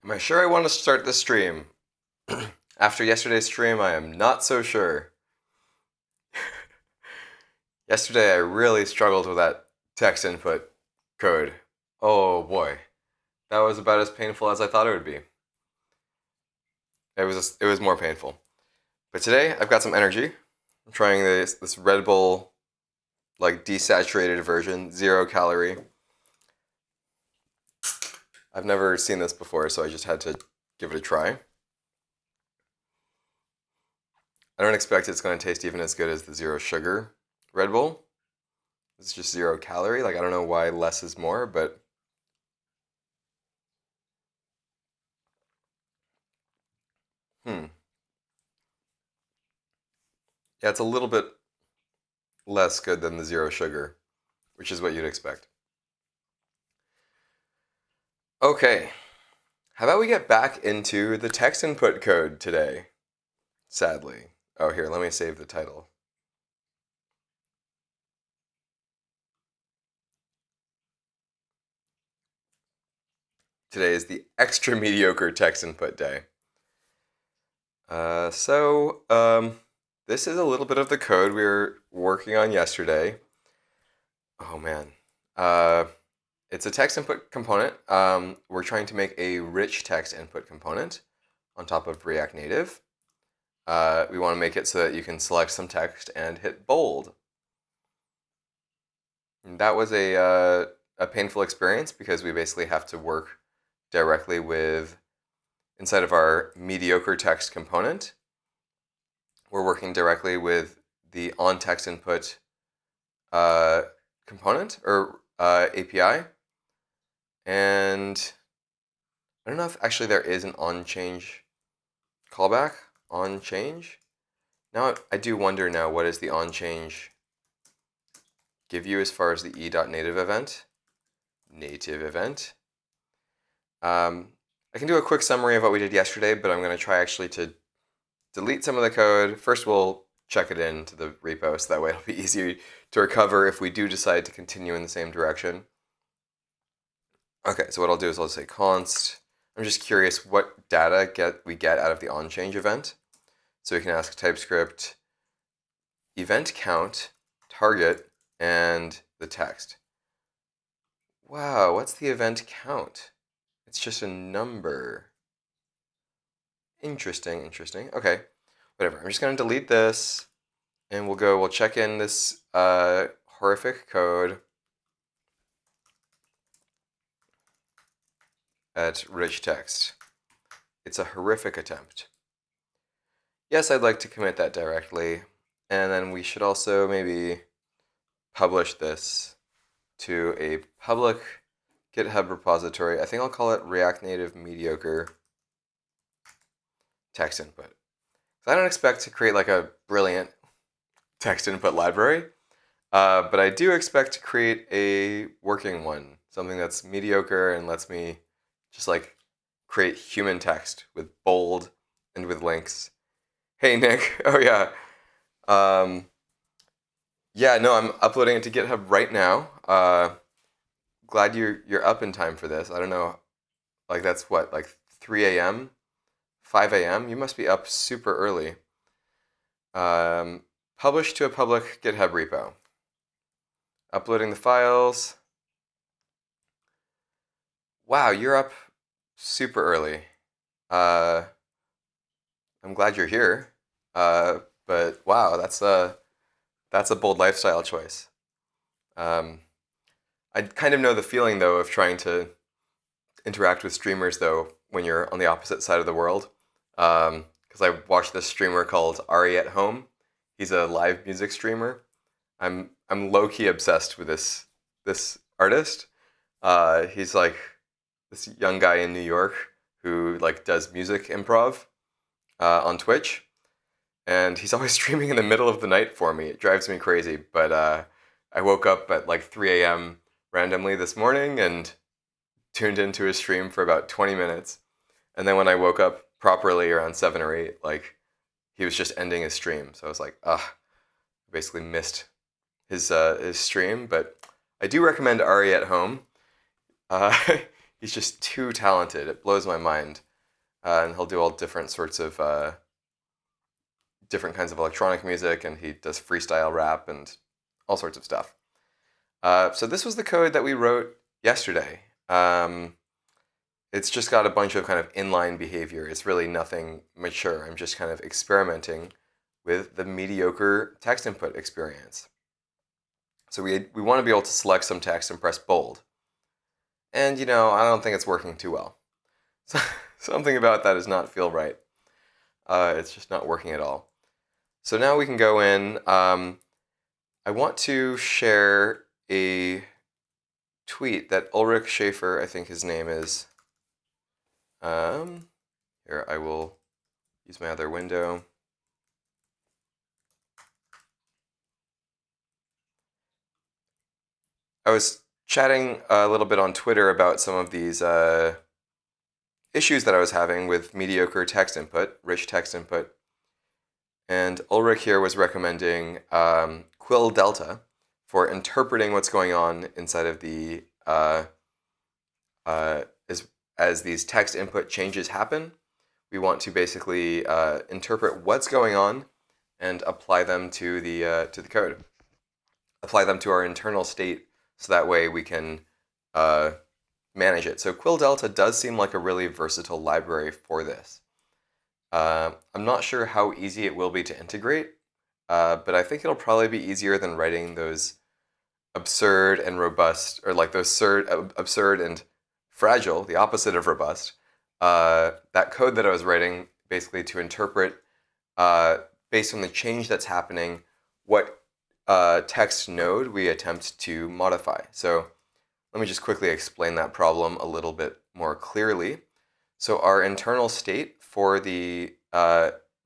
Am I sure I want to start this stream? After yesterday's stream, I am not so sure. Yesterday, I really struggled with that text input code. Oh boy, that was about as painful as I thought it would be. It was more painful. But today, I've got some energy. I'm trying this Red Bull, like desaturated version, 0 calorie. I've never seen this before, so I just had to give it a try. I don't expect it's going to taste even as good as the 0 sugar Red Bull. It's just 0 calorie. Like, I don't know why less is more, but yeah, it's a little bit less good than the 0 sugar, which is what you'd expect. Okay, how about we get back into the text input code today? Sadly. Oh, here, let me save the title. Today is the extra mediocre text input day. This is a little bit of the code we were working on yesterday. Oh man. It's a text input component. We're trying to make a rich text input component on top of React Native. We want to make it so that you can select some text and hit bold. And that was a painful experience because we basically have to work directly with, inside of our mediocre text component, we're working directly with the onText input component or API. And I don't know if actually there is an onChange callback. OnChange. Now I do wonder now, what does the onChange give you as far as the e.native event? Native event. I can do a quick summary of what we did yesterday, but I'm going to try actually to delete some of the code. First, we'll check it into the repo, so that way it'll be easier to recover if we do decide to continue in the same direction. Okay, so what I'll do is I'll say const. I'm just curious what data we get out of the onChange event. So we can ask TypeScript event count, target, and the text. Wow, what's the event count? It's just a number. Interesting. Okay, whatever. I'm just going to delete this, and we'll check in this horrific code at rich text. It's a horrific attempt. Yes, I'd like to commit that directly, and then we should also maybe publish this to a public GitHub repository. I think I'll call it React Native Mediocre text input. So I don't expect to create like a brilliant text input library, but I do expect to create a working one, something that's mediocre and lets me just like create human text with bold and with links. Hey Nick, oh yeah. Yeah, no, I'm uploading it to GitHub right now. Glad you're up in time for this. I don't know, like that's what, like 3 a.m., 5 a.m.? You must be up super early. Publish to a public GitHub repo. Uploading the files. Wow, you're up super early. I'm glad you're here. But wow, that's a bold lifestyle choice. I kind of know the feeling though of trying to interact with streamers though when you're on the opposite side of the world. Because I watched this streamer called Ari at Home. He's a live music streamer. I'm low key obsessed with this artist. He's like this young guy in New York who like does music improv on Twitch, and he's always streaming in the middle of the night for me. It drives me crazy. But I woke up at like 3 a.m. randomly this morning and tuned into his stream for about 20 minutes. And then when I woke up properly around 7 or 8, like he was just ending his stream. So I was like, I basically missed his stream. But I do recommend Ari at Home. he's just too talented. It blows my mind. And he'll do all different sorts of different kinds of electronic music, and he does freestyle rap and all sorts of stuff. So this was the code that we wrote yesterday. It's just got a bunch of kind of inline behavior. It's really nothing mature. I'm just kind of experimenting with the mediocre text input experience. So we want to be able to select some text and press bold. And, I don't think it's working too well. So something about that does not feel right. It's just not working at all. So now we can go in. I want to share a tweet that Ulrich Schaefer, I think his name is. Here, I will use my other window. I was chatting a little bit on Twitter about some of these issues that I was having with mediocre text input, rich text input. And Ulrich here was recommending Quill Delta for interpreting what's going on inside of the, as these text input changes happen. We want to basically interpret what's going on and apply them to the code. Apply them to our internal state so that way we can manage it. So Quill Delta does seem like a really versatile library for this. I'm not sure how easy it will be to integrate, but I think it'll probably be easier than writing those absurd and robust, or like those absurd and fragile, the opposite of robust, that code that I was writing basically to interpret, based on the change that's happening, what text node we attempt to modify. So let me just quickly explain that problem a little bit more clearly. So our internal state for the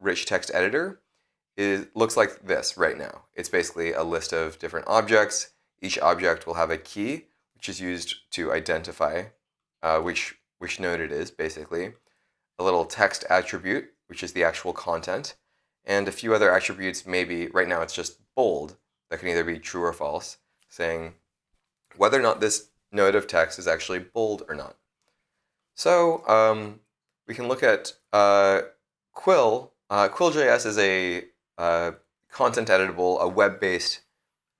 rich text editor looks like this right now. It's basically a list of different objects. Each object will have a key, which is used to identify which node it is, basically. A little text attribute, which is the actual content, and a few other attributes. Maybe right now it's just bold, that can either be true or false, saying whether or not this node of text is actually bold or not. So we can look at Quill. Quill.js is a content editable, a web-based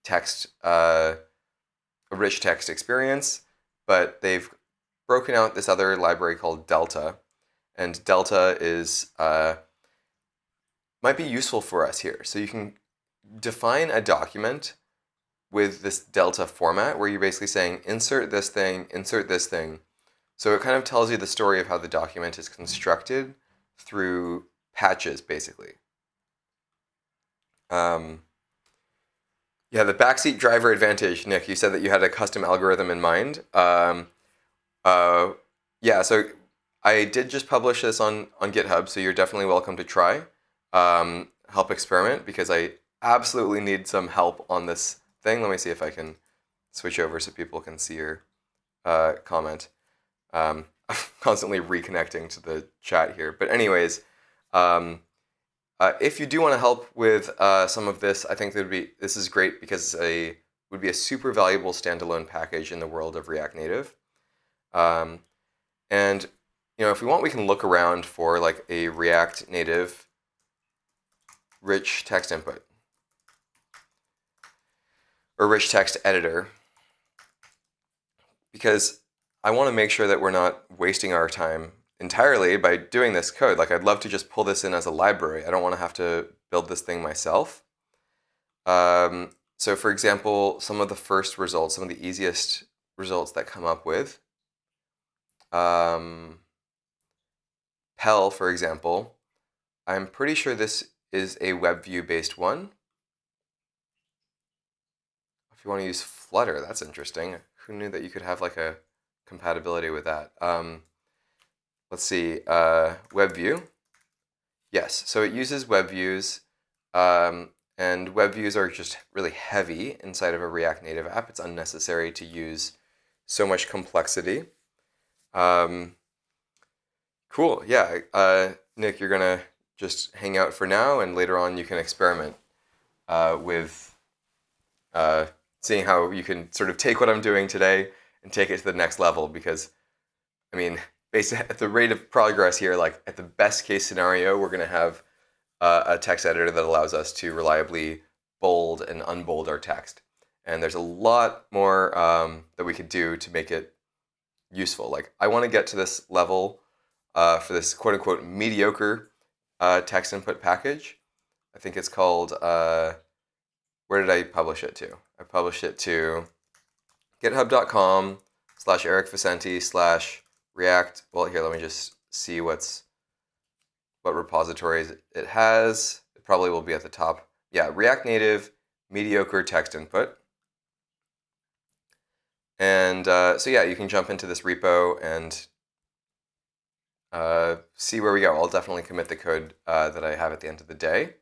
text, a rich text experience, but they've broken out this other library called Delta, and Delta is might be useful for us here. So you can define a document with this Delta format where you're basically saying insert this thing, insert this thing. So it kind of tells you the story of how the document is constructed through patches, basically. Yeah, the backseat driver advantage, Nick, you said that you had a custom algorithm in mind. Yeah, so I did just publish this on GitHub, so you're definitely welcome to try. Help experiment, because I absolutely need some help on this thing. Let me see if I can switch over so people can see your comment. I'm constantly reconnecting to the chat here. But anyways, if you do want to help with some of this, I think this is great because it would be a super valuable standalone package in the world of React Native. And if we want, we can look around for like a React Native rich text input or rich text editor, because I want to make sure that we're not wasting our time entirely by doing this code. Like, I'd love to just pull this in as a library. I don't want to have to build this thing myself. So for example, some of the first results, some of the easiest results that come up with, Pell, for example, I'm pretty sure this is a web view based one. If you want to use Flutter, that's interesting. Who knew that you could have like a compatibility with that? Let's see, web view. Yes, so it uses web views, and web views are just really heavy inside of a React Native app. It's unnecessary to use so much complexity. Cool, yeah. Nick, you're gonna just hang out for now, and later on you can experiment with seeing how you can sort of take what I'm doing today and take it to the next level, because I mean, based at the rate of progress here, like at the best case scenario, we're going to have a text editor that allows us to reliably bold and unbold our text. And there's a lot more that we could do to make it useful. Like I want to get to this level for this quote unquote mediocre text input package. I think it's called, where did I publish it to? I published it to github.com/ericvicenti/react. Well, here, let me just see what repositories it has. It probably will be at the top. Yeah, React Native mediocre text input. And so yeah, you can jump into this repo and see where we go. I'll definitely commit the code that I have at the end of the day.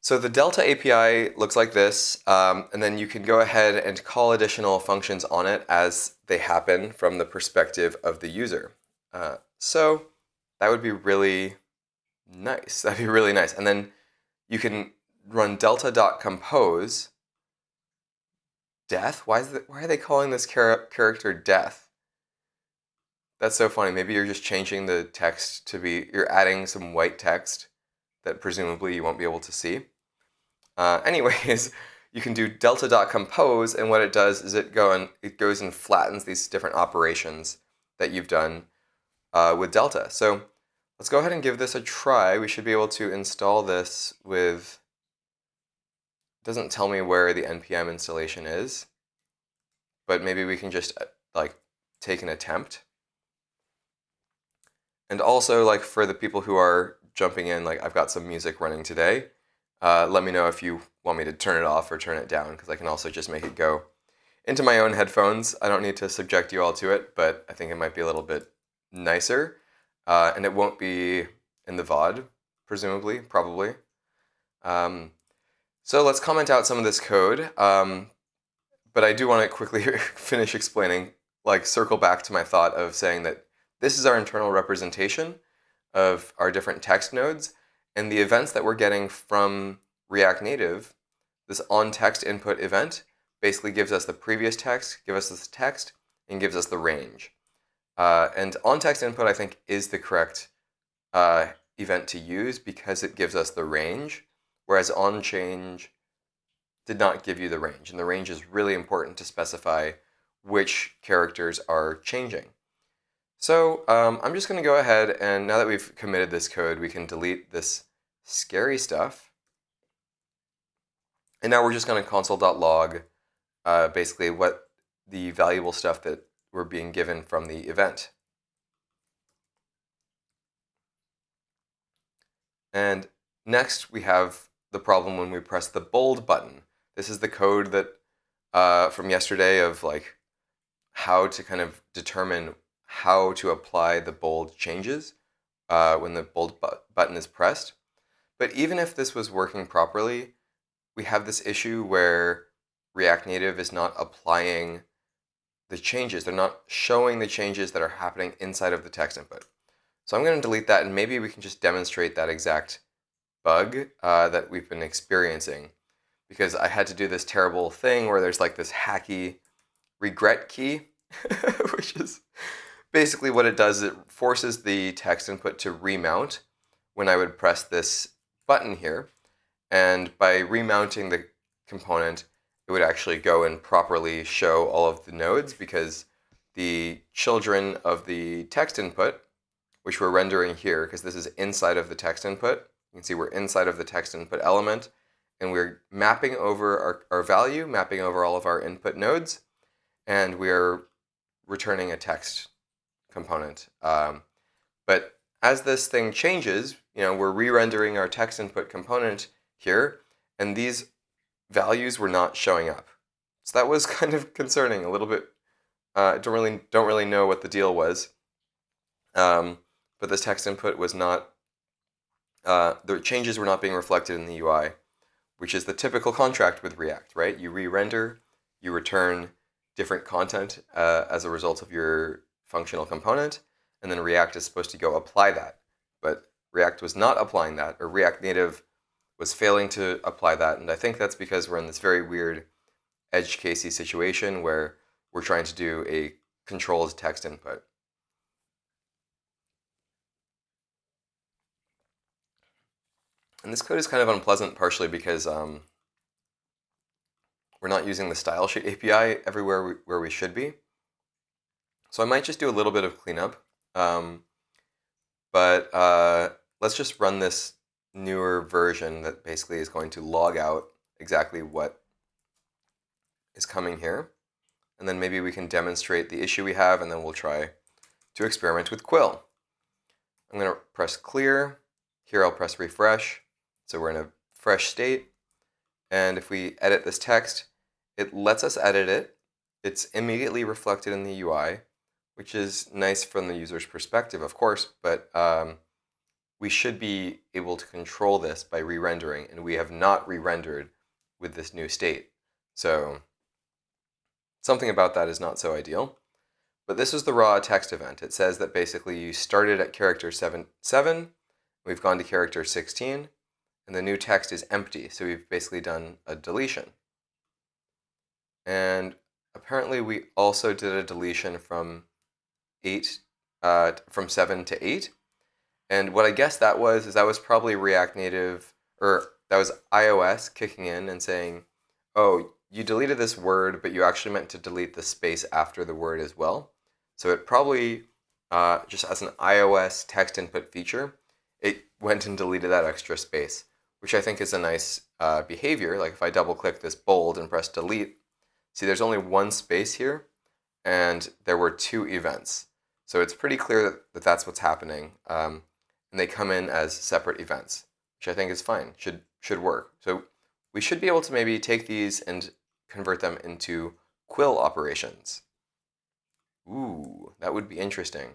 So the Delta API looks like this, and then you can go ahead and call additional functions on it as they happen from the perspective of the user. So that would be really nice. That'd be really nice. And then you can run delta.compose death. Why are they calling this character death? That's so funny. Maybe you're just changing the text to be, you're adding some white text that presumably you won't be able to see. Anyways, you can do delta.compose, and what it does is it goes and flattens these different operations that you've done with Delta. So let's go ahead and give this a try. We should be able to install this with, it doesn't tell me where the npm installation is, but maybe we can just like take an attempt. And also, like for the people who are jumping in, like I've got some music running today. Let me know if you want me to turn it off or turn it down, because I can also just make it go into my own headphones. I don't need to subject you all to it, but I think it might be a little bit nicer. And it won't be in the VOD, presumably, probably. So let's comment out some of this code. But I do want to quickly finish explaining, like circle back to my thought of saying that this is our internal representation of our different text nodes. And the events that we're getting from React Native, this onText input event, basically gives us the previous text, gives us this text, and gives us the range. And onText input, I think, is the correct event to use because it gives us the range, whereas onChange did not give you the range. And the range is really important to specify which characters are changing. So I'm just going to go ahead, and now that we've committed this code, we can delete this scary stuff. And now we're just going to console.log basically what the valuable stuff that we're being given from the event. And next we have the problem when we press the bold button. This is the code that from yesterday of like how to kind of determine how to apply the bold changes when the bold button is pressed. But even if this was working properly, we have this issue where React Native is not applying the changes. They're not showing the changes that are happening inside of the text input. So I'm going to delete that, and maybe we can just demonstrate that exact bug that we've been experiencing, because I had to do this terrible thing where there's like this hacky regret key, which is basically what it does is it forces the text input to remount when I would press this button here. And by remounting the component, it would actually go and properly show all of the nodes, because the children of the text input, which we're rendering here, because this is inside of the text input, you can see we're inside of the text input element, and we're mapping over our value, mapping over all of our input nodes, and we're returning a text component. But as this thing changes, we're re-rendering our text input component here, and these values were not showing up. So that was kind of concerning a little bit. Don't really know what the deal was. But this text input was not, the changes were not being reflected in the UI, which is the typical contract with React, right? You re-render, you return different content as a result of your functional component, and then React is supposed to go apply that. But React was not applying that, or React Native was failing to apply that, and I think that's because we're in this very weird edge casey situation where we're trying to do a controlled text input. And this code is kind of unpleasant partially because we're not using the style sheet API everywhere where we should be. So I might just do a little bit of cleanup. But let's just run this newer version that basically is going to log out exactly what is coming here. And then maybe we can demonstrate the issue we have, and then we'll try to experiment with Quill. I'm going to press clear. Here I'll press refresh. So we're in a fresh state. And if we edit this text, it lets us edit it. It's immediately reflected in the UI, which is nice from the user's perspective, of course, but we should be able to control this by re-rendering, and we have not re-rendered with this new state. So something about that is not so ideal. But this is the raw text event. It says that basically you started at character 7, we've gone to character 16, and the new text is empty, so we've basically done a deletion. And apparently we also did a deletion from 7 to 8. And what I guess that was is that was probably React Native, or that was iOS kicking in and saying, oh, you deleted this word, but you actually meant to delete the space after the word as well. So it probably, just as an iOS text input feature, it went and deleted that extra space, which I think is a nice behavior. Like if I double click this bold and press delete, see there's only one space here, and there were 2 events. So it's pretty clear that that's what's happening. And they come in as separate events, which I think is fine, should work. So we should be able to maybe take these and convert them into Quill operations. Ooh, that would be interesting.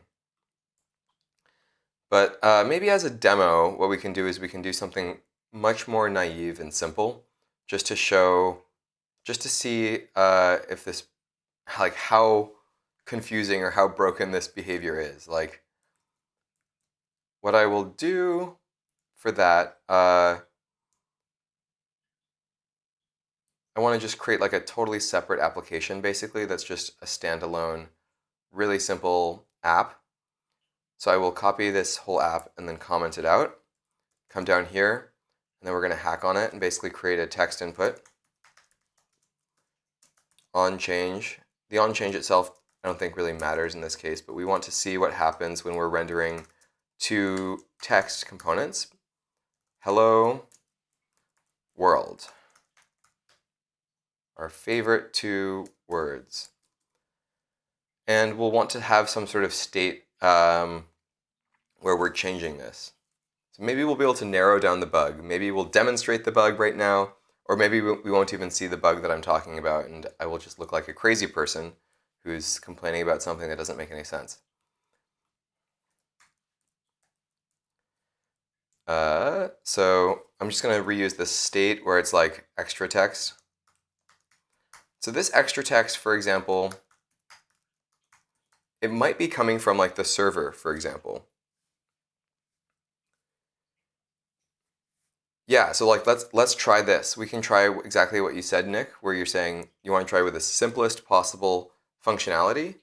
But maybe as a demo, what we can do is we can do something much more naive and simple, just to see if this, like how confusing or how broken this behavior is. Like, what I will do for that, I want to just create like a totally separate application, basically, that's just a standalone, really simple app. So I will copy this whole app and then comment it out, come down here, and then we're going to hack on it and basically create a text input. OnChange. The OnChange itself I don't think really matters in this case, but we want to see what happens when we're rendering 2 text components. Hello world. Our favorite 2 words. And we'll want to have some sort of state where we're changing this. So maybe we'll be able to narrow down the bug. Maybe we'll demonstrate the bug right now, or maybe we won't even see the bug that I'm talking about, and I will just look like a crazy person who's complaining about something that doesn't make any sense. So I'm just going to reuse this state where it's like extra text. So this extra text, for example, it might be coming from like the server, for example. Yeah, so like let's try this. We can try exactly what you said, Nick, where you're saying you want to try with the simplest possible functionality.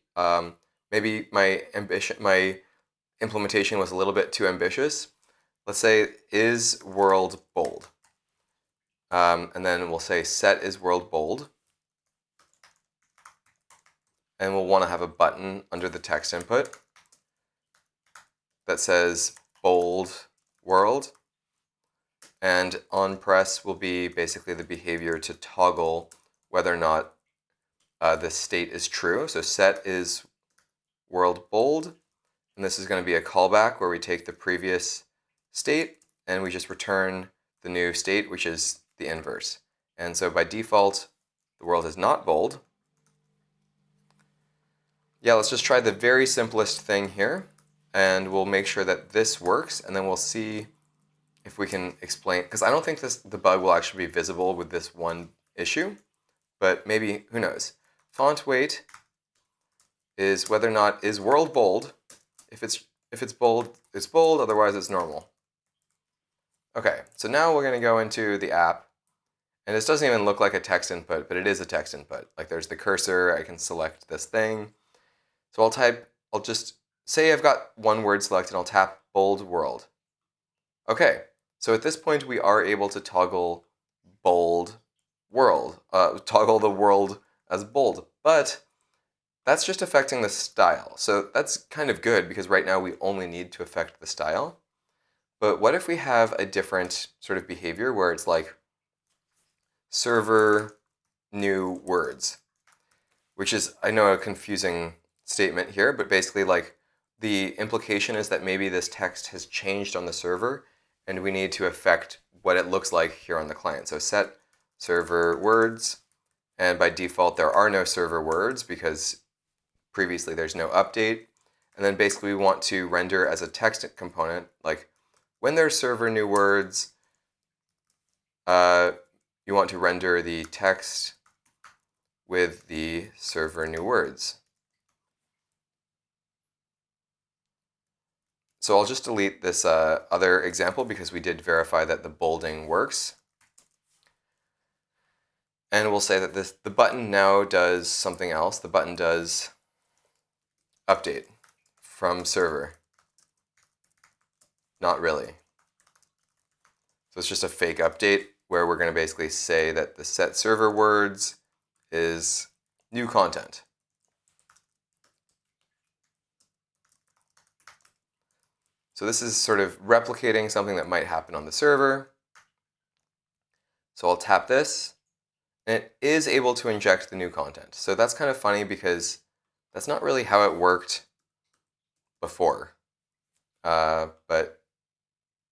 Maybe my implementation was a little bit too ambitious. Let's say is world bold, and then we'll say set is world bold, and we'll want to have a button under the text input that says bold world. And on press will be basically the behavior to toggle whether or not the state is true. So set is world bold, and this is going to be a callback where we take the previous state and we just return the new state, which is the inverse. And so by default, the world is not bold. Yeah, let's just try the very simplest thing here, and we'll make sure that this works, and then we'll see if we can explain, because I don't think the bug will actually be visible with this one issue, but maybe, who knows. Font weight is whether or not is world bold. If it's bold, it's bold, otherwise it's normal. Okay, so now we're going to go into the app, and this doesn't even look like a text input, but it is a text input. Like there's the cursor, I can select this thing. So I'll just say I've got one word selected, and I'll tap bold world. Okay, so at this point we are able to toggle bold world, toggle the world as bold, but that's just affecting the style. So that's kind of good because right now we only need to affect the style. But what if we have a different sort of behavior where it's like server new words, which is, I know, a confusing statement here, but basically like the implication is that maybe this text has changed on the server and we need to affect what it looks like here on the client. So set server words, and by default there are no server words because previously there's no update. And then basically we want to render as a text component, like when there's server new words, you want to render the text with the server new words. So I'll just delete this other example because we did verify that the bolding works. And we'll say that the button now does something else. The button does update from server. Not really. So it's just a fake update where we're going to basically say that the set server words is new content. So this is sort of replicating something that might happen on the server. So I'll tap this, and it is able to inject the new content. So that's kind of funny because that's not really how it worked before. But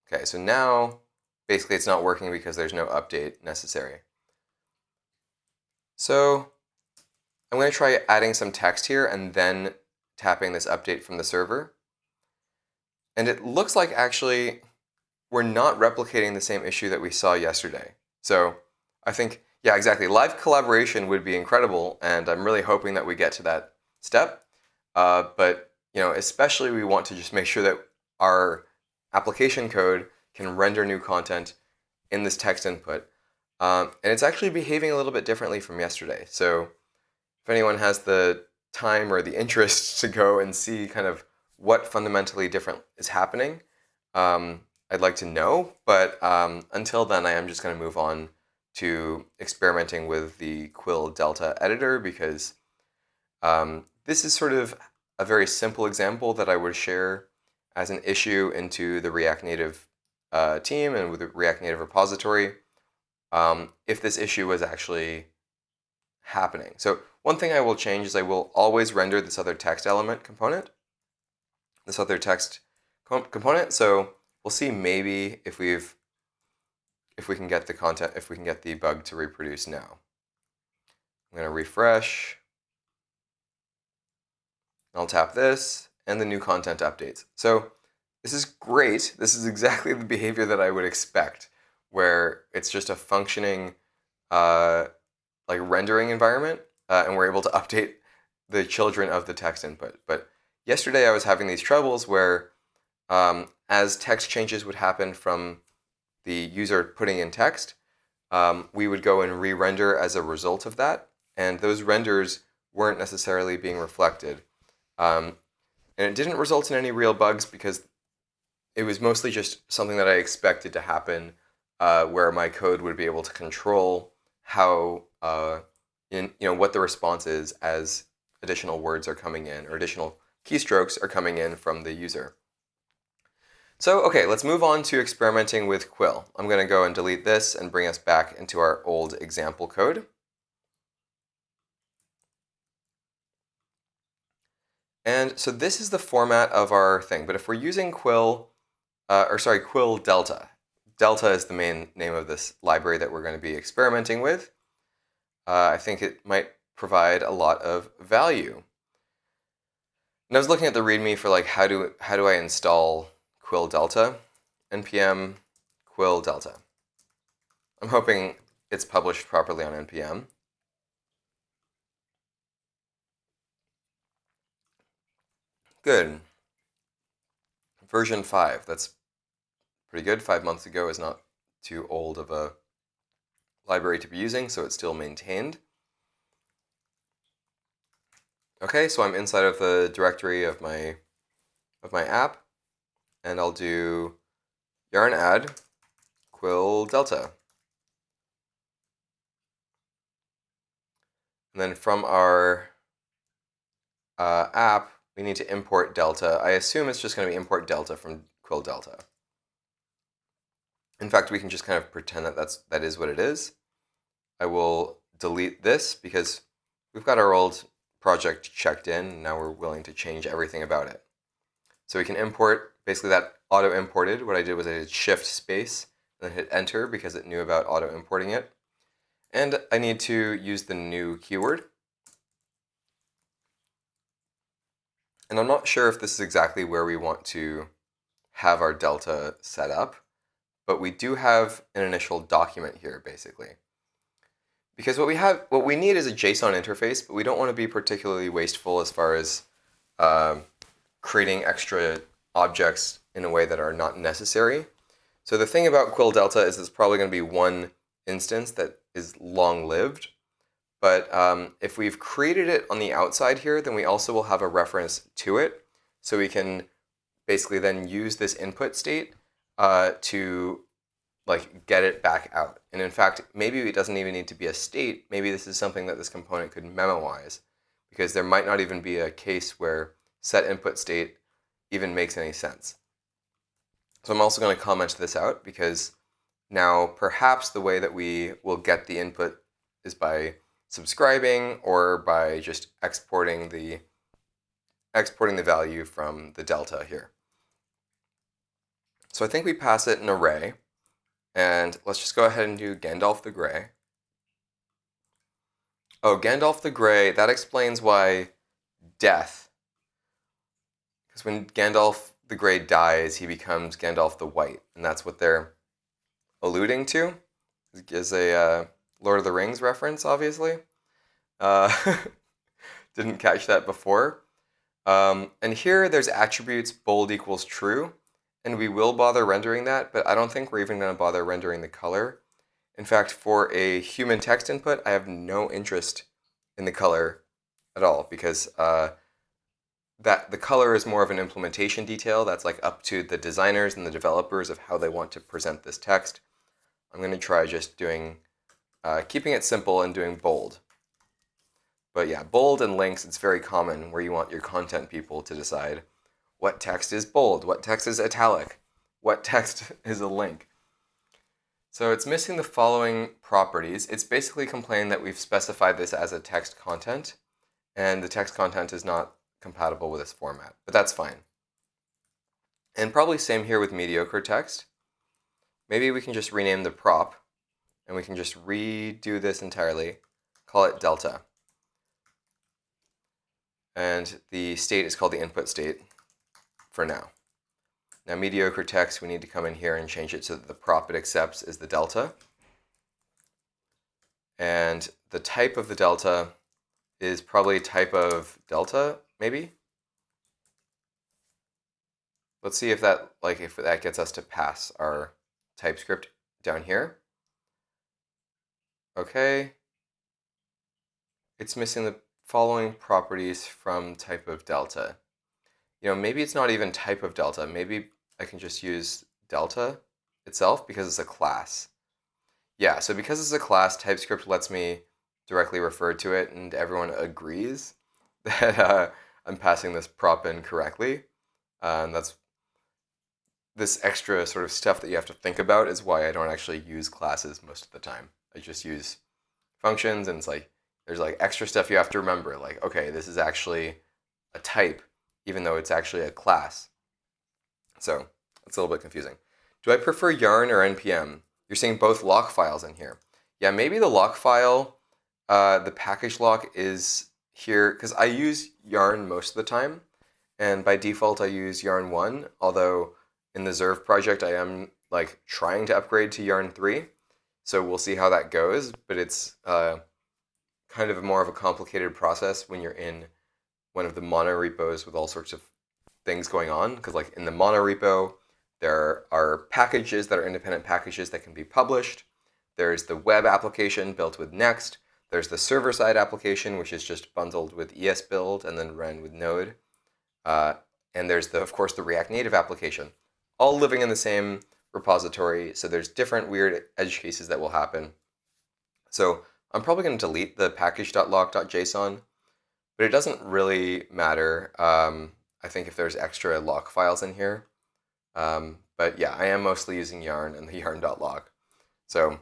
okay, so now basically it's not working because there's no update necessary. So I'm going to try adding some text here and then tapping this update from the server. And it looks like actually we're not replicating the same issue that we saw yesterday. So I think, yeah, exactly. Live collaboration would be incredible, and I'm really hoping that we get to that step. But especially we want to just make sure that our application code can render new content in this text input. And it's actually behaving a little bit differently from yesterday. So if anyone has the time or the interest to go and see kind of what fundamentally different is happening, I'd like to know. But until then, I am just going to move on to experimenting with the Quill Delta editor because this is sort of a very simple example that I would share as an issue into the React Native team and with the React Native repository if this issue was actually happening. So one thing I will change is I will always render this other text element component, this other text component. So we'll see maybe if we can get the content, if we can get the bug to reproduce now. I'm going to refresh. I'll tap this, and the new content updates. So this is great. This is exactly the behavior that I would expect, where it's just a functioning like rendering environment, and we're able to update the children of the text input. But yesterday I was having these troubles where as text changes would happen from the user putting in text, we would go and re-render as a result of that, and those renders weren't necessarily being reflected. And it didn't result in any real bugs because it was mostly just something that I expected to happen, where my code would be able to control how, what the response is as additional words are coming in or additional keystrokes are coming in from the user. So, okay, let's move on to experimenting with Quill. I'm going to go and delete this and bring us back into our old example code. And so this is the format of our thing. But if we're using Quill Delta. Delta is the main name of this library that we're going to be experimenting with. I think it might provide a lot of value. And I was looking at the README for like how do I install Quill Delta, npm Quill Delta. I'm hoping it's published properly on npm. Good. Version 5. That's pretty good. 5 months ago is not too old of a library to be using, so it's still maintained. Okay, so I'm inside of the directory of my app, and I'll do yarn add Quill delta. And then from our app, we need to import delta. I assume it's just going to be import delta from Quill delta. In fact, we can just kind of pretend that is what it is. I will delete this because we've got our old project checked in, and now we're willing to change everything about it. So we can import, basically that auto-imported. What I did was I did shift space and then hit enter because it knew about auto-importing it. And I need to use the new keyword. And I'm not sure if this is exactly where we want to have our delta set up, but we do have an initial document here, basically. Because what we need is a JSON interface, but we don't want to be particularly wasteful as far as creating extra objects in a way that are not necessary. So the thing about Quill Delta is it's probably going to be one instance that is long-lived. But if we've created it on the outside here, then we also will have a reference to it. So we can basically then use this input state to get it back out. And in fact, maybe it doesn't even need to be a state. Maybe this is something that this component could memoize, because there might not even be a case where set input state even makes any sense. So I'm also going to comment this out, because now perhaps the way that we will get the input is by subscribing or by just exporting the value from the delta here. So I think we pass it an array. And let's just go ahead and do Gandalf the Grey. Oh, Gandalf the Grey, that explains why death. Because when Gandalf the Grey dies, he becomes Gandalf the White. And that's what they're alluding to. Is a Lord of the Rings reference, obviously. Didn't catch that before. And here there's attributes bold equals true. And we will bother rendering that, but I don't think we're even going to bother rendering the color. In fact, for a human text input, I have no interest in the color at all, because the color is more of an implementation detail. That's up to the designers and the developers of how they want to present this text. I'm going to try just doing, keeping it simple and doing bold. But yeah, bold and links, it's very common where you want your content people to decide what text is bold, what text is italic, what text is a link. So it's missing the following properties. It's basically complaining that we've specified this as a text content, and the text content is not compatible with this format, but that's fine. And probably same here with mediocre text. Maybe we can just rename the prop, and we can just redo this entirely, call it delta. And the state is called the input state for now. Now mediocre text, we need to come in here and change it so that the prop it accepts is the delta. And the type of the delta is probably type of delta, maybe? Let's see if that gets us to pass our TypeScript down here. Okay. It's missing the following properties from type of delta. Maybe it's not even type of delta. Maybe I can just use delta itself because it's a class. Yeah, so because it's a class, TypeScript lets me directly refer to it, and everyone agrees that I'm passing this prop in correctly. And that's this extra sort of stuff that you have to think about is why I don't actually use classes most of the time. I just use functions, and it's there's extra stuff you have to remember. Okay, this is actually a type, even though it's actually a class. So it's a little bit confusing. Do I prefer yarn or npm? You're seeing both lock files in here. Yeah, maybe the lock file, the package lock is here, because I use yarn most of the time, and by default I use yarn 1, although in the Zerv project I am trying to upgrade to yarn 3, so we'll see how that goes, but it's kind of more of a complicated process when you're in one of the mono repos with all sorts of things going on, because in the mono repo there are packages that are independent packages that can be published. There's the web application built with Next. There's the server-side application, which is just bundled with ESBuild and then ran with Node. And there's, of course, the React Native application, all living in the same repository. So there's different weird edge cases that will happen. So I'm probably going to delete the package.lock.json, but it doesn't really matter. I think if there's extra lock files in here. But yeah, I am mostly using yarn and the yarn.log. So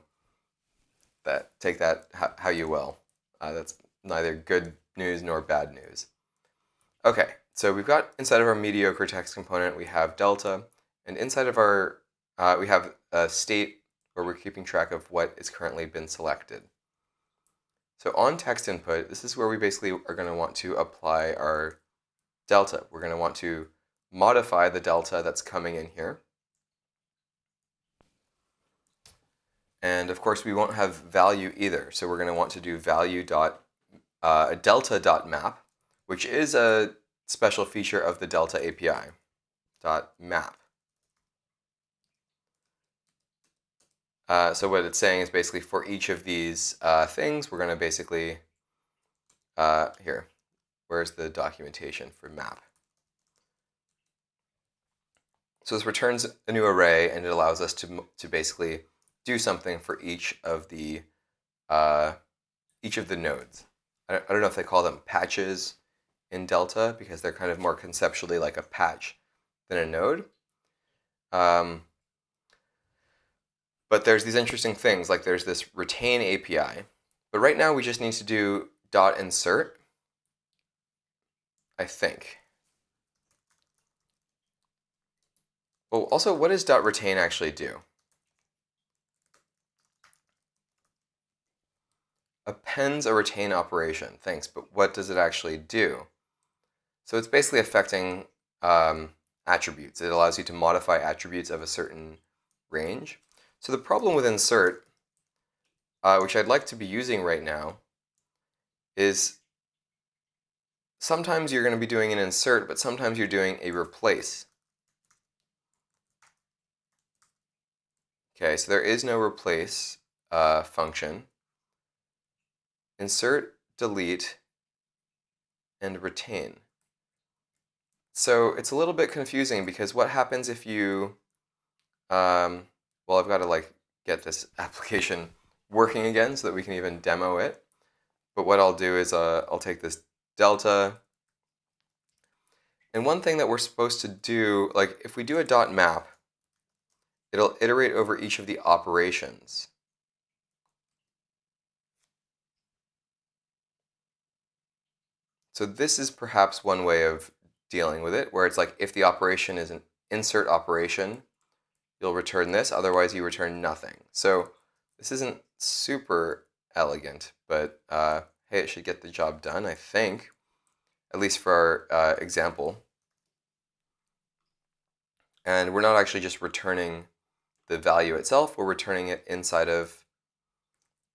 take that how you will. That's neither good news nor bad news. Okay, so we've got inside of our mediocre text component, we have delta, and inside of our, we have a state where we're keeping track of what is currently been selected. So on text input, this is where we basically are going to want to apply our delta. We're going to want to modify the delta that's coming in here. And of course, we won't have value either. So we're going to want to do delta.map, which is a special feature of the Delta API. .map. So what it's saying is basically for each of these things, we're going to basically, here, where's the documentation for map? So this returns a new array, and it allows us to basically do something for each of the nodes. I don't know if they call them patches in Delta because they're kind of more conceptually like a patch than a node. But there's these interesting things, like there's this retain API. But right now we just need to do .insert, I think. Well, also, what does .retain actually do? Appends a retain operation. Thanks, but what does it actually do? So it's basically affecting attributes. It allows you to modify attributes of a certain range. So the problem with insert, which I'd like to be using right now, is sometimes you're going to be doing an insert, but sometimes you're doing a replace. Okay, so there is no replace function. Insert, delete, and retain. So it's a little bit confusing because what happens if you, well, I've got to get this application working again so that we can even demo it. But what I'll do is I'll take this delta. And one thing that we're supposed to do, if we do a .map, it'll iterate over each of the operations. So this is perhaps one way of dealing with it, where it's like if the operation is an insert operation, you'll return this, otherwise you return nothing. So this isn't super elegant, but hey, it should get the job done, I think, at least for our example. And we're not actually just returning the value itself, we're returning it inside of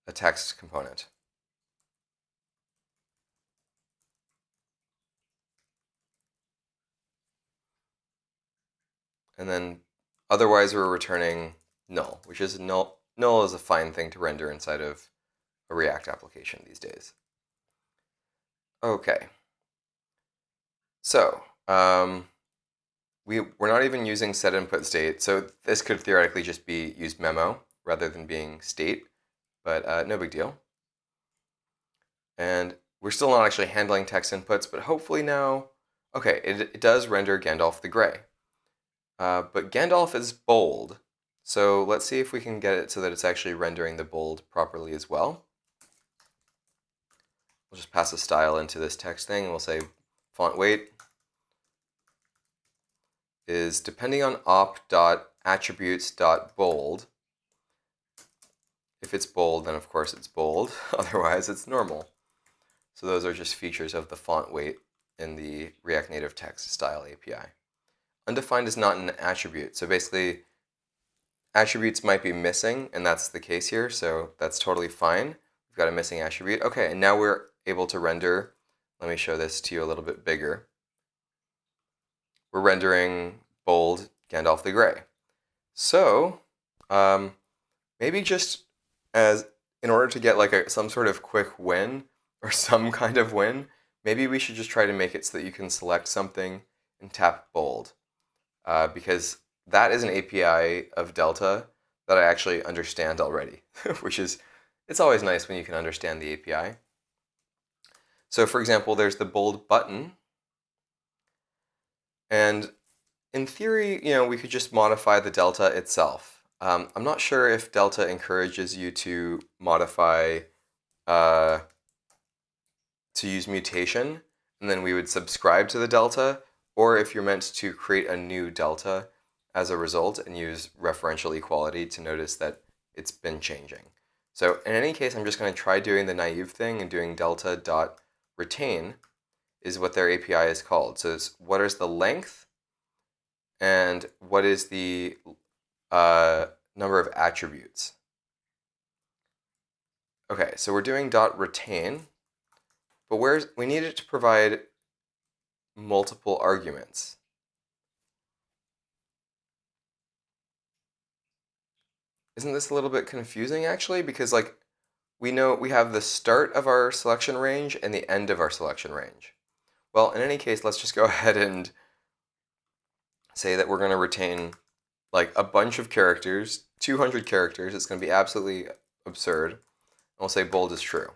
a text component. And then otherwise we're returning null, which is null is a fine thing to render inside of a React application these days. Okay. So we're not even using set input state, so this could theoretically just be used memo rather than being state, but no big deal. And we're still not actually handling text inputs, but hopefully now, okay, it does render Gandalf the Grey. But Gandalf is bold, so let's see if we can get it so that it's actually rendering the bold properly as well. We'll just pass a style into this text thing, and we'll say font weight is depending on op.attributes.bold. If it's bold, then of course it's bold, otherwise it's normal. So those are just features of the font weight in the React Native Text Style API. Undefined is not an attribute, so basically attributes might be missing, and that's the case here, so that's totally fine. We've got a missing attribute. Okay, and now we're able to render, let me show this to you a little bit bigger. We're rendering bold Gandalf the Grey. So maybe just as in order to get like some sort of quick win or some kind of win, maybe we should just try to make it so that you can select something and tap bold, because that is an API of Delta that I actually understand already, which is, it's always nice when you can understand the API. So for example, there's the bold button, and in theory, we could just modify the delta itself. I'm not sure if delta encourages you to modify, to use mutation, and then we would subscribe to the delta, or if you're meant to create a new delta as a result and use referential equality to notice that it's been changing. So in any case, I'm just going to try doing the naive thing and doing delta dot retain is what their API is called. So it's what is the length and what is the number of attributes. Okay, so we're doing dot retain, but we need it to provide multiple arguments. Isn't this a little bit confusing actually? Because like we know we have the start of our selection range and the end of our selection range. Well, in any case, let's just go ahead and say that we're going to retain like a bunch of characters, 200 characters. It's going to be absolutely absurd. And we'll say bold is true.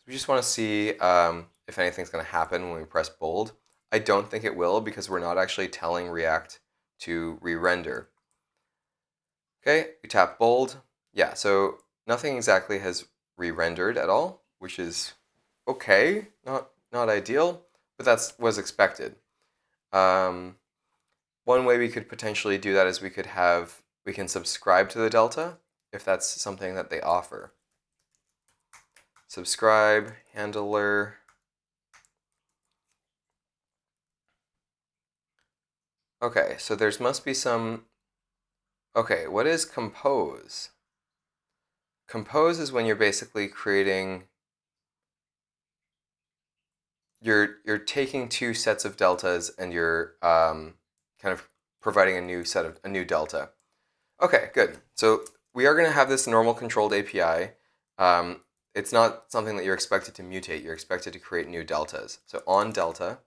We just want to see if anything's going to happen when we press bold. I don't think it will because we're not actually telling React to re-render. Okay, we tap bold. Yeah, so nothing exactly has re-rendered at all, which is okay, not ideal, but that was expected. One way we could potentially do that is we can subscribe to the delta if that's something that they offer. Subscribe, handler. Okay, so there must be some. Okay, what is compose? Compose is when you're basically creating. You're taking two sets of deltas and you're kind of providing a new delta. Okay, good. So we are going to have this normal controlled API. It's not something that you're expected to mutate. You're expected to create new deltas. So on delta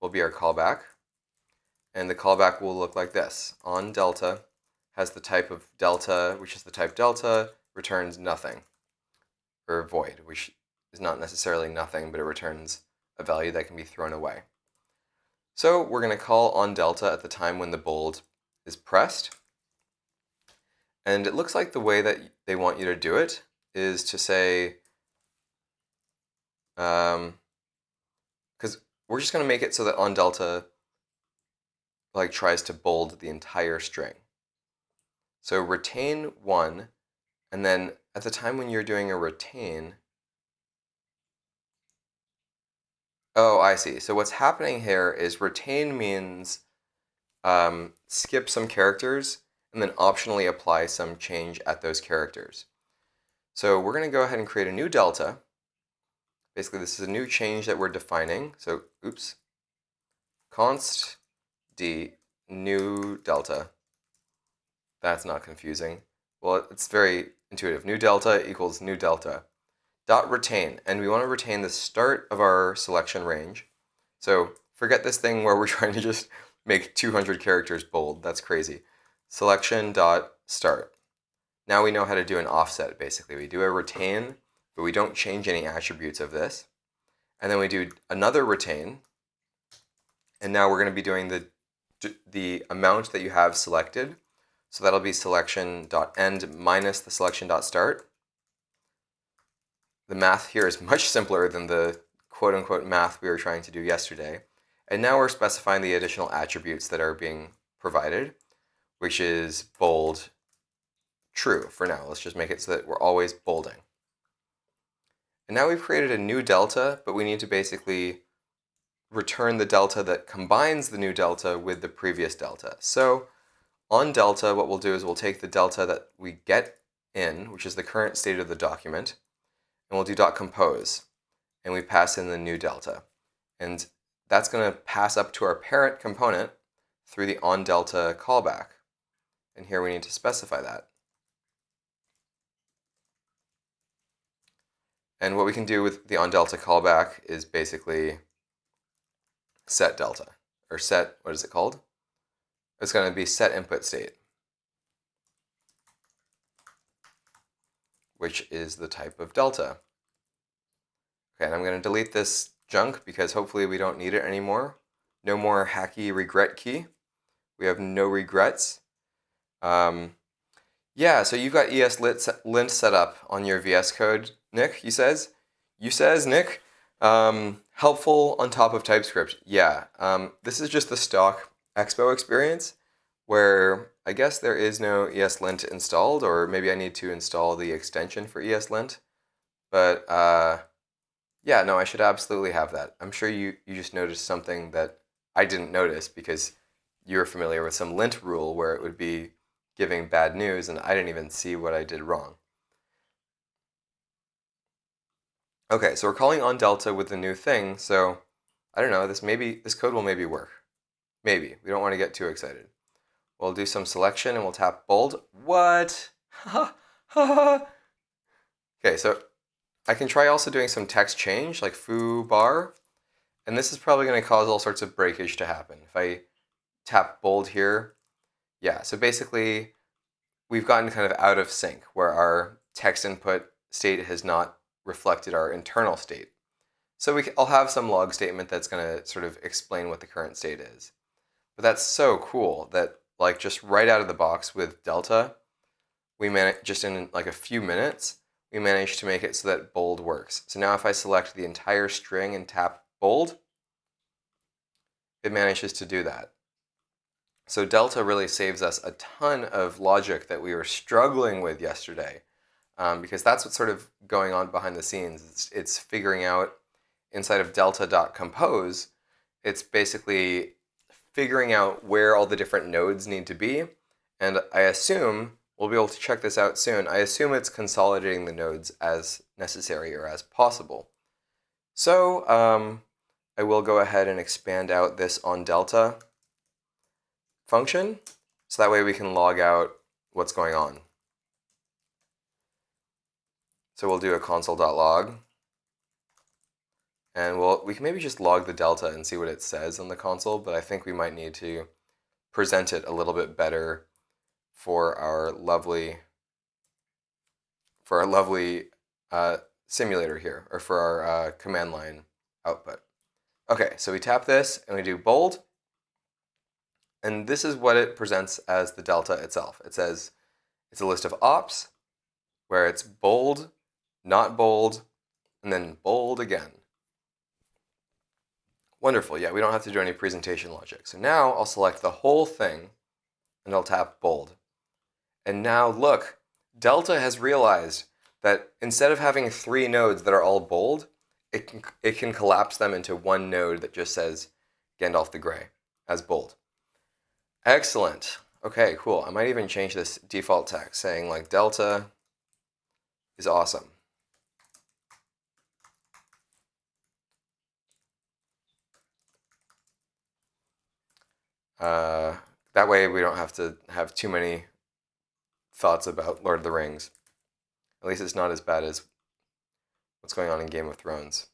will be our callback. And the callback will look like this. On delta has the type of delta, which is the type delta, returns nothing. Or void, which is not necessarily nothing, but it returns a value that can be thrown away. So we're going to call on delta at the time when the bold is pressed. And it looks like the way that they want you to do it is to say, because we're just going to make it so that on delta like tries to bold the entire string. So retain 1, and then at the time when you're doing a retain, oh, I see. So what's happening here is retain means skip some characters and then optionally apply some change at those characters. So we're going to go ahead and create a new delta. Basically, this is a new change that we're defining. So, oops, const d new delta. That's not confusing. Well, it's very intuitive. New delta equals new delta. Dot retain, and we want to retain the start of our selection range. So forget this thing where we're trying to just make 200 characters bold. That's crazy. Selection dot start. Now we know how to do an offset, basically. We do a retain, but we don't change any attributes of this. And then we do another retain, and now we're going to be doing the amount that you have selected. So that'll be selection.end minus the selection.start. The math here is much simpler than the quote-unquote math we were trying to do yesterday. And now we're specifying the additional attributes that are being provided, which is bold, true for now. Let's just make it so that we're always bolding. And now we've created a new delta, but we need to basically return the delta that combines the new delta with the previous delta. So on delta, what we'll do is we'll take the delta that we get in, which is the current state of the document, and we'll do .compose, and we pass in the new delta. And that's going to pass up to our parent component through the onDelta callback. And here we need to specify that. And what we can do with the onDelta callback is basically set delta, or set, what is it called? It's going to be set input state, which is the type of delta. Okay, and I'm going to delete this junk because hopefully we don't need it anymore. No more hacky regret key. We have no regrets. Yeah, so you've got ESLint set up on your VS Code, Nick, you says, Nick. Helpful on top of TypeScript. Yeah, this is just the stock Expo experience where I guess there is no ESLint installed, or maybe I need to install the extension for ESLint. But yeah, no, I should absolutely have that. I'm sure you just noticed something that I didn't notice because you're familiar with some lint rule where it would be giving bad news, and I didn't even see what I did wrong. Okay, so we're calling onDelta with the new thing, so I don't know, this code will maybe work. Maybe. We don't want to get too excited. We'll do some selection and we'll tap bold. What? Okay, so I can try also doing some text change, like foo bar, and this is probably going to cause all sorts of breakage to happen. If I tap bold here, yeah, so basically we've gotten kind of out of sync where our text input state has not reflected our internal state. So I'll have some log statement that's going to sort of explain what the current state is. But that's so cool that like just right out of the box with Delta, we managed just in like a few minutes, we managed to make it so that bold works. So now if I select the entire string and tap bold, it manages to do that. So Delta really saves us a ton of logic that we were struggling with yesterday, because that's what's sort of going on behind the scenes. It's figuring out inside of delta.compose, it's basically figuring out where all the different nodes need to be. And I assume, we'll be able to check this out soon, I assume it's consolidating the nodes as necessary or as possible. So I will go ahead and expand out this onDelta function, so that way we can log out what's going on. So we'll do a console.log, and we can maybe just log the delta and see what it says on the console, but I think we might need to present it a little bit better for our lovely simulator here, or for our command line output. Okay, so we tap this and we do bold, and this is what it presents as the delta itself. It says it's a list of ops where it's bold, not bold, and then bold again. Wonderful, yeah, we don't have to do any presentation logic. So now I'll select the whole thing and I'll tap bold. And now look, Delta has realized that instead of having 3 nodes that are all bold, it can collapse them into one node that just says Gandalf the Grey as bold. Excellent. Okay, cool. I might even change this default text saying like Delta is awesome. That way we don't have to have too many thoughts about Lord of the Rings. At least it's not as bad as what's going on in Game of Thrones.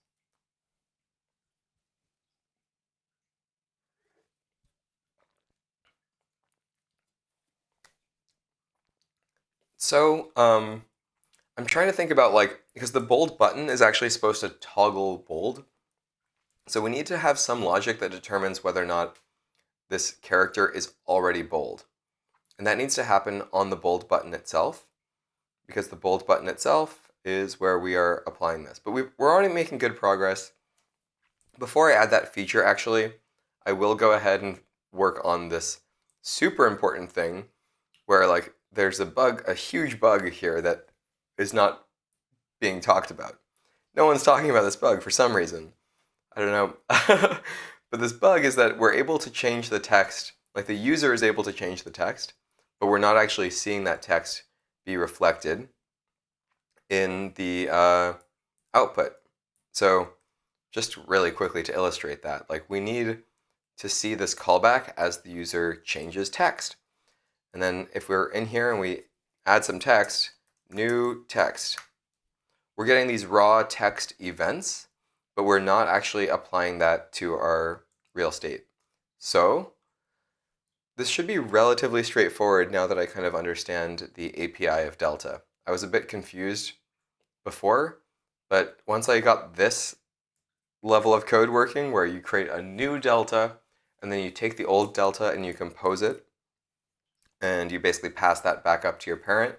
So, I'm trying to think about because the bold button is actually supposed to toggle bold. So we need to have some logic that determines whether or not this character is already bold. And that needs to happen on the bold button itself, because the bold button itself is where we are applying this. But we're already making good progress. Before I add that feature, actually, I will go ahead and work on this super important thing where there's a huge bug here that is not being talked about. No one's talking about this bug for some reason. I don't know. But this bug is that we're able to change the text, like the user is able to change the text, but we're not actually seeing that text be reflected in the output. So just really quickly to illustrate that, we need to see this callback as the user changes text. And then if we're in here and we add some text, new text, we're getting these raw text events, but we're not actually applying that to our real state. So this should be relatively straightforward now that I kind of understand the API of Delta. I was a bit confused before, but once I got this level of code working where you create a new delta and then you take the old delta and you compose it and you basically pass that back up to your parent,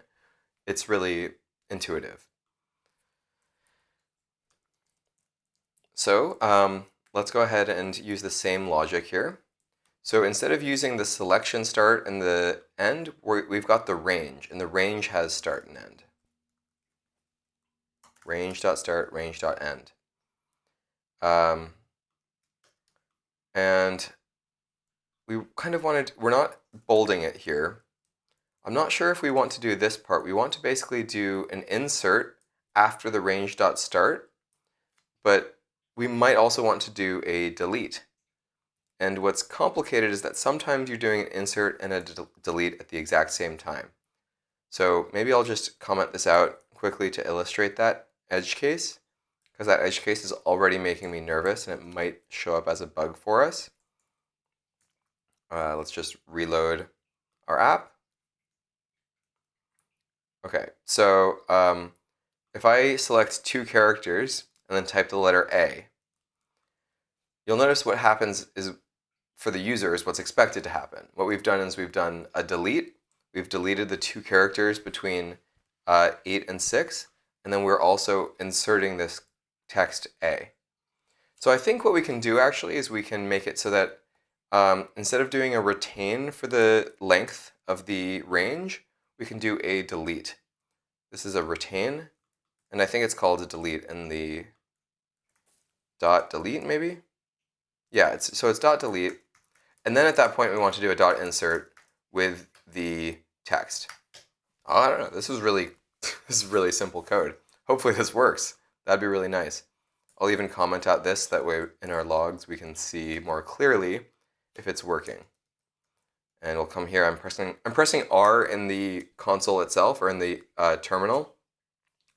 it's really intuitive. So let's go ahead and use the same logic here. So instead of using the selection start and the end, we've got the range, and the range has start and end. Range.start, range.end. And we kind of wanted, we're not bolding it here. I'm not sure if we want to do this part. We want to basically do an insert after the range.start, but we might also want to do a delete. And what's complicated is that sometimes you're doing an insert and a delete at the exact same time. So maybe I'll just comment this out quickly to illustrate that edge case, because that edge case is already making me nervous and it might show up as a bug for us. Let's just reload our app. Okay, so if I select 2 characters and then type the letter A, you'll notice what happens is, for the user, is what's expected to happen. What we've done is we've done a delete. We've deleted the 2 characters between 8 and 6, and then we're also inserting this text A. So I think what we can do actually is we can make it so that instead of doing a retain for the length of the range, we can do a delete. This is a retain, and I think it's called a delete in the dot delete maybe? Yeah, so it's dot delete, and then at that point we want to do a dot insert with the text. Oh, I don't know, this is really simple code. Hopefully this works. That'd be really nice. I'll even comment out this, that way in our logs we can see more clearly if it's working. And we'll come here, I'm pressing R in the console itself, or in the terminal,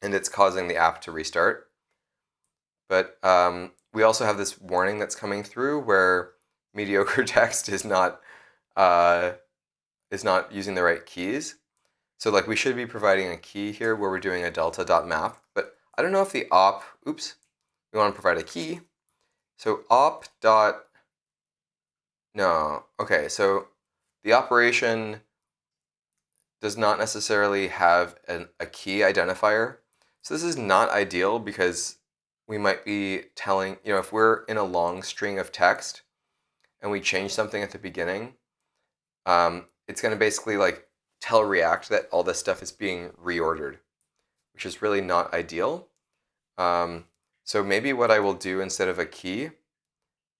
and it's causing the app to restart. But we also have this warning that's coming through where mediocre text is not using the right keys. So like we should be providing a key here where we're doing a delta.map, but I don't know if the op, oops, we want to provide a key. So op dot, no, okay, so the operation does not necessarily have a key identifier. So this is not ideal because we might be telling, if we're in a long string of text and we change something at the beginning, it's going to basically like tell React that all this stuff is being reordered, which is really not ideal. So maybe what I will do instead of a key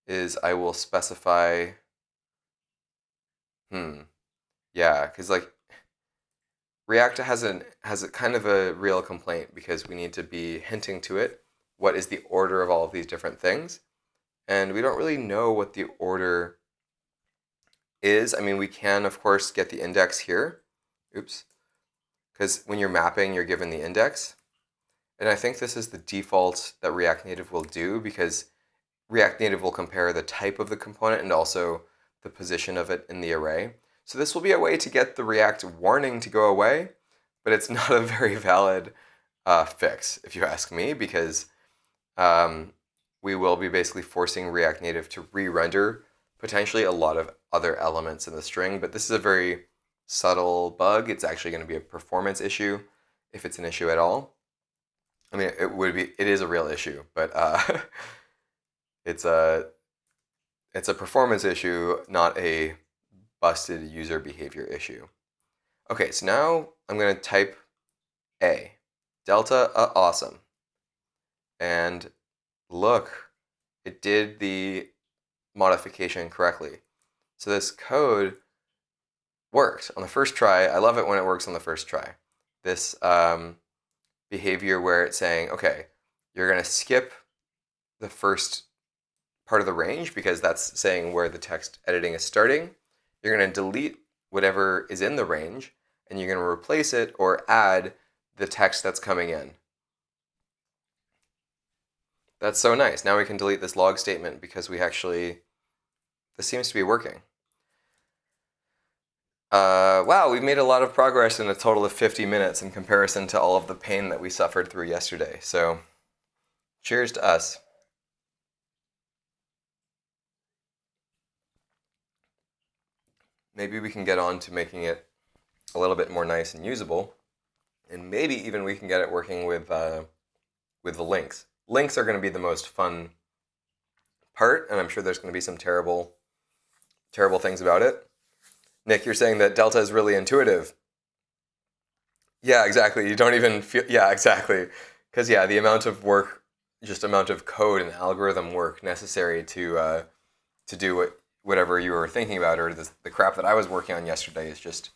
is I will specify, yeah, because like React has a kind of a real complaint because we need to be hinting to it what is the order of all of these different things, and we don't really know what the order is. I mean, we can of course get the index here, oops, because when you're mapping you're given the index, and I think this is the default that React Native will do because React Native will compare the type of the component and also the position of it in the array. So this will be a way to get the React warning to go away, but it's not a very valid fix, if you ask me, because we will be basically forcing React Native to re-render potentially a lot of other elements in the string, but this is a very subtle bug. It's actually going to be a performance issue, if it's an issue at all. I mean, it is a real issue, but it's a performance issue, not a busted user behavior issue. Okay, so now I'm going to type A. Delta, awesome. And look, it did the modification correctly. So this code worked on the first try. I love it when it works on the first try. This behavior where it's saying, okay, you're going to skip the first part of the range because that's saying where the text editing is starting. You're going to delete whatever is in the range, and you're going to replace it or add the text that's coming in. That's so nice. Now we can delete this log statement because this seems to be working. Wow, we've made a lot of progress in a total of 50 minutes in comparison to all of the pain that we suffered through yesterday. So, cheers to us. Maybe we can get on to making it a little bit more nice and usable, and maybe even we can get it working with the links. Links are going to be the most fun part, and I'm sure there's going to be some terrible things about it. Nick, you're saying that Delta is really intuitive. Yeah, exactly. You don't even feel. Yeah, exactly. Because yeah, the amount of work, just amount of code and algorithm work necessary to do whatever you were thinking about, or the crap that I was working on yesterday is just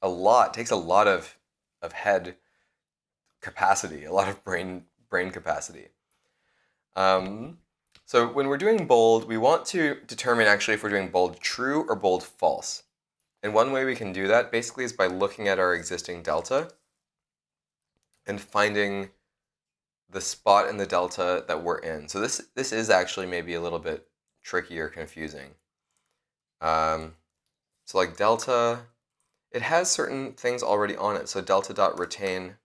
a lot. It takes a lot of head capacity, a lot of brain capacity. So when we're doing bold, we want to determine actually if we're doing bold true or bold false. And one way we can do that basically is by looking at our existing delta and finding the spot in the delta that we're in. So this is actually maybe a little bit tricky or confusing. So like delta, it has certain things already on it. So delta.retain.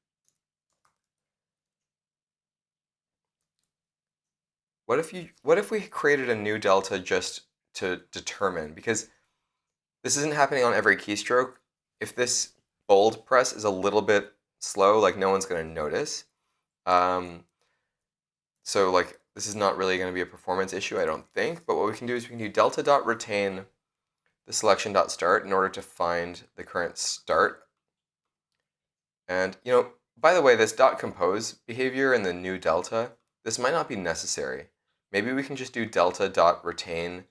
What if we created a new delta just to determine, because this isn't happening on every keystroke. If this bold press is a little bit slow, like no one's going to notice. So like this is not really going to be a performance issue, I don't think. But what we can do is we can do delta.retain the selection.start in order to find the current start. And by the way, this .compose behavior in the new delta, this might not be necessary. Maybe we can just do delta.retain.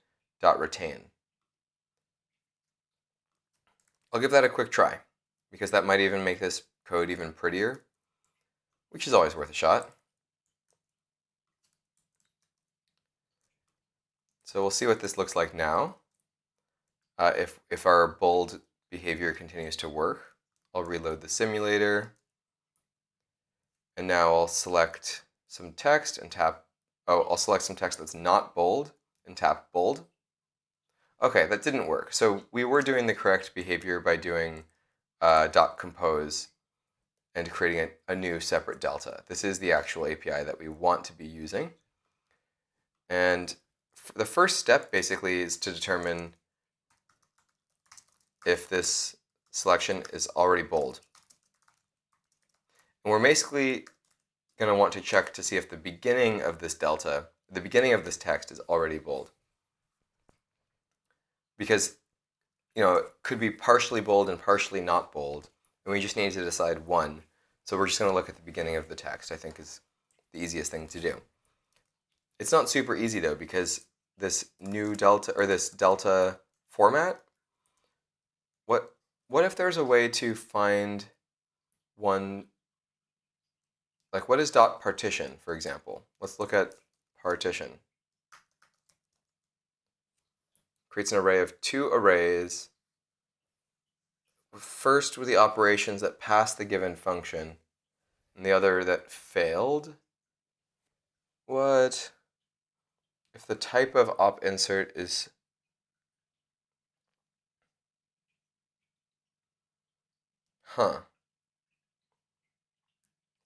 I'll give that a quick try, because that might even make this code even prettier, which is always worth a shot. So we'll see what this looks like now. If our bold behavior continues to work, I'll reload the simulator. And now I'll select some text and tap, I'll select some text that's not bold and tap bold. Okay, that didn't work. So we were doing the correct behavior by doing .compose and creating a new separate delta. This is the actual API that we want to be using. And the first step basically is to determine if this selection is already bold. And we're basically going to want to check to see if the beginning of this delta, the beginning of this text is already bold. Because, it could be partially bold and partially not bold, and we just need to decide one. So we're just going to look at the beginning of the text, I think is the easiest thing to do. It's not super easy though, because this new delta, or this delta format, what if there's a way to find one, like what is .partition, for example? Let's look at partition. Creates an array of two arrays, first with the operations that pass the given function, and the other that failed. What if the type of op insert is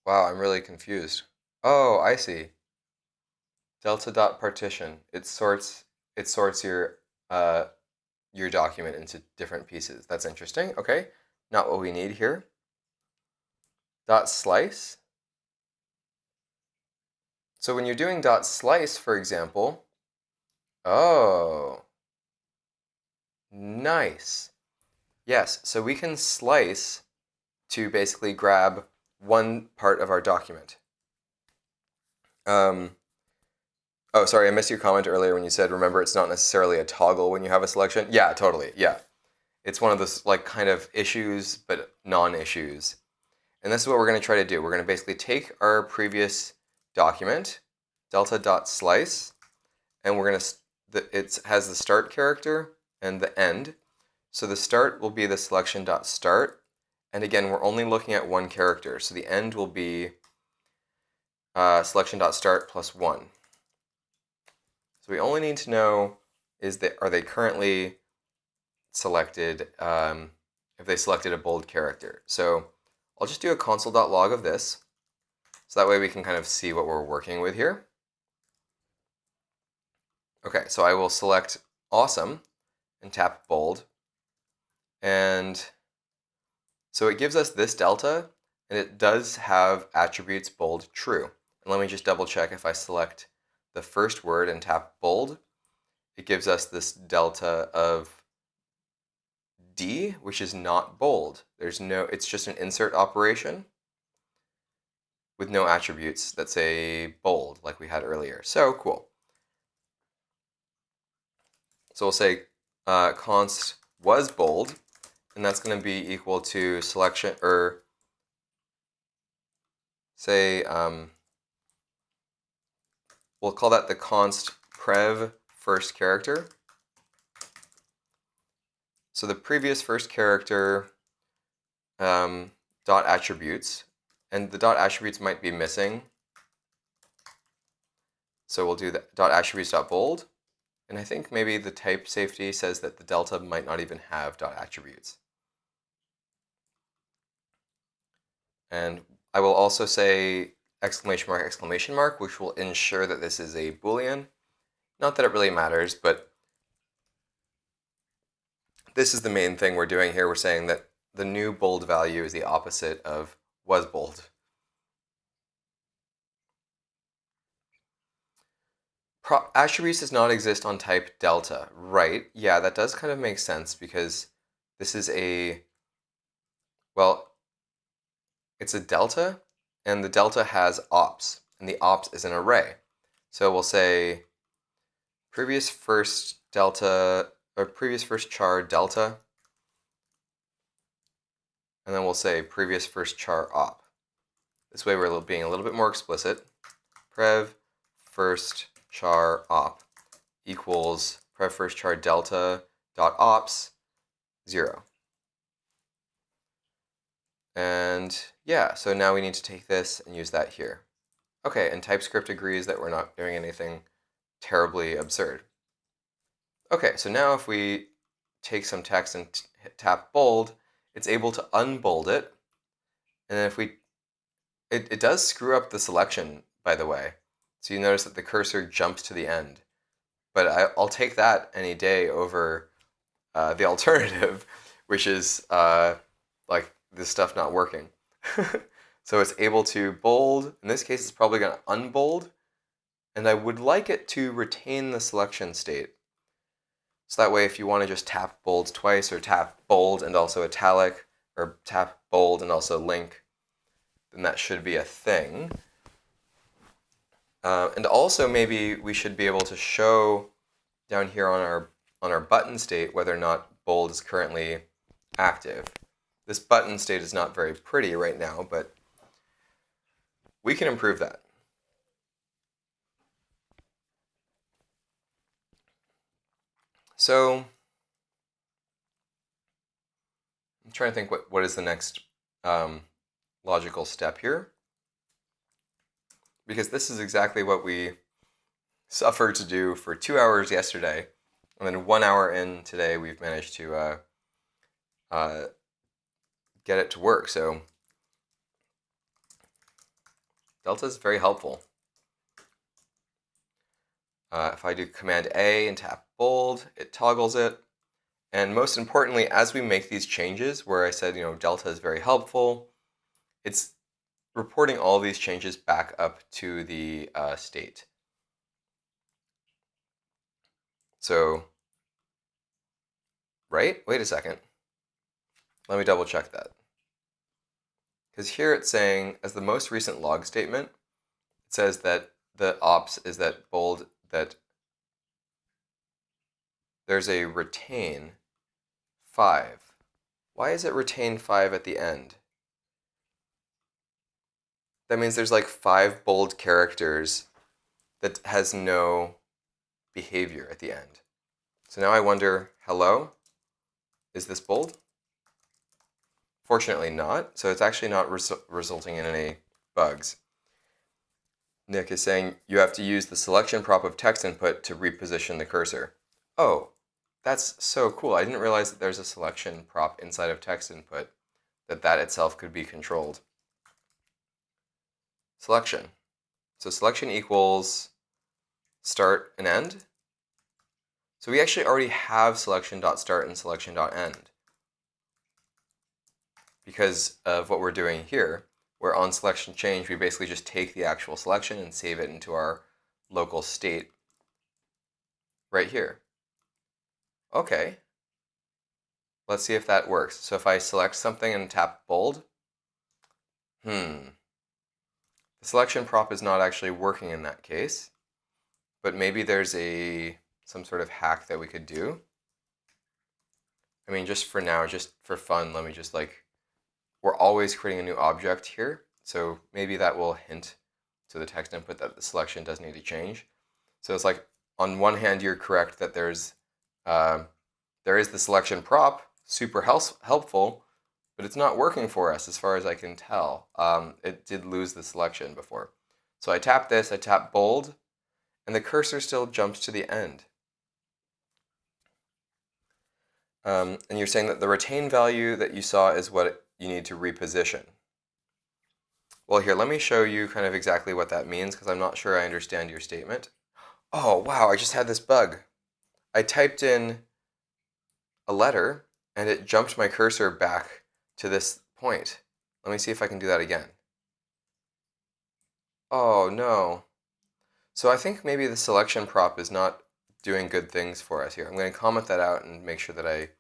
Wow, I'm really confused. Oh, I see. Delta.partition. It sorts your document into different pieces. That's interesting. Okay. Not what we need here. .slice. So when you're doing .slice, for example, oh, nice. Yes, so we can slice to basically grab one part of our document. Oh, sorry, I missed your comment earlier when you said, remember, it's not necessarily a toggle when you have a selection. Yeah, totally, yeah. It's one of those like kind of issues, but non-issues. And this is what we're going to try to do. We're going to basically take our previous document, delta.slice, and we're going to, it has the start character and the end. So the start will be the selection.start. And again, we're only looking at one character. So the end will be selection.start plus 1. So we only need to know are they currently selected, if they selected a bold character. So I'll just do a console.log of this, so that way we can kind of see what we're working with here. Okay, so I will select awesome and tap bold. And so it gives us this delta, and it does have attributes bold true. And let me just double check. If I select the first word and tap bold, it gives us this delta of D, which is not bold. It's just an insert operation with no attributes that say bold like we had earlier. So cool. So we'll say const was bold, and that's going to be equal to selection, or say we'll call that the const prev first character. So the previous first character dot attributes, and the dot attributes might be missing. So we'll do the dot attributes dot bold. And I think maybe the type safety says that the delta might not even have dot attributes. And I will also say exclamation mark, which will ensure that this is a Boolean. Not that it really matters, but this is the main thing we're doing here. We're saying that the new bold value is the opposite of was bold. Attributes does not exist on type delta, right? Yeah, that does kind of make sense because this is it's a delta, and the delta has ops, and the ops is an array. So we'll say previous first delta, or previous first char delta, and then we'll say previous first char op. This way we're being a little bit more explicit. Prev first char op equals prev first char delta dot ops 0. And yeah, so now we need to take this and use that here. Okay, and TypeScript agrees that we're not doing anything terribly absurd. Okay, so now if we take some text and tap bold, it's able to unbold it. And then if it does screw up the selection, by the way. So you notice that the cursor jumps to the end. But I'll take that any day over the alternative, which is like this stuff not working. So it's able to bold. In this case, it's probably going to unbold. And I would like it to retain the selection state. So that way, if you want to just tap bold twice, or tap bold and also italic, or tap bold and also link, then that should be a thing. And also maybe we should be able to show down here on our button state whether or not bold is currently active. This button state is not very pretty right now, but we can improve that. So I'm trying to think what is the next logical step here. Because this is exactly what we suffered to do for 2 hours yesterday. And then 1 hour in today, we've managed to get it to work. So delta is very helpful. If I do Command A and tap bold, it toggles it. And most importantly, as we make these changes, where I said, delta is very helpful, it's reporting all these changes back up to the state. So, right? Wait a second. Let me double check that. Because here it's saying, as the most recent log statement, it says that the ops is that bold, that there's a retain 5. Why is it retain 5 at the end? That means there's like 5 bold characters that has no behavior at the end. So now I wonder, hello? Is this bold? Fortunately not, so it's actually not resulting in any bugs. Nick is saying you have to use the selection prop of text input to reposition the cursor. Oh, that's so cool. I didn't realize that there's a selection prop inside of text input, that itself could be controlled. Selection. So selection equals start and end. So we actually already have selection.start and selection.end because of what we're doing here, where on selection change, we basically just take the actual selection and save it into our local state right here. Okay, let's see if that works. So if I select something and tap bold, the selection prop is not actually working in that case, but maybe there's some sort of hack that we could do. I mean, just for now, just for fun, let me just we're always creating a new object here. So maybe that will hint to the text input that the selection does need to change. So it's like, on one hand, you're correct that there is the selection prop, super helpful, but it's not working for us as far as I can tell. It did lose the selection before. So I tap this, I tap bold, and the cursor still jumps to the end. And you're saying that the retain value that you saw is what you need to reposition. Well, here, let me show you kind of exactly what that means, because I'm not sure I understand your statement. Oh, wow, I just had this bug. I typed in a letter, and it jumped my cursor back to this point. Let me see if I can do that again. Oh, no. So I think maybe the selection prop is not doing good things for us here. I'm going to comment that out and make sure that I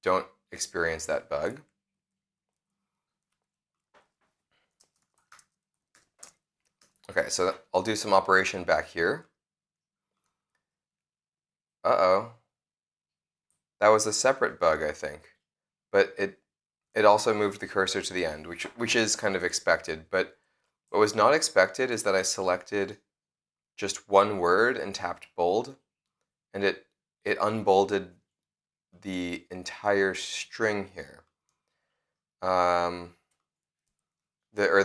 don't experience that bug. Okay, so I'll do some operation back here. Uh-oh. That was a separate bug, I think. But it also moved the cursor to the end, which is kind of expected. But what was not expected is that I selected just one word and tapped bold, and it unbolded the entire string here. The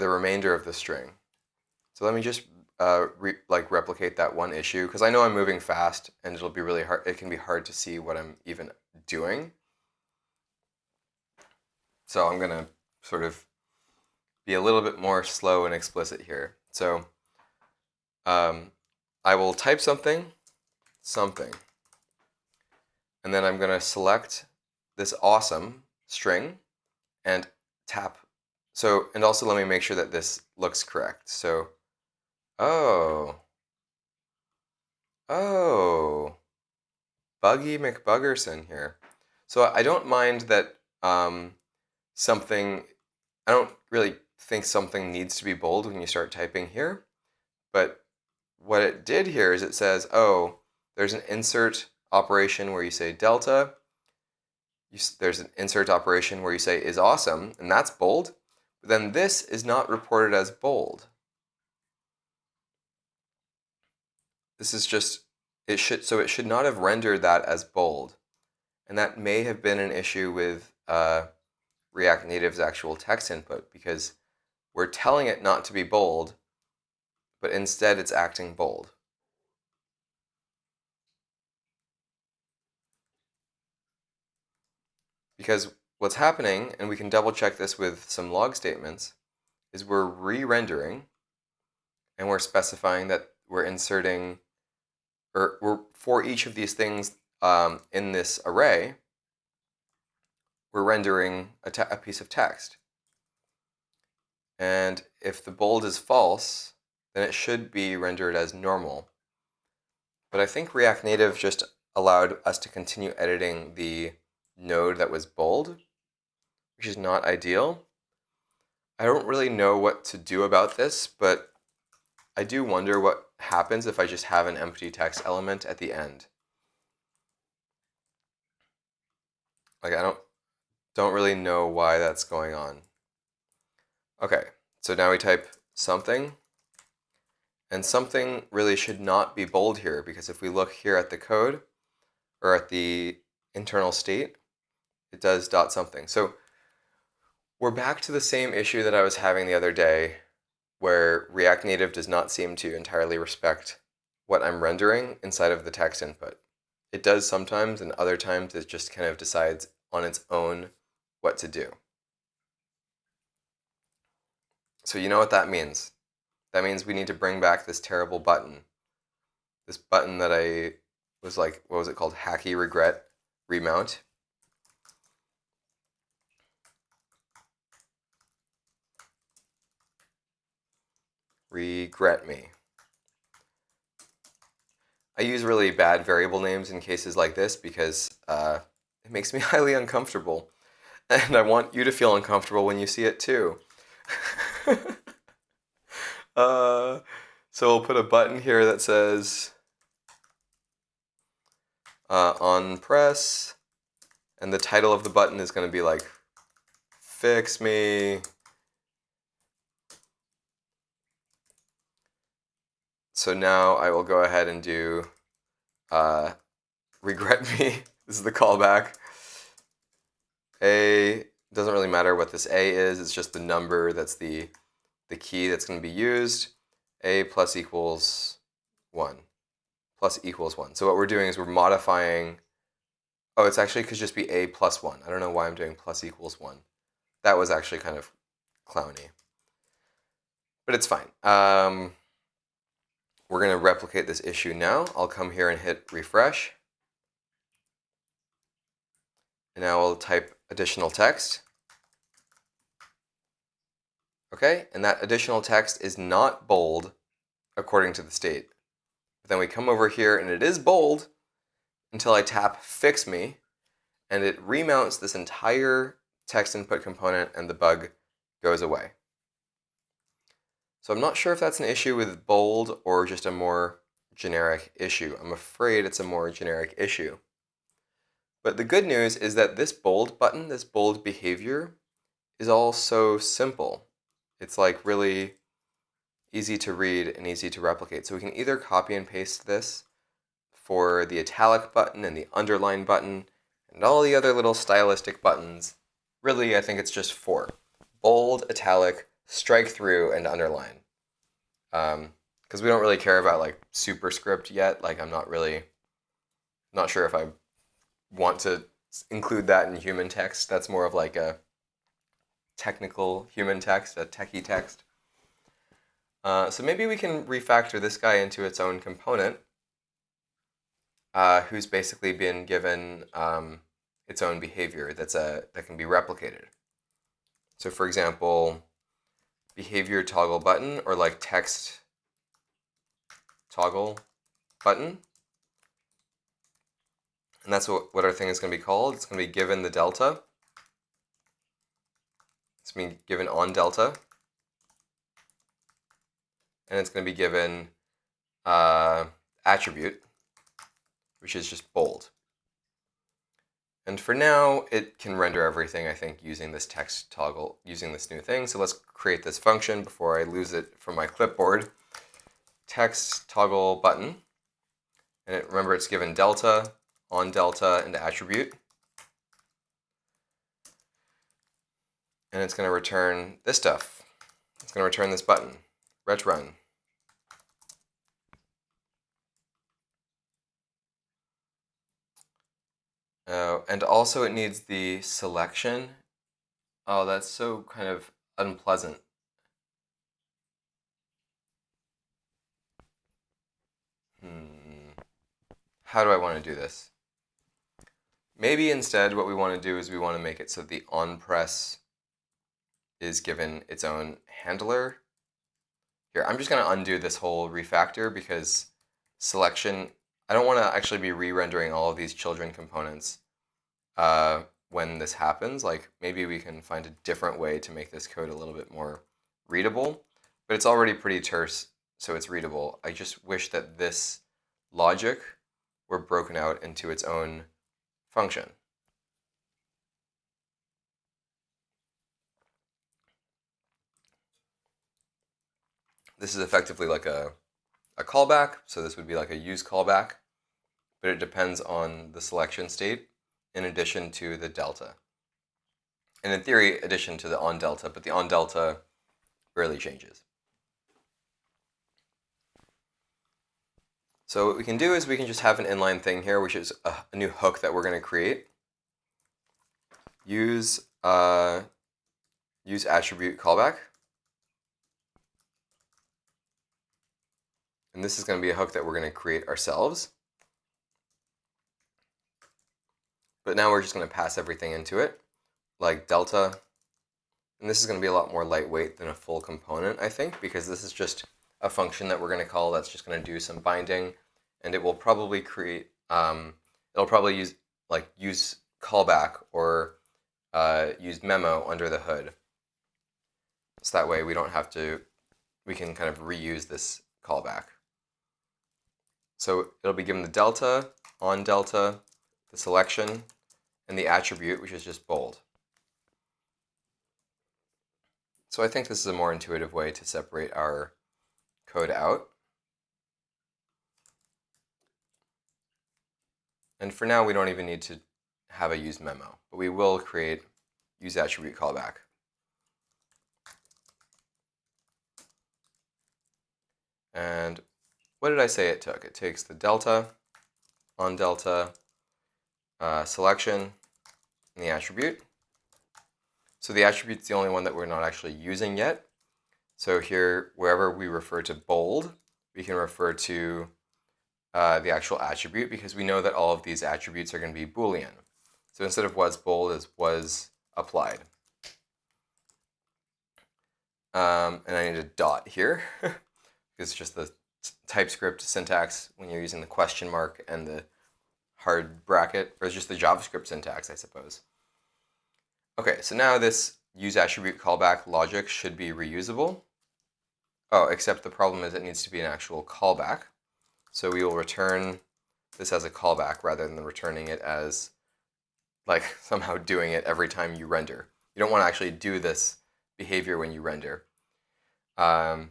remainder of the string. So let me just replicate that one issue, because I know I'm moving fast and it'll be really hard. It can be hard to see what I'm even doing. So I'm gonna sort of be a little bit more slow and explicit here. So I will type something, and then I'm gonna select this awesome string and tap. So, and also let me make sure that this looks correct. So, oh, Buggy McBuggerson here. So I don't mind that I don't really think something needs to be bold when you start typing here, but what it did here is it says, oh, there's an insert operation where you say delta, there's an insert operation where you say is awesome, and that's bold, but then this is not reported as bold. This is just, it should not have rendered that as bold. And that may have been an issue with React Native's actual text input, because we're telling it not to be bold, but instead it's acting bold. Because what's happening, and we can double check this with some log statements, is we're re-rendering and we're specifying that we're inserting, or we're, for each of these things in this array, we're rendering a piece of text. And if the bold is false, then it should be rendered as normal. But I think React Native just allowed us to continue editing the node that was bold, which is not ideal. I don't really know what to do about this, but I do wonder what happens if I just have an empty text element at the end. Like, I don't really know why that's going on. Okay, so now we type something, and something really should not be bold here, because if we look here at the code, or at the internal state, it does dot something. So we're back to the same issue that I was having the other day, where React Native does not seem to entirely respect what I'm rendering inside of the text input. It does sometimes, and other times it just kind of decides on its own what to do. So you know what that means. That means we need to bring back this terrible button. This button that I was like, what was it called? Hacky regret remount. Regret me. I use really bad variable names in cases like this because it makes me highly uncomfortable. And I want you to feel uncomfortable when you see it too. So we'll put a button here that says on press, and the title of the button is going to be like, fix me. So now I will go ahead and do regret me. This is the callback. A, doesn't really matter what this A is, it's just the number that's the key that's going to be used. A plus equals 1. Plus equals 1. So what we're doing is we're modifying, oh, it's actually could just be A plus 1. I don't know why I'm doing plus equals 1. That was actually kind of clowny. But it's fine. We're going to replicate this issue now. I'll come here and hit refresh. And now we'll type additional text. Okay, and that additional text is not bold according to the state. But then we come over here and it is bold until I tap fix me, and it remounts this entire text input component and the bug goes away. So I'm not sure if that's an issue with bold or just a more generic issue. I'm afraid it's a more generic issue. But the good news is that this bold button, this bold behavior, is all so simple. It's like really easy to read and easy to replicate. So we can either copy and paste this for the italic button and the underline button and all the other little stylistic buttons. Really, I think it's just 4. Bold, italic, strike through, and underline. Because we don't really care about like superscript yet. Like I'm not sure if I want to include that in human text. That's more of like a technical human text, a techie text. So maybe we can refactor this guy into its own component, who's basically been given its own behavior that can be replicated. So for example, behavior toggle button, or like text toggle button. And that's what our thing is going to be called. It's going to be given the delta. It's going to be given on delta. And it's going to be given attribute, which is just bold. And for now, it can render everything, I think, using this text toggle, using this new thing. So let's create this function before I lose it from my clipboard. Text toggle button. And remember, it's given delta, on delta, and attribute. And it's going to return this stuff. It's going to return this button, ret run. And also it needs the selection. Oh, that's so kind of unpleasant. How do I want to do this? Maybe instead what we want to do is we want to make it so the onPress is given its own handler. Here, I'm just going to undo this whole refactor because selection, I don't want to actually be re-rendering all of these children components when this happens. Like maybe we can find a different way to make this code a little bit more readable, but it's already pretty terse, so it's readable. I just wish that this logic were broken out into its own function. This is effectively like a callback, so this would be like a use callback, but it depends on the selection state in addition to the delta. And in theory, addition to the on delta, but the on delta rarely changes. So what we can do is we can just have an inline thing here, which is a new hook that we're going to create. Use attribute callback. And this is going to be a hook that we're going to create ourselves. But now we're just going to pass everything into it, like delta. And this is going to be a lot more lightweight than a full component, I think, because this is just a function that we're going to call that's just going to do some binding, and it will probably create, it'll probably use callback or use memo under the hood. So that way we don't have to, we can kind of reuse this callback. So it'll be given the delta, on delta, the selection, and the attribute, which is just bold. So I think this is a more intuitive way to separate our code out. And for now, we don't even need to have a use memo, but we will create use attribute callback. And what did I say it took? It takes the delta, on delta, selection, and the attribute. So the attribute's the only one that we're not actually using yet. So here, wherever we refer to bold, we can refer to the actual attribute, because we know that all of these attributes are going to be Boolean. So instead of was bold, is was applied. And I need a dot here, because it's just the TypeScript syntax when you're using the question mark and the hard bracket, or it's just the JavaScript syntax, I suppose. Okay, so now this use attribute callback logic should be reusable. Oh, except the problem is it needs to be an actual callback. So we will return this as a callback rather than returning it as like somehow doing it every time you render. You don't want to actually do this behavior when you render. And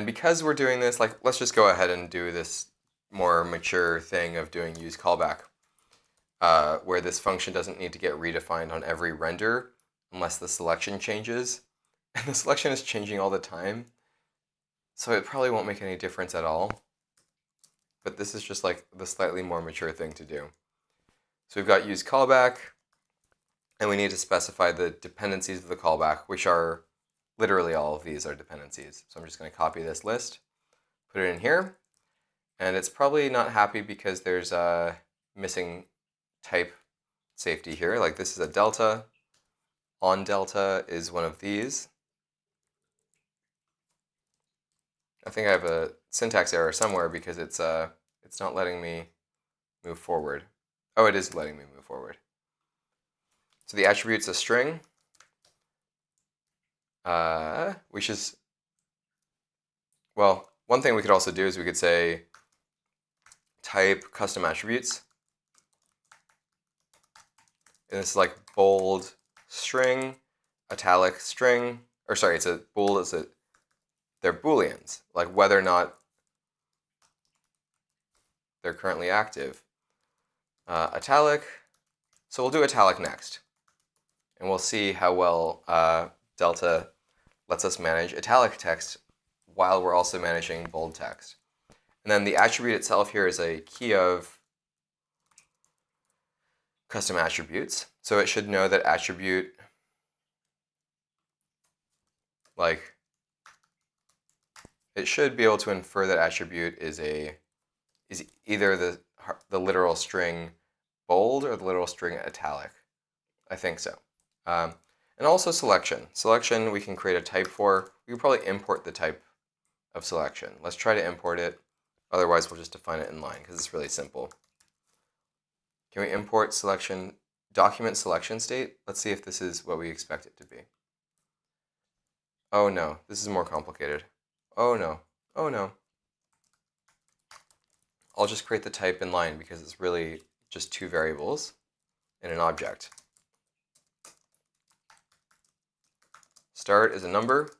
because we're doing this, like, let's just go ahead and do this more mature thing of doing use callback, where this function doesn't need to get redefined on every render unless the selection changes. And the selection is changing all the time, so it probably won't make any difference at all. But this is just like the slightly more mature thing to do. So we've got use callback, and we need to specify the dependencies of the callback, which are literally all of these are dependencies. So I'm just going to copy this list, put it in here, and it's probably not happy because there's a missing type safety here. Like this is a delta, on delta is one of these. I think I have a syntax error somewhere because it's not letting me move forward. Oh, it is letting me move forward. So the attribute's a string, which is, well, one thing we could also do is we could say type custom attributes. And this is like bold string, italic string, or sorry, it's a bold, they're Booleans, like whether or not they're currently active. Italic, so we'll do italic next. And we'll see how well Delta lets us manage italic text while we're also managing bold text. And then the attribute itself here is a key of custom attributes. So it should know that attribute, like, it should be able to infer that attribute is either the literal string bold or the literal string italic. I think so. And also selection. Selection we can create a type for. We can probably import the type of selection. Let's try to import it. Otherwise, we'll just define it in line because it's really simple. Can we import selection, document selection state? Let's see if this is what we expect it to be. Oh no, this is more complicated. Oh no, oh no. I'll just create the type in line because it's really just two variables in an object. Start is a number,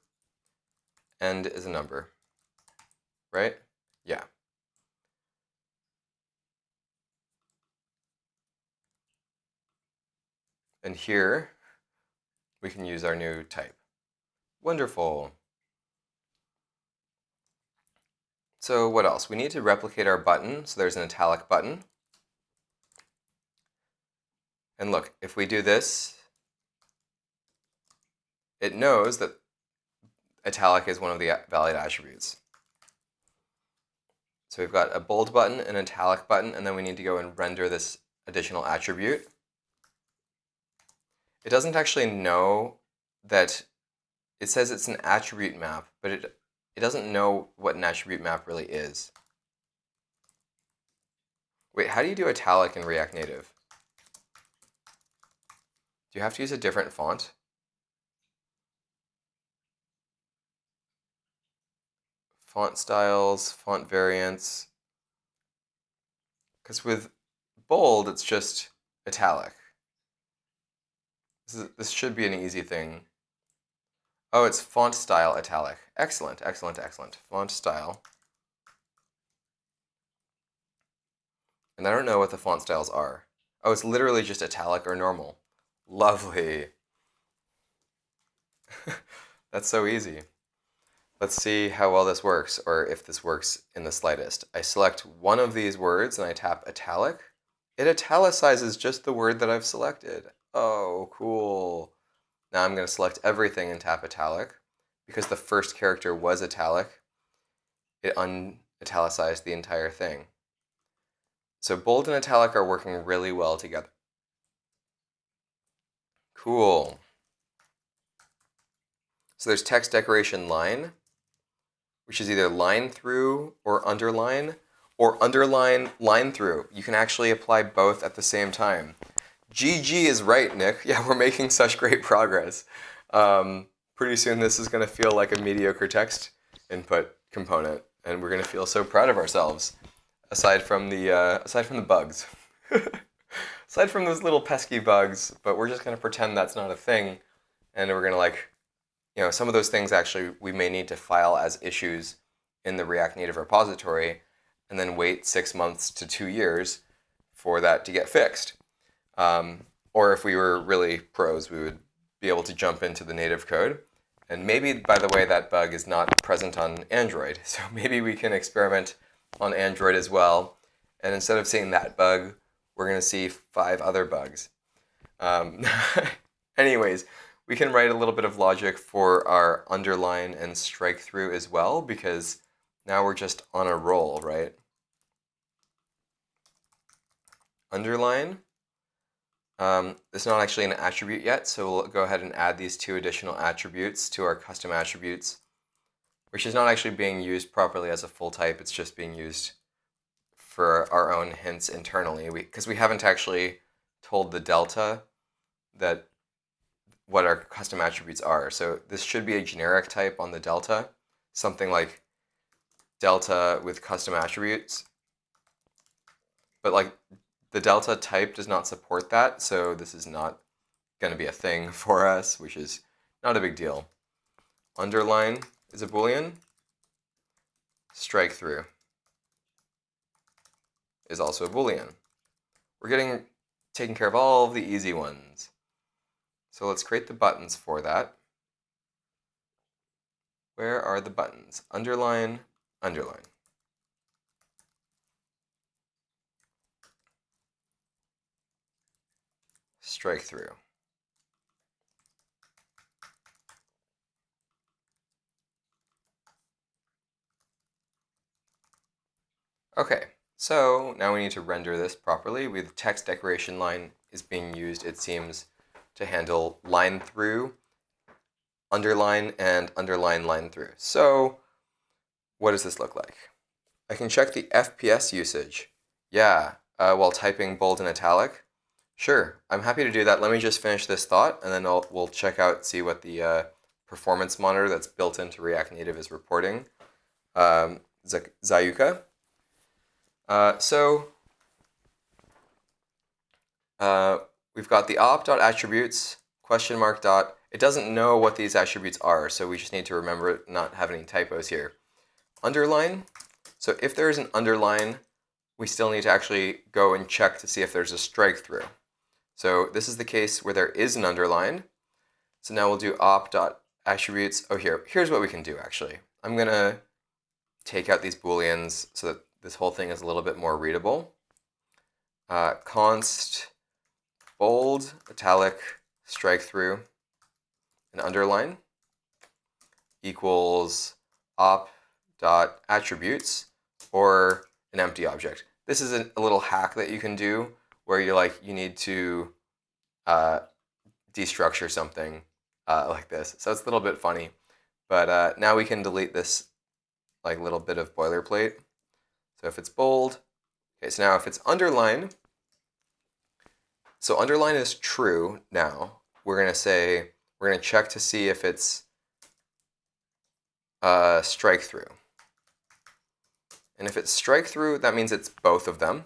end is a number, right? Yeah. And here, we can use our new type. Wonderful. So what else? We need to replicate our button. So there's an italic button. And look, if we do this, it knows that italic is one of the valid attributes. So we've got a bold button, an italic button, and then we need to go and render this additional attribute. It doesn't actually know that it says it's an attribute map, but it doesn't know what an attribute map really is. Wait, how do you do italic in React Native? Do you have to use a different font? Font styles, font variants. Because with bold, it's just italic. This should be an easy thing. Oh, it's font style italic. Excellent, excellent, excellent. Font style. And I don't know what the font styles are. Oh, it's literally just italic or normal. Lovely. That's so easy. Let's see how well this works, or if this works in the slightest. I select one of these words and I tap italic. It italicizes just the word that I've selected. Oh, cool. Now I'm going to select everything and tap italic. Because the first character was italic, it unitalicized the entire thing. So bold and italic are working really well together. Cool. So there's text decoration line, which is either line through or underline line through. You can actually apply both at the same time. GG is right, Nick. Yeah, we're making such great progress. Pretty soon this is going to feel like a mediocre text input component, and we're going to feel so proud of ourselves. Aside from the bugs. Aside from those little pesky bugs, but we're just going to pretend that's not a thing, and we're going to some of those things actually we may need to file as issues in the React Native repository, and then wait 6 months to 2 years for that to get fixed. Or if we were really pros, we would be able to jump into the native code. And maybe, by the way, that bug is not present on Android. So maybe we can experiment on Android as well. And instead of seeing that bug, we're going to see 5 other bugs. Anyways, we can write a little bit of logic for our underline and strike through as well, because now we're just on a roll, right? Underline. It's not actually an attribute yet, so we'll go ahead and add these 2 additional attributes to our custom attributes, which is not actually being used properly as a full type. It's just being used for our own hints internally, because we haven't actually told the delta that what our custom attributes are. So this should be a generic type on the delta, something like delta with custom attributes, but like the delta type does not support that, so this is not going to be a thing for us, which is not a big deal. Underline is a Boolean. Strike through is also a Boolean. We're taking care of all of the easy ones. So let's create the buttons for that. Where are the buttons? Underline, underline. Strike through. Okay, so now we need to render this properly. The text decoration line is being used, it seems, to handle line through, underline, and underline line through. So what does this look like? I can check the FPS usage. Yeah, while typing bold and italic. Sure, I'm happy to do that. Let me just finish this thought, and then we'll check out, see what the performance monitor that's built into React Native is reporting. Zayuka. We've got the op.attributes, question mark dot. It doesn't know what these attributes are, so we just need to remember it, not have any typos here. Underline. So if there's an underline, we still need to actually go and check to see if there's a strike through. So this is the case where there is an underline. So now we'll do op.attributes. Oh, here's what we can do actually. I'm going to take out these booleans so that this whole thing is a little bit more readable. Const bold, italic, strike through, and underline equals op.attributes or an empty object. This is a little hack that you can do where you need to destructure something like this. So it's a little bit funny, but now we can delete this like little bit of boilerplate. So if it's bold, okay, so now if it's underline, so underline is true now. We're gonna check to see if it's strike through. And if it's strike through, that means it's both of them.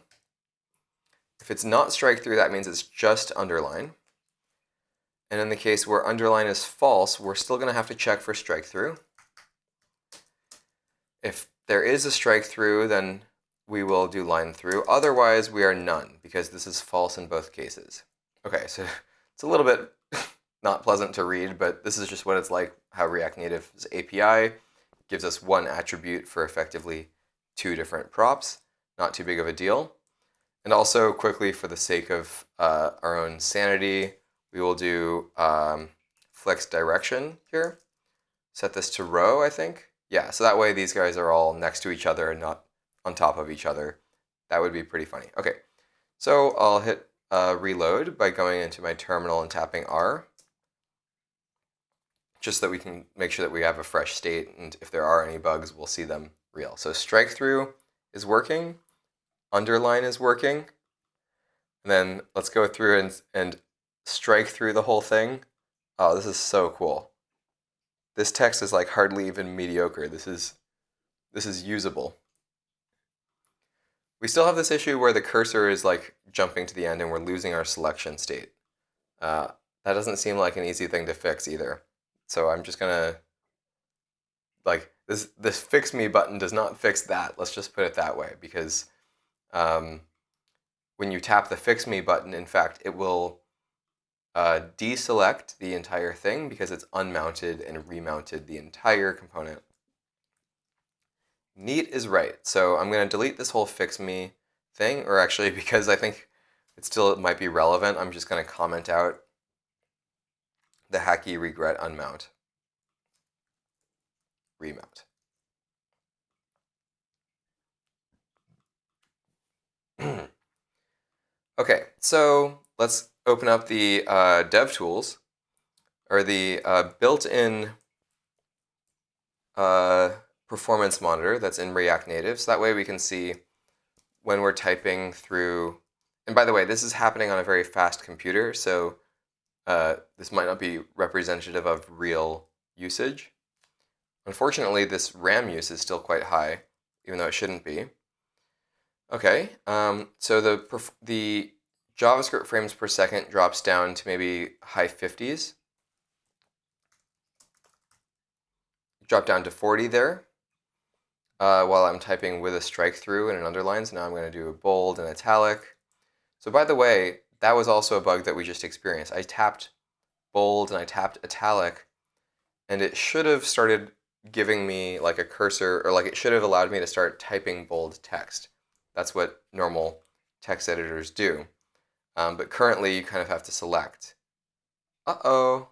If it's not strike through, that means it's just underline. And in the case where underline is false, we're still going to have to check for strike through. If there is a strike through, then we will do line through. Otherwise, we are none, because this is false in both cases. Okay, so it's a little bit not pleasant to read, but this is just what it's like, how React Native's API gives us one attribute for effectively two different props. Not too big of a deal. And also, quickly, for the sake of our own sanity, we will do flex direction here. Set this to row, I think. Yeah, so that way these guys are all next to each other and not on top of each other. That would be pretty funny. Okay, so I'll hit reload by going into my terminal and tapping R, just so that we can make sure that we have a fresh state, and if there are any bugs, we'll see them real. So strike through is working, underline is working, and then let's go through and strike through the whole thing. Oh, this is so cool. This text is like hardly even mediocre. This is usable. We still have this issue where the cursor is like jumping to the end and we're losing our selection state. That doesn't seem like an easy thing to fix either. So I'm just gonna, like, this fix me button does not fix that. Let's just put it that way, because when you tap the fix me button, in fact, it will deselect the entire thing because it's unmounted and remounted the entire component. Neat is right. So I'm going to delete this whole fix me thing, or actually, because I think it might be relevant, I'm just going to comment out the hacky regret unmount. Remount. Okay, so let's open up the DevTools, or the built-in performance monitor that's in React Native. So that way we can see when we're typing through. And by the way, this is happening on a very fast computer, so this might not be representative of real usage. Unfortunately, this RAM use is still quite high, even though it shouldn't be. Okay, so the JavaScript frames per second drops down to maybe high 50s. Drop down to 40 there while I'm typing with a strike through and an underline. So now I'm going to do a bold and italic. So by the way, that was also a bug that we just experienced. I tapped bold and I tapped italic, and it should have started giving me like a cursor, or like it should have allowed me to start typing bold text. That's what normal text editors do. But currently you kind of have to select. Uh-oh.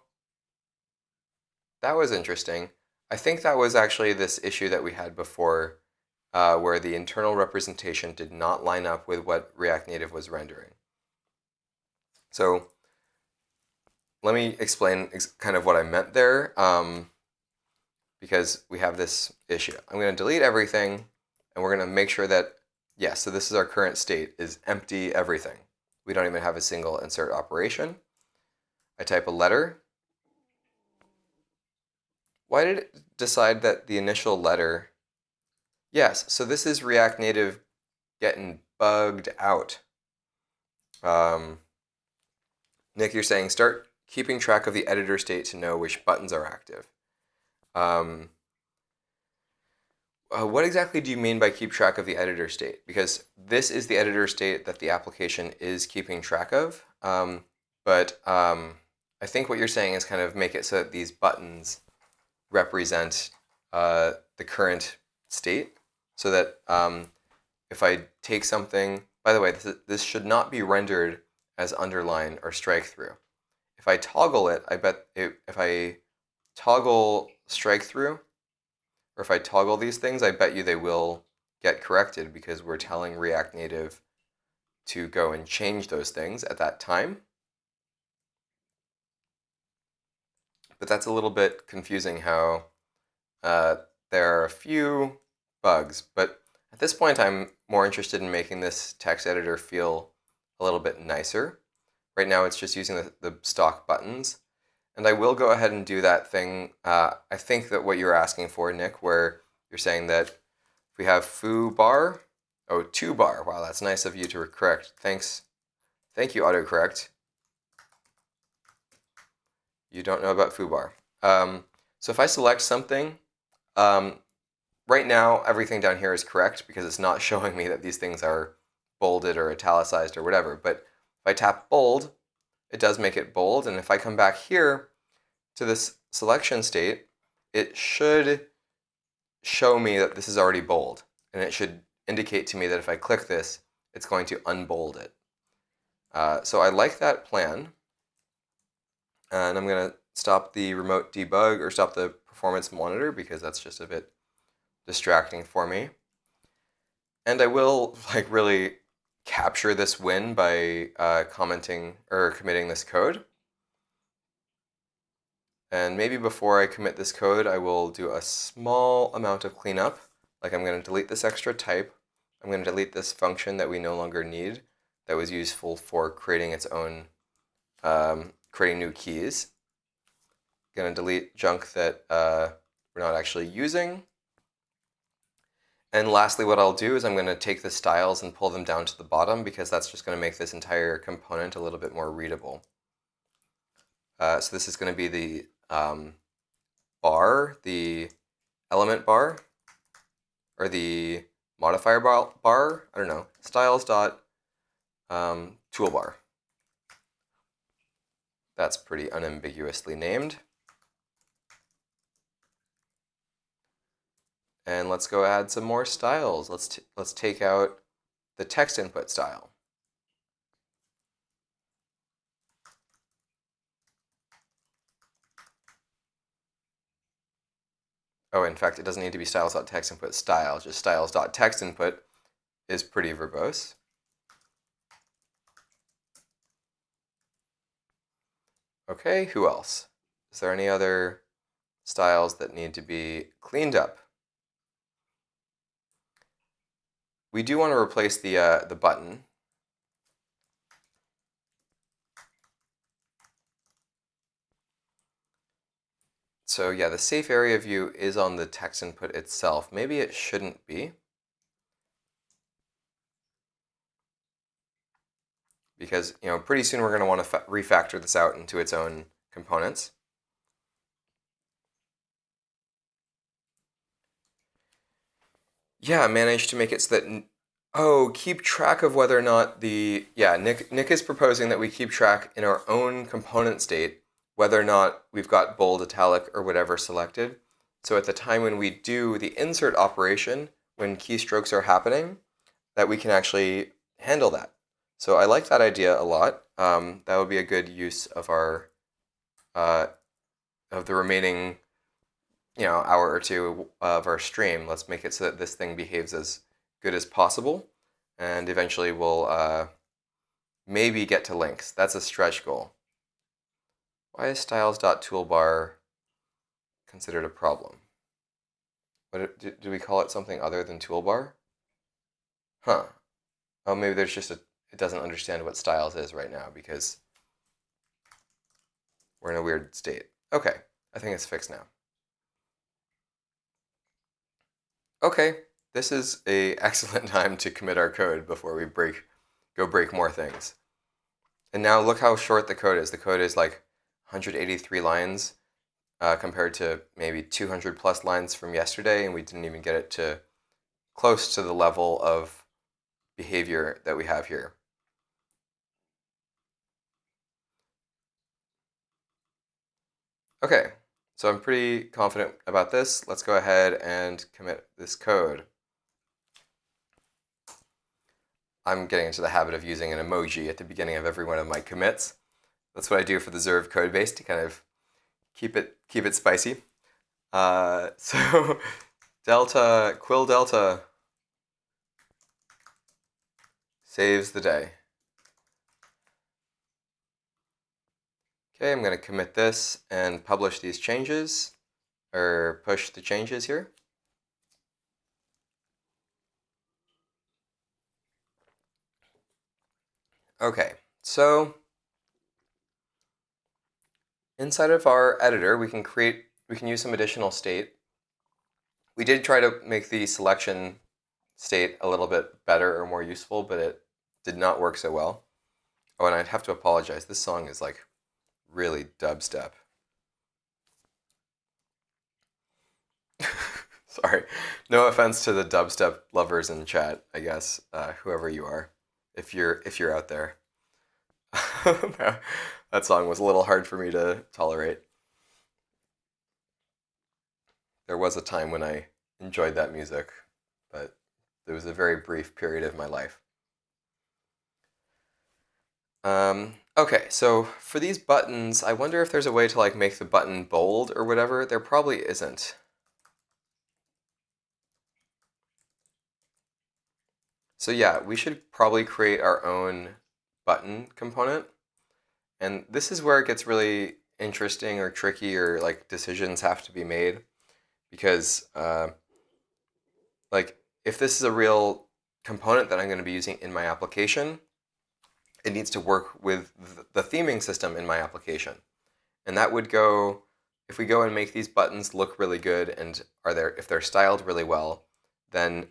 That was interesting. I think that was actually this issue that we had before, where the internal representation did not line up with what React Native was rendering. So let me explain kind of what I meant there, because we have this issue. I'm going to delete everything, and we're going to make sure that, yes, so this is our current state, is empty everything. We don't even have a single insert operation. I type a letter. Why did it decide that the initial letter? Yes, so this is React Native getting bugged out. Nick, you're saying start keeping track of the editor state to know which buttons are active. What exactly do you mean by keep track of the editor state? Because this is the editor state that the application is keeping track of. But I think what you're saying is kind of make it so that these buttons represent the current state. so that if I take something, by the way, this should not be rendered as underline or strike through. If I toggle it, if I toggle strike through, or if I toggle these things, I bet you they will get corrected because we're telling React Native to go and change those things at that time. But that's a little bit confusing how there are a few bugs. But at this point, I'm more interested in making this text editor feel a little bit nicer. Right now, it's just using the stock buttons. And I will go ahead and do that thing. I think that what you're asking for, Nick, where you're saying that if we have foo bar, oh, 2 bar. Wow, that's nice of you to correct. Thanks. Thank you, autocorrect. You don't know about foo bar. So if I select something, right now everything down here is correct because it's not showing me that these things are bolded or italicized or whatever. But if I tap bold, it does make it bold. And if I come back here to this selection state, it should show me that this is already bold. And it should indicate to me that if I click this, it's going to unbold it. So I like that plan. And I'm going to stop the remote debug or stop the performance monitor because that's just a bit distracting for me. And I will really capture this win by commenting or committing this code. And maybe before I commit this code, I will do a small amount of cleanup. Like I'm going to delete this extra type. I'm going to delete this function that we no longer need that was useful for creating its own, creating new keys. I'm going to delete junk that we're not actually using. And lastly, what I'll do is I'm going to take the styles and pull them down to the bottom because that's just going to make this entire component a little bit more readable. So this is going to be the bar, the element bar, or the modifier bar, I don't know, styles dot toolbar. That's pretty unambiguously named. And let's go add some more styles. Let's take out the text input style. Oh, in fact, it doesn't need to be styles.textInput style, just styles.textInput is pretty verbose. Okay, who else? Is there any other styles that need to be cleaned up? We do want to replace the button. So yeah, the safe area view is on the text input itself. Maybe it shouldn't be. Because pretty soon we're going to want to refactor this out into its own components. Yeah, managed to make it so that, oh, keep track of whether or not Nick is proposing that we keep track in our own component state whether or not we've got bold, italic, or whatever selected. So at the time when we do the insert operation, when keystrokes are happening, that we can actually handle that. So I like that idea a lot. That would be a good use of our of the remaining hour or two of our stream. Let's make it so that this thing behaves as good as possible, and eventually we'll maybe get to links. That's a stretch goal. Why is styles.toolbar considered a problem? Do we call it something other than toolbar? Huh. Oh, maybe there's just it doesn't understand what styles is right now because we're in a weird state. Okay, I think it's fixed now. Okay, this is an excellent time to commit our code before we go break more things. And now look how short the code is. The code is like 183 lines compared to maybe 200 plus lines from yesterday, and we didn't even get it to close to the level of behavior that we have here. Okay, so I'm pretty confident about this. Let's go ahead and commit this code. I'm getting into the habit of using an emoji at the beginning of every one of my commits. That's what I do for the Zerv codebase to kind of keep it spicy. So Delta, Quill Delta saves the day. Okay, I'm going to commit this and publish these changes, or push the changes here. Okay, so inside of our editor, we can use some additional state. We did try to make the selection state a little bit better or more useful, but it did not work so well. Oh, and I'd have to apologize. This song is like really dubstep. Sorry. No offense to the dubstep lovers in chat, I guess, whoever you are, if you're out there. That song was a little hard for me to tolerate. There was a time when I enjoyed that music, but it was a very brief period of my life. Okay, so for these buttons, I wonder if there's a way to like make the button bold or whatever. There probably isn't. So yeah, we should probably create our own button component. And this is where it gets really interesting or tricky, or like decisions have to be made, because like if this is a real component that I'm going to be using in my application, it needs to work with the theming system in my application. And that would go, if we go and make these buttons look really good and if they're styled really well, then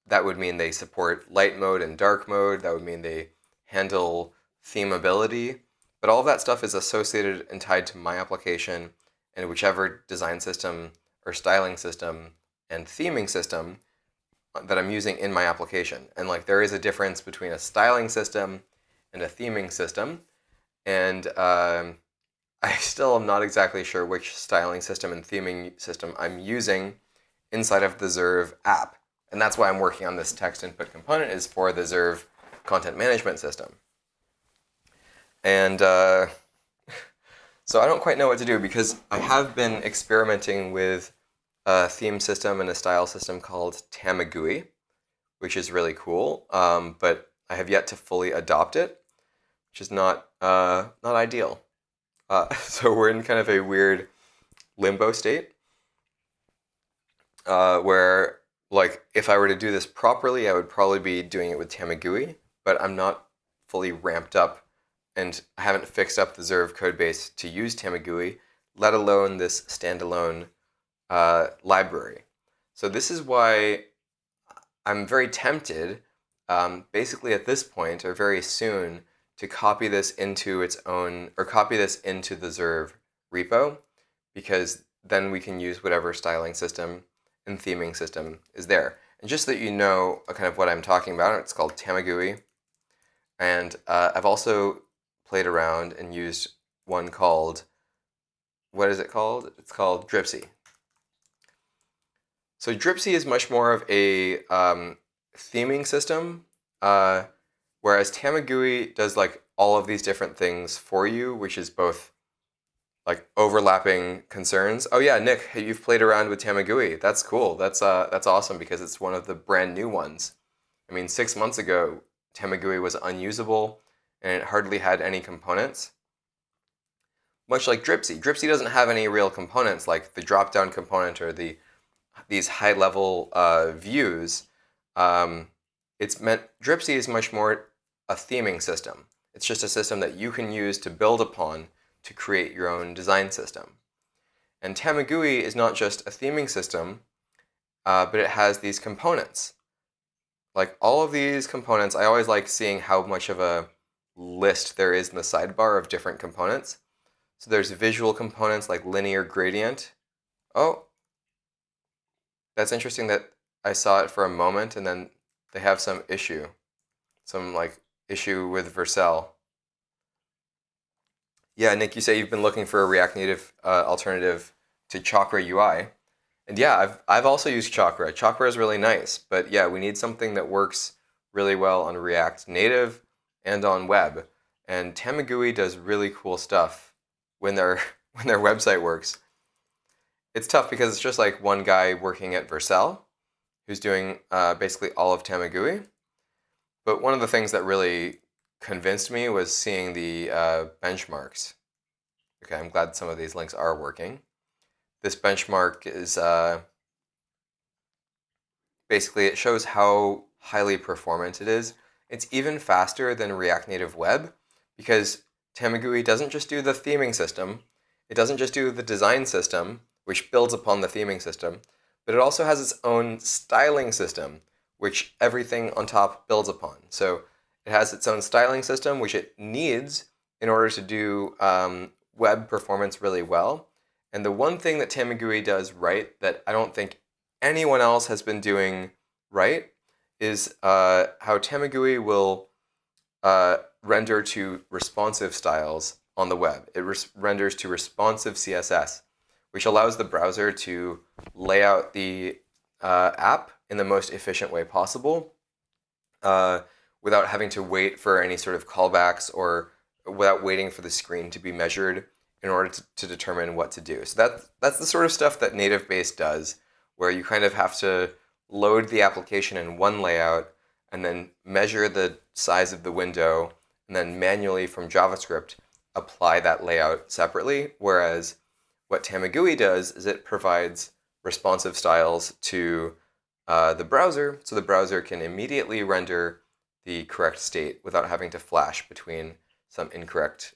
that would mean they support light mode and dark mode. That would mean they handle themability. But all of that stuff is associated and tied to my application, and whichever design system or styling system and theming system that I'm using in my application. And like there is a difference between a styling system and a theming system. And I still am not exactly sure which styling system and theming system I'm using inside of the Zerv app. And that's why I'm working on this text input component, is for the Zerv content management system. And so I don't quite know what to do, because I have been experimenting with a theme system and a style system called Tamagui, which is really cool, but I have yet to fully adopt it, which is not ideal. So we're in kind of a weird limbo state, where like if I were to do this properly, I would probably be doing it with Tamagui, but I'm not fully ramped up, and I haven't fixed up the Zerv codebase to use Tamagui, let alone this standalone library. So this is why I'm very tempted, basically at this point or very soon, to copy this into its own, or copy this into the Zerv repo, because then we can use whatever styling system and theming system is there. And just so that you know kind of what I'm talking about, it's called Tamagui. And I've also played around and used one called, what is it called? It's called Dripsy. So Dripsy is much more of a theming system, whereas Tamagui does like all of these different things for you, which is both like overlapping concerns. Oh yeah, Nick, you've played around with Tamagui. That's cool. That's awesome, because it's one of the brand new ones. I mean, 6 months ago, Tamagui was unusable and it hardly had any components. Much like Dripsy. Dripsy doesn't have any real components like the drop-down component or these high-level views. Dripsy is much more a theming system. It's just a system that you can use to build upon to create your own design system. And Tamagui is not just a theming system, but it has these components. Like all of these components, I always like seeing how much of a list there is in the sidebar of different components. So there's visual components like linear gradient. Oh, that's interesting that I saw it for a moment and then they have some issue with Vercel. Yeah, Nick, you say you've been looking for a React Native alternative to Chakra UI. And yeah, I've also used Chakra. Chakra is really nice, but yeah, we need something that works really well on React Native and on web. And Tamagui does really cool stuff when their when their website works. It's tough because it's just like one guy working at Vercel who's doing basically all of Tamagui. But one of the things that really convinced me was seeing the benchmarks. Okay, I'm glad some of these links are working. This benchmark is basically, it shows how highly performant it is. It's even faster than React Native Web because Tamagui doesn't just do the theming system, it doesn't just do the design system, which builds upon the theming system, but it also has its own styling system, which everything on top builds upon. So it has its own styling system, which it needs in order to do web performance really well. And the one thing that Tamagui does right that I don't think anyone else has been doing right is how Tamagui will render to responsive styles on the web. It renders to responsive CSS, which allows the browser to lay out the app in the most efficient way possible without having to wait for any sort of callbacks or without waiting for the screen to be measured in order to determine what to do. So that's the sort of stuff that native base does, where you kind of have to load the application in one layout and then measure the size of the window and then manually from JavaScript apply that layout separately. Whereas what Tamagui does is it provides responsive styles to the browser, so the browser can immediately render the correct state without having to flash between some incorrect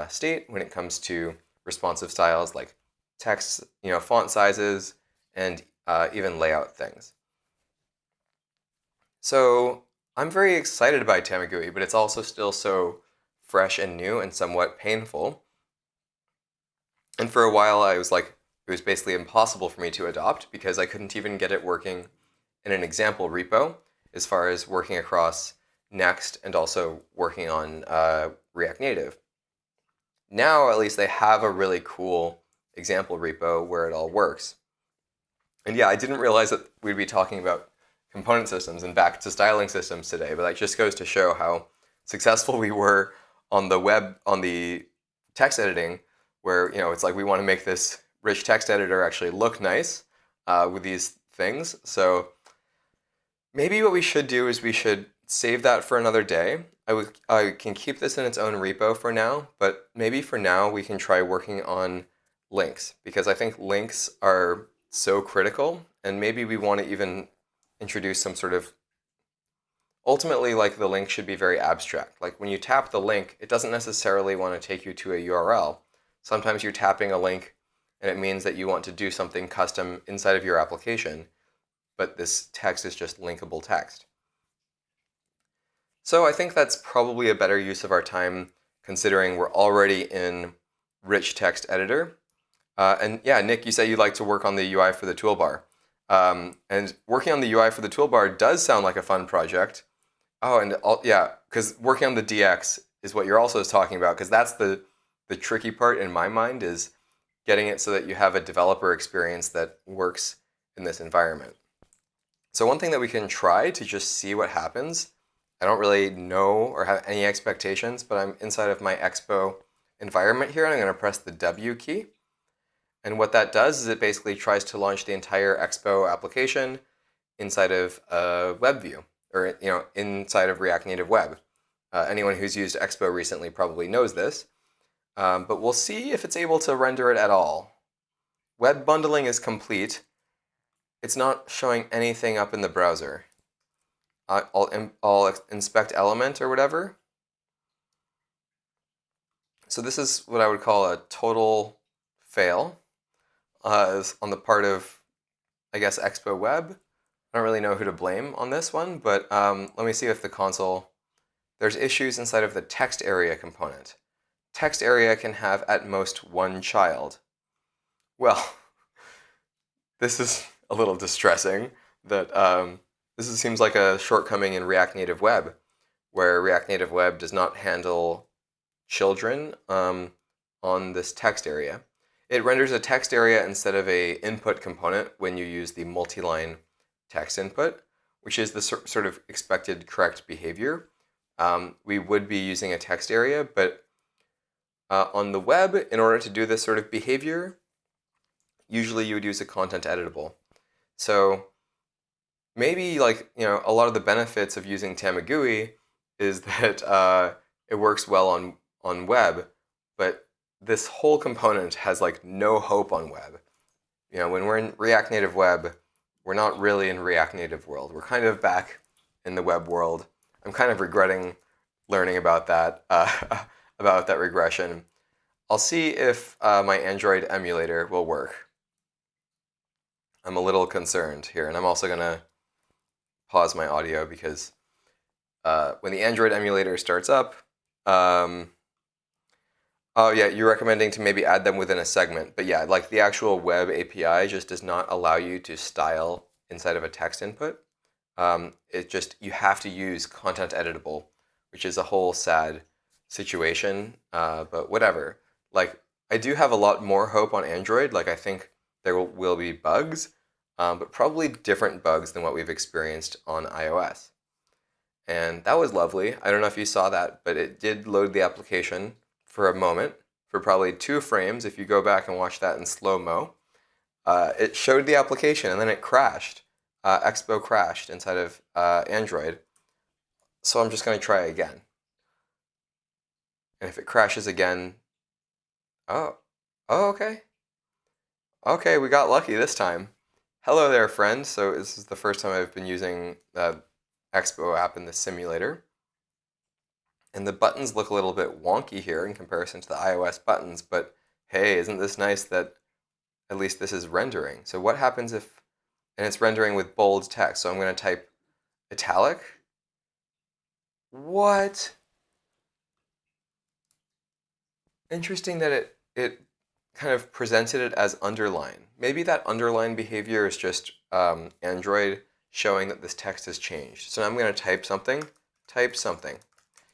state when it comes to responsive styles like text, font sizes, and even layout things. So I'm very excited by Tamagui, but it's also still so fresh and new and somewhat painful. And for a while I was like, it was basically impossible for me to adopt because I couldn't even get it working in an example repo as far as working across Next and also working on React Native. Now at least they have a really cool example repo where it all works. And yeah, I didn't realize that we'd be talking about component systems and back to styling systems today, but that just goes to show how successful we were on the web, on the text editing, where it's like we want to make this rich text editor actually look nice with these things. So maybe what we should do is we should save that for another day. I can keep this in its own repo for now, but maybe for now we can try working on links, because I think links are so critical, and maybe we want to even introduce some sort of, ultimately, like, the link should be very abstract. Like when you tap the link, it doesn't necessarily want to take you to a URL. Sometimes you're tapping a link and it means that you want to do something custom inside of your application, but this text is just linkable text. So I think that's probably a better use of our time, considering we're already in rich text editor. And yeah, Nick, you say you'd like to work on the UI for the toolbar. And working on the UI for the toolbar does sound like a fun project. Oh, and yeah, because working on the DX is what you're also talking about, because that's the tricky part in my mind, is getting it so that you have a developer experience that works in this environment. So one thing that we can try to just see what happens, I don't really know or have any expectations, but I'm inside of my Expo environment here, and I'm going to press the W key. And what that does is it basically tries to launch the entire Expo application inside of a web view, or inside of React Native Web. Anyone who's used Expo recently probably knows this, but we'll see if it's able to render it at all. Web bundling is complete. It's not showing anything up in the browser. I'll inspect element or whatever. So this is what I would call a total fail on the part of, I guess, Expo Web. I don't really know who to blame on this one, but let me see if the console, there's issues inside of the text area component. Text area can have at most one child. Well, this is a little distressing that this seems like a shortcoming in React Native Web, where React Native Web does not handle children on this text area. It renders a text area instead of a input component when you use the multi-line text input, which is the sort of expected correct behavior. We would be using a text area, but on the web, in order to do this sort of behavior, usually you would use a content editable. So maybe a lot of the benefits of using Tamagui is that it works well on web, but this whole component has no hope on web. When we're in React Native Web, we're not really in React Native world. We're kind of back in the web world. I'm kind of regretting learning about that regression. I'll see if my Android emulator will work. I'm a little concerned here, and I'm also going to pause my audio because when the Android emulator starts up, oh yeah, you're recommending to maybe add them within a segment. But yeah, the actual web API just does not allow you to style inside of a text input. You have to use content editable, which is a whole sad situation, but whatever. I do have a lot more hope on Android. I think there will be bugs, but probably different bugs than what we've experienced on iOS. And that was lovely. I don't know if you saw that, but it did load the application for a moment, for probably 2 frames. If you go back and watch that in slow-mo, it showed the application and then it crashed. Expo crashed inside of Android. So I'm just going to try again. And if it crashes again, oh, okay. Okay, we got lucky this time. Hello there, friend. So this is the first time I've been using the Expo app in the simulator. And the buttons look a little bit wonky here in comparison to the iOS buttons, but hey, isn't this nice that at least this is rendering? So what happens if, and it's rendering with bold text, so I'm going to type italic. What? Interesting that it kind of presented it as underline. Maybe that underline behavior is just Android showing that this text has changed. So now I'm going to type something.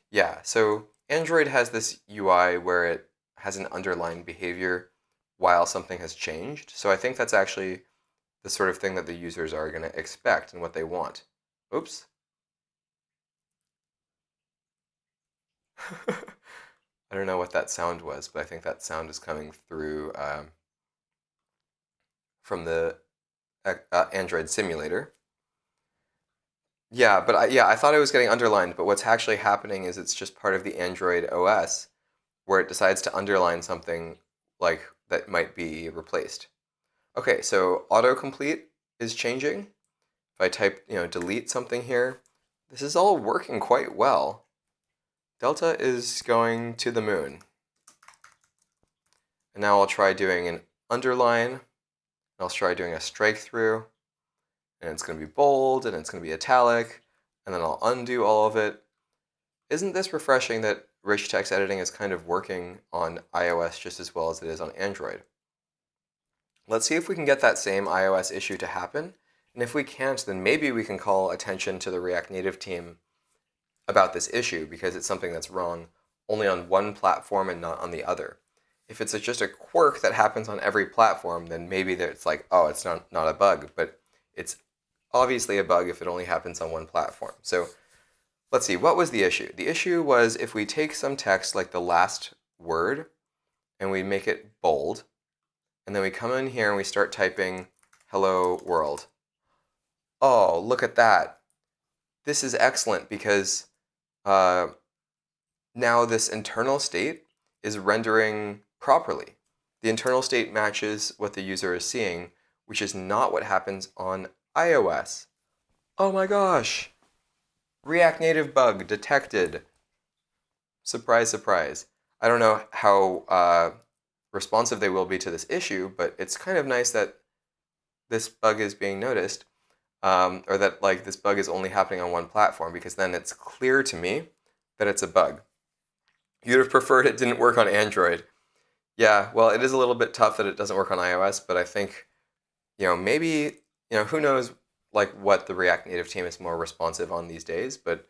Yeah, so Android has this UI where it has an underline behavior while something has changed. So I think that's actually the sort of thing that the users are going to expect and what they want. Oops. I don't know what that sound was, but I think that sound is coming through from the Android simulator. Yeah, but I thought I was getting underlined, but what's actually happening is it's just part of the Android OS where it decides to underline something that might be replaced. Okay, so autocomplete is changing. If I type, delete something here, this is all working quite well. Delta is going to the moon. And now I'll try doing an underline. I'll try doing a strike through. And it's going to be bold, and it's going to be italic, and then I'll undo all of it. Isn't this refreshing that rich text editing is kind of working on iOS just as well as it is on Android? Let's see if we can get that same iOS issue to happen, and if we can't, then maybe we can call attention to the React Native team about this issue, because it's something that's wrong only on one platform and not on the other. If it's just a quirk that happens on every platform, then maybe it's oh, it's not a bug, but it's obviously a bug if it only happens on one platform. So let's see, what was the issue? The issue was if we take some text like the last word and we make it bold, and then we come in here and we start typing hello world. Oh, look at that. This is excellent because now this internal state is rendering properly. The internal state matches what the user is seeing, which is not what happens on iOS. Oh my gosh! React Native bug detected. Surprise, surprise. I don't know how responsive they will be to this issue, but it's kind of nice that this bug is being noticed, or that this bug is only happening on one platform, because then it's clear to me that it's a bug. You'd have preferred it didn't work on Android. Yeah, well, it is a little bit tough that it doesn't work on iOS, but I think, maybe, who knows, what the React Native team is more responsive on these days, but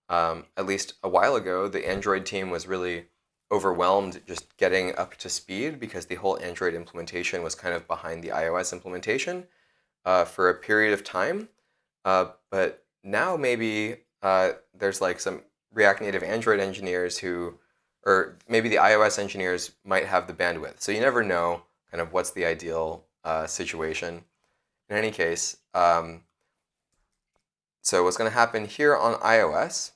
at least a while ago, the Android team was really overwhelmed just getting up to speed because the whole Android implementation was kind of behind the iOS implementation for a period of time. But now maybe there's like some React Native Android engineers who, or maybe the iOS engineers might have the bandwidth. So you never know kind of what's the ideal situation. In any case, so what's going to happen here on iOS,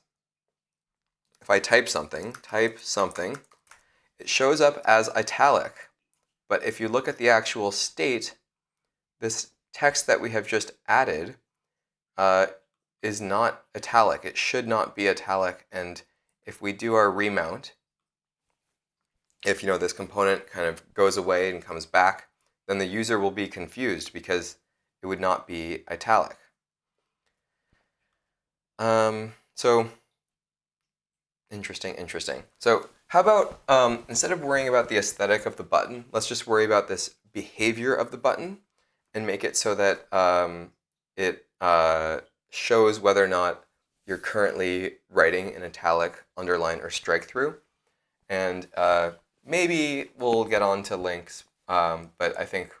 if I type something, it shows up as italic. But if you look at the actual state, this text that we have just added is not italic. It should not be italic. And if we do our remount, if this component kind of goes away and comes back, then the user will be confused because it would not be italic. So interesting. So how about instead of worrying about the aesthetic of the button, let's just worry about this behavior of the button and make it so that it shows whether or not you're currently writing in italic, underline, or strike through. And maybe we'll get on to links, but I think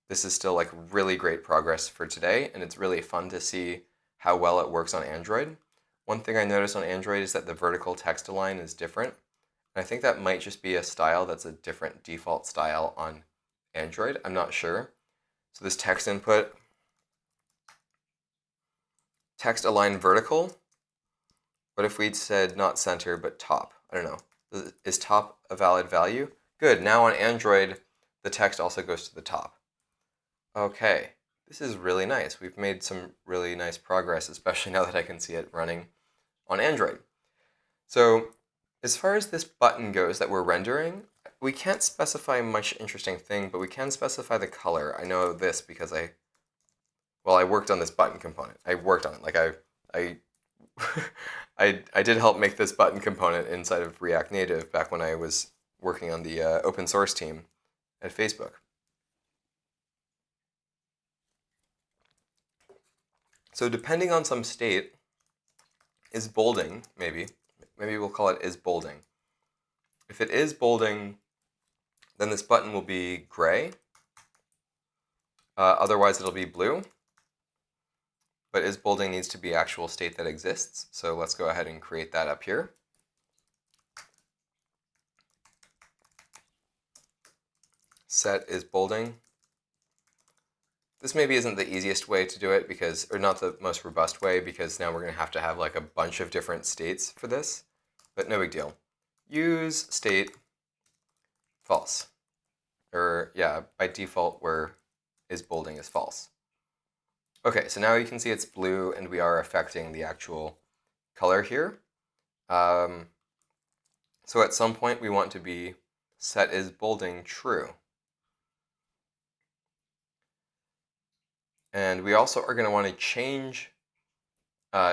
this is still like really great progress for today, and it's really fun to see how well it works on Android. One thing I noticed on Android is that the vertical text align is different. And I think that might just be a style that's a different default style on Android. I'm not sure. So this text input, text align vertical. What if we'd said not center, but top? I don't know. Is top a valid value? Good. Now on Android, the text also goes to the top. Okay. This is really nice. We've made some really nice progress, especially now that I can see it running on Android. So as far as this button goes that we're rendering, we can't specify much interesting thing, but we can specify the color. I know this because I worked on this button component. I worked on it. Like I did help make this button component inside of React Native back when I was working on the open source team at Facebook. So depending on some state, is bolding, maybe we'll call it is bolding. If it is bolding, then this button will be gray. Otherwise, it'll be blue. But is bolding needs to be actual state that exists. So let's go ahead and create that up here. Set is bolding. This maybe isn't the easiest way to do it because, or not the most robust way, because now we're going to have like a bunch of different states for this, but no big deal. Use state false, or yeah, by default where is bolding is false. Okay, so now you can see it's blue and we are affecting the actual color here. So at some point we want to be set is bolding true. And we also are going to want to change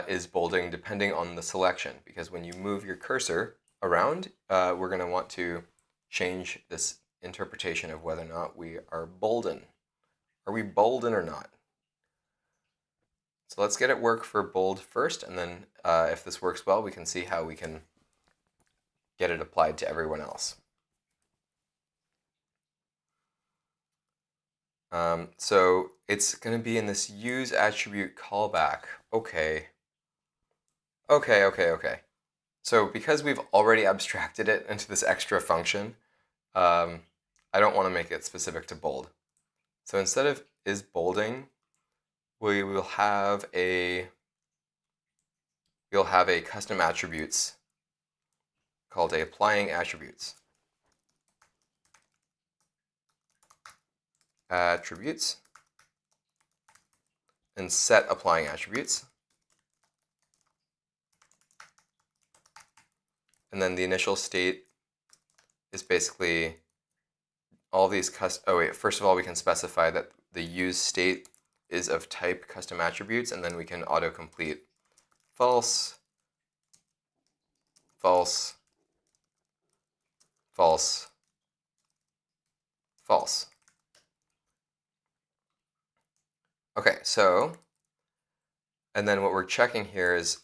is bolding depending on the selection, because when you move your cursor around, we're going to want to change this interpretation of whether or not we are bolden. Are we bolden or not? So let's get it work for bold first, and then if this works well, we can see how we can get it applied to everyone else. So it's going to be in this use attribute callback. Okay. So because we've already abstracted it into this extra function, I don't want to make it specific to bold. So instead of is bolding, we will have a custom attributes called a applying attributes. Attributes and set applying attributes. And then the initial state is basically all these first of all, we can specify that the use state is of type custom attributes, and then we can autocomplete false, false, false, false. Okay, so, and then what we're checking here is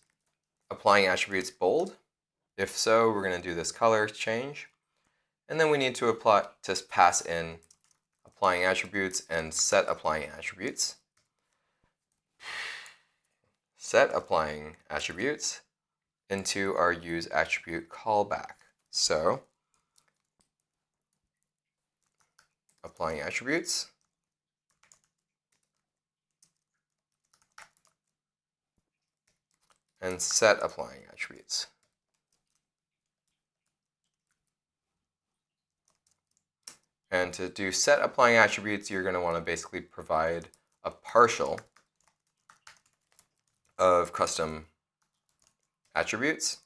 applying attributes bold. If so, we're going to do this color change. And then we need to pass in applying attributes and set applying attributes. set applying attributes into our use attribute callback. So applying attributes, and set applying attributes. And to do set applying attributes, you're going to want to basically provide a partial of custom attributes.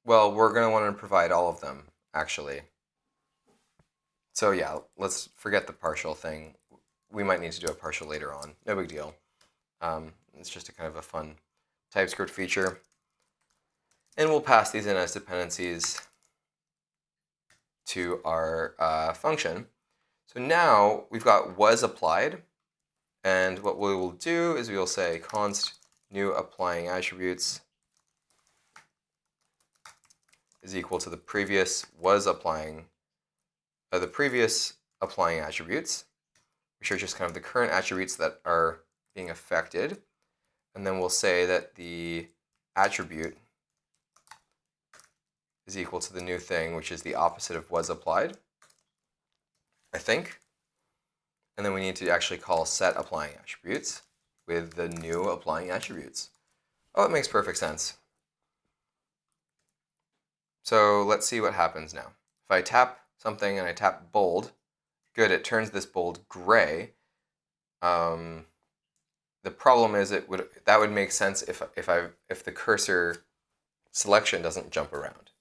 Well, we're going to want to provide all of them, actually. So yeah, let's forget the partial thing. We might need to do a partial later on. No big deal. It's just a kind of a fun TypeScript feature. And we'll pass these in as dependencies to our function. So now we've got was applied. And what we will do is we will say const new applying attributes is equal to the previous was applying, the previous applying attributes, which are just kind of the current attributes that are being affected. And then we'll say that the attribute is equal to the new thing, which is the opposite of was applied, I think. And then we need to actually call set applying attributes with the new applying attributes. Oh, it makes perfect sense. So let's see what happens now. If I tap something and I tap bold, good, it turns this bold gray. The problem is that would make sense if the cursor selection doesn't jump around.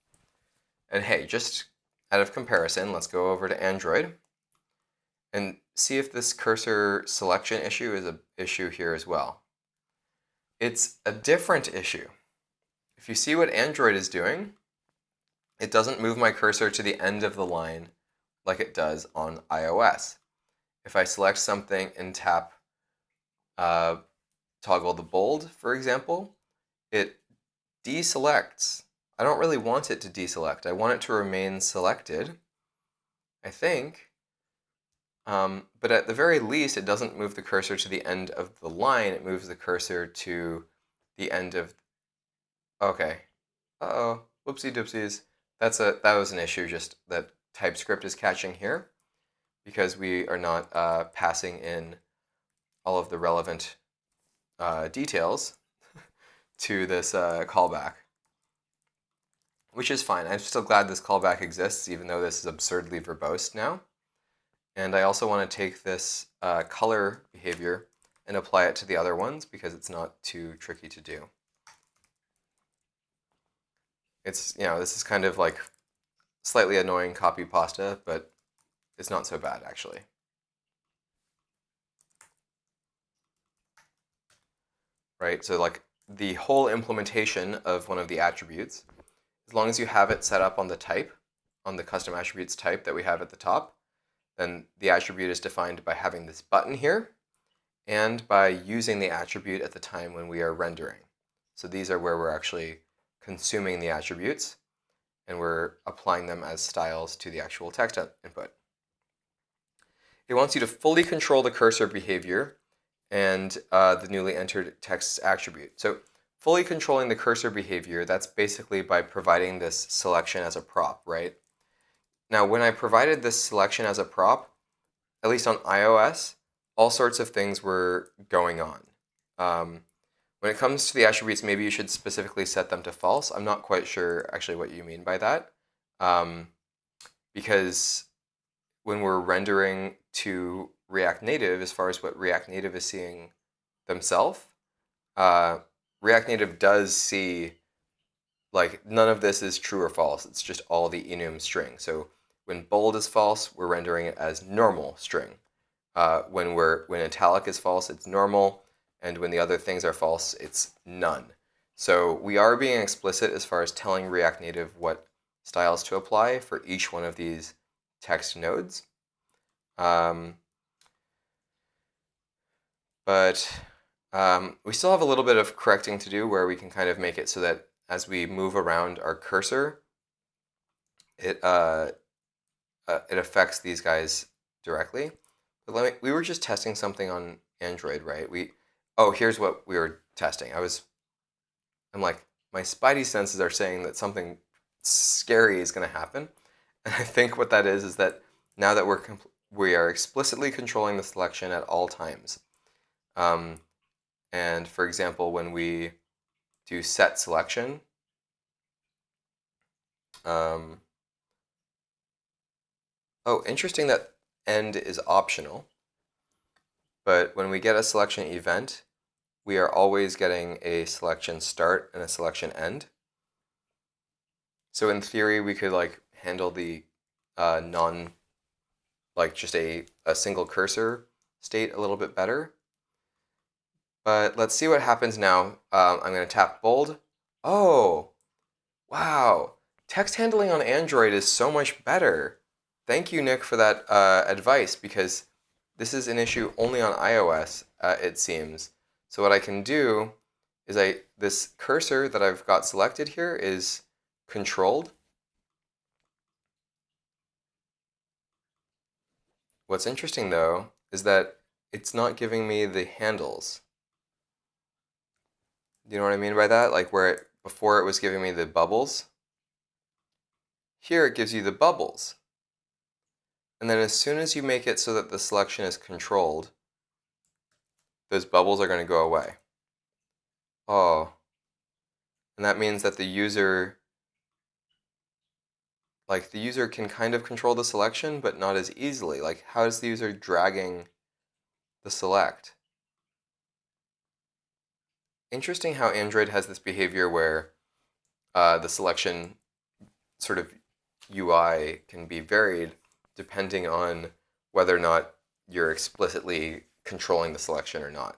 And hey, just out of comparison, let's go over to Android and see if this cursor selection issue is an issue here as well. It's a different issue. If you see what Android is doing, it doesn't move my cursor to the end of the line like it does on iOS. If I select something and tap toggle the bold, for example, it deselects. I don't really want it to deselect. I want it to remain selected, I think. But at the very least, it doesn't move the cursor to the end of the line. It moves the cursor to the end of... Okay. Uh-oh. Whoopsie doopsies. That was an issue just that TypeScript is catching here because we are not passing in all of the relevant details to this callback, which is fine. I'm still glad this callback exists, even though this is absurdly verbose now. And I also want to take this color behavior and apply it to the other ones because it's not too tricky to do. It's, this is kind of like slightly annoying copy pasta, but it's not so bad actually. Right, so like the whole implementation of one of the attributes, as long as you have it set up on the type, on the custom attributes type that we have at the top, then the attribute is defined by having this button here and by using the attribute at the time when we are rendering. So these are where we're actually consuming the attributes and we're applying them as styles to the actual text input. It wants you to fully control the cursor behavior and the newly entered text attribute. So fully controlling the cursor behavior, that's basically by providing this selection as a prop, right? Now, when I provided this selection as a prop, at least on iOS, all sorts of things were going on. When it comes to the attributes, maybe you should specifically set them to false. I'm not quite sure actually what you mean by that. Because when we're rendering to React Native, as far as what React Native is seeing themselves, React Native does see, like, none of this is true or false. It's just all the enum string. So when bold is false, we're rendering it as normal string. When italic is false, it's normal. And when the other things are false, it's none. So we are being explicit as far as telling React Native what styles to apply for each one of these text nodes. But we still have a little bit of correcting to do where we can kind of make it so that as we move around our cursor, it affects these guys directly. But we were just testing something on Android, right? oh, here's what we were testing. I'm like, my spidey senses are saying that something scary is going to happen. And I think what that is that now that we are explicitly controlling the selection at all times. And for example, when we do set selection, oh, interesting that end is optional. But when we get a selection event, we are always getting a selection start and a selection end. So in theory, we could like handle the like just a single cursor state a little bit better. But let's see what happens now. I'm going to tap bold. Oh, wow. Text handling on Android is so much better. Thank you, Nick, for that advice, because this is an issue only on iOS, it seems. So what I can do is this cursor that I've got selected here is controlled. What's interesting, though, is that it's not giving me the handles. Do you know what I mean by that? Like before it was giving me the bubbles. Here it gives you the bubbles. And then as soon as you make it so that the selection is controlled, those bubbles are going to go away. Oh. And that means that the user can kind of control the selection, but not as easily. Like, how is the user dragging the select? Interesting how Android has this behavior where the selection sort of UI can be varied depending on whether or not you're explicitly controlling the selection or not.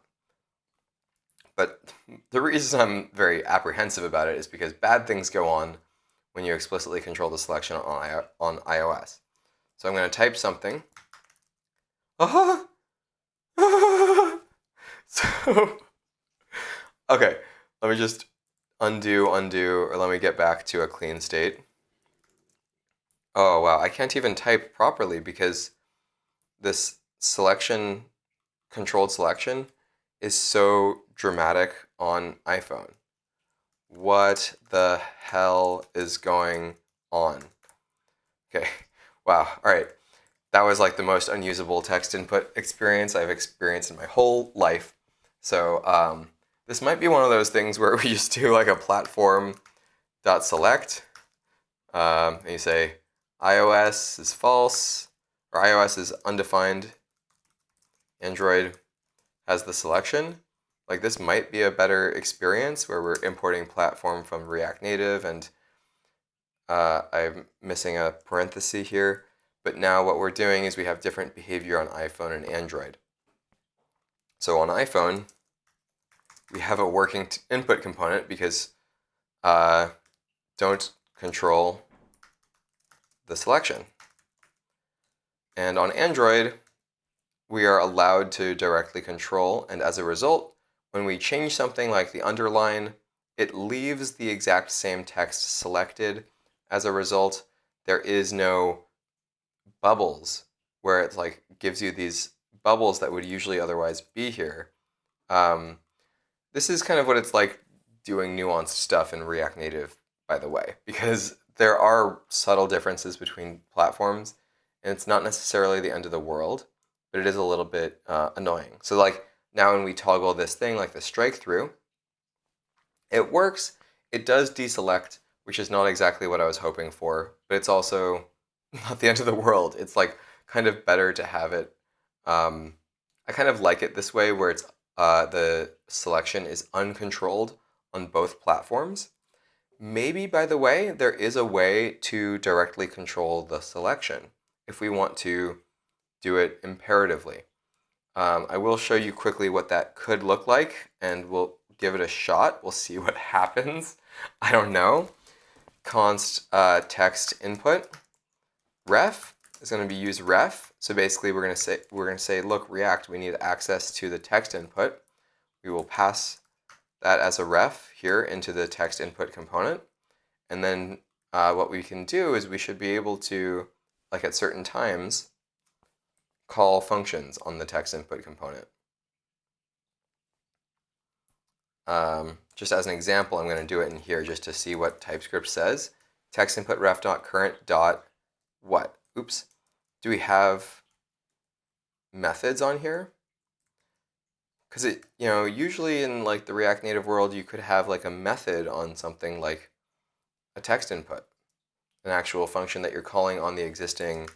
But the reason I'm very apprehensive about it is because bad things go on when you explicitly control the selection on iOS. So I'm going to type something. So, okay, let me just undo, or let me get back to a clean state. Oh, wow, I can't even type properly because this controlled selection is so dramatic on iPhone. What the hell is going on? Okay, wow, all right. That was like the most unusable text input experience I've experienced in my whole life. So this might be one of those things where we just do like a platform.select, and you say iOS is false, or iOS is undefined, Android has the selection. Like this might be a better experience where we're importing platform from React Native, and I'm missing a parenthesis here. But now what we're doing is we have different behavior on iPhone and Android. So on iPhone, we have a working input component because don't control the selection. And on Android, we are allowed to directly control, and as a result, when we change something like the underline, it leaves the exact same text selected. As a result, there is no bubbles where it like gives you these bubbles that would usually otherwise be here. This is kind of what it's like doing nuanced stuff in React Native, by the way, because there are subtle differences between platforms, and it's not necessarily the end of the world, but it is a little bit annoying. So like now when we toggle this thing, like the strike through, it works. It does deselect, which is not exactly what I was hoping for, but it's also not the end of the world. It's like kind of better to have it. I kind of like it this way where it's the selection is uncontrolled on both platforms. Maybe, by the way, there is a way to directly control the selection if we want to do it imperatively. I will show you quickly what that could look like, and we'll give it a shot. We'll see what happens. I don't know. Const text input. Ref is going to be use ref. So basically, we're going to say, look, React, we need access to the text input. We will pass that as a ref here into the text input component, and then what we can do is we should be able to, like at certain times, call functions on the text input component. just as an example, I'm going to do it in here just to see what TypeScript says. Text input ref.current dot what? Oops. Do we have methods on here? Because usually in like the React Native world, you could have like a method on something like a text input, an actual function that you're calling on the existing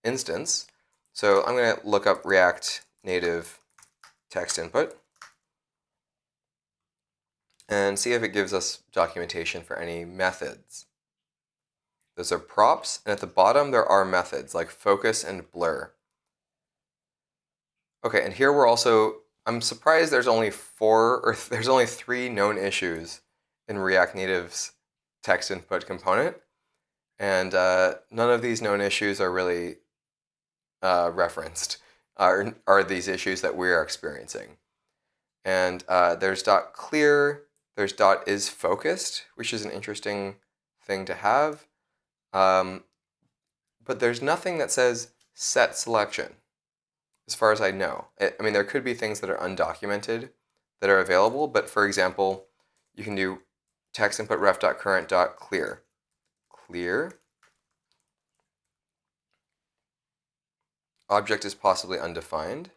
instance. So I'm going to look up React Native text input and see if it gives us documentation for any methods. Those are props, and at the bottom there are methods like focus and blur. Okay, and here I'm surprised there's only there's only 3 known issues in React Native's text input component, and none of these known issues are really referenced, are these issues that we're experiencing. And there's .clear, there's .isFocused, which is an interesting thing to have. But there's nothing that says set selection, as far as I know. I mean, there could be things that are undocumented that are available, but for example, you can do text input ref.current.clear. Clear. Object is possibly undefined.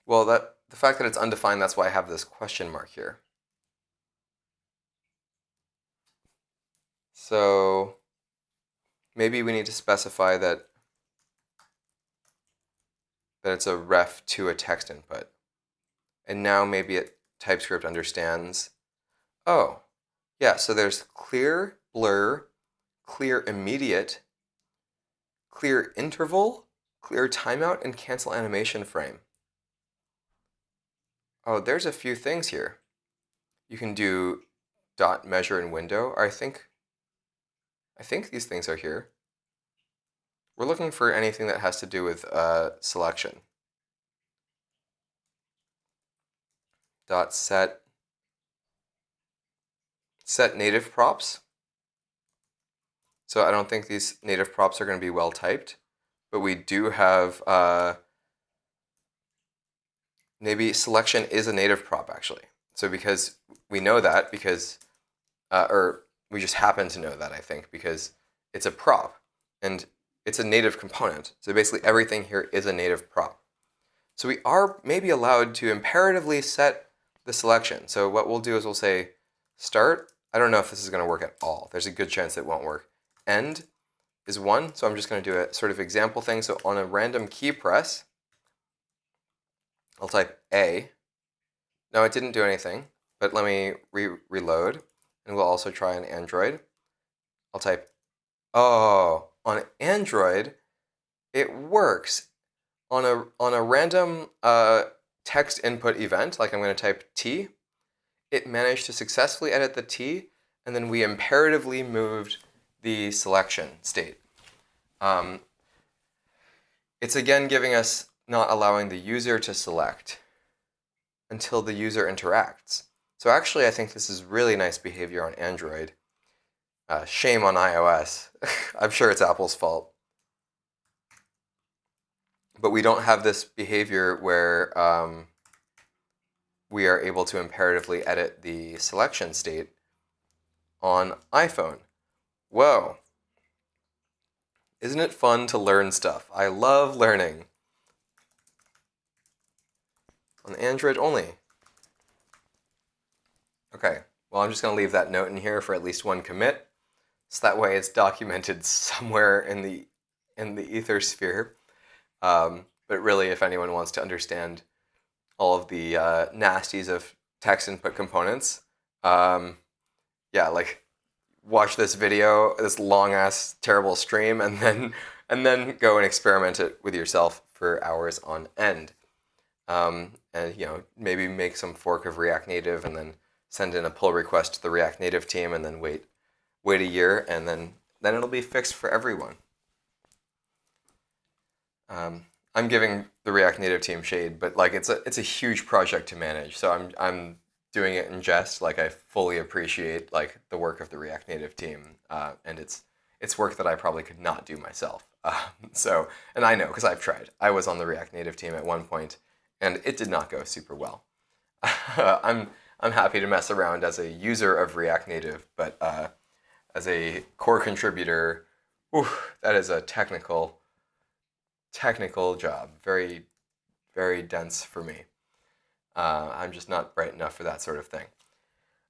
Well, the fact that it's undefined, that's why I have this question mark here. So maybe we need to specify that it's a ref to a text input. And now maybe TypeScript understands, oh, yeah, so there's clear, blur, clear immediate, clear interval, clear timeout, and cancel animation frame. Oh, there's a few things here. You can do dot measure in window. I think these things are here. We're looking for anything that has to do with selection. Dot set native props. So I don't think these native props are going to be well typed, but we do have maybe selection is a native prop actually. So because we know that or we just happen to know that, I think, because it's a prop and it's a native component. So basically everything here is a native prop. So we are maybe allowed to imperatively set the selection. So what we'll do is we'll say start. I don't know if this is going to work at all. There's a good chance it won't work. End is 1. So I'm just going to do a sort of example thing. So on a random key press, I'll type A. No, it didn't do anything, but let me reload, and we'll also try on Android. I'll type, oh, on Android, it works. On a random text input event, like I'm going to type T, it managed to successfully edit the T, and then we imperatively moved the selection state. It's again giving us not allowing the user to select until the user interacts. So actually, I think this is really nice behavior on Android. Shame on iOS. I'm sure it's Apple's fault. But we don't have this behavior where we are able to imperatively edit the selection state on iPhone. Whoa. Isn't it fun to learn stuff? I love learning. On Android only. Okay, well, I'm just going to leave that note in here for at least one commit, so that way it's documented somewhere in the ether sphere. But really, if anyone wants to understand all of the nasties of text input components, yeah, like watch this video, this long-ass terrible stream, and then go and experiment it with yourself for hours on end. And maybe make some fork of React Native and then send in a pull request to the React Native team and then wait a year, and then it'll be fixed for everyone. I'm giving the React Native team shade, but like it's a huge project to manage. So I'm doing it in jest. Like I fully appreciate like the work of the React Native team, and it's work that I probably could not do myself. And I know because I've tried. I was on the React Native team at one point, and it did not go super well. I'm happy to mess around as a user of React Native, but as a core contributor, that is a technical job. Very, very dense for me. I'm just not bright enough for that sort of thing.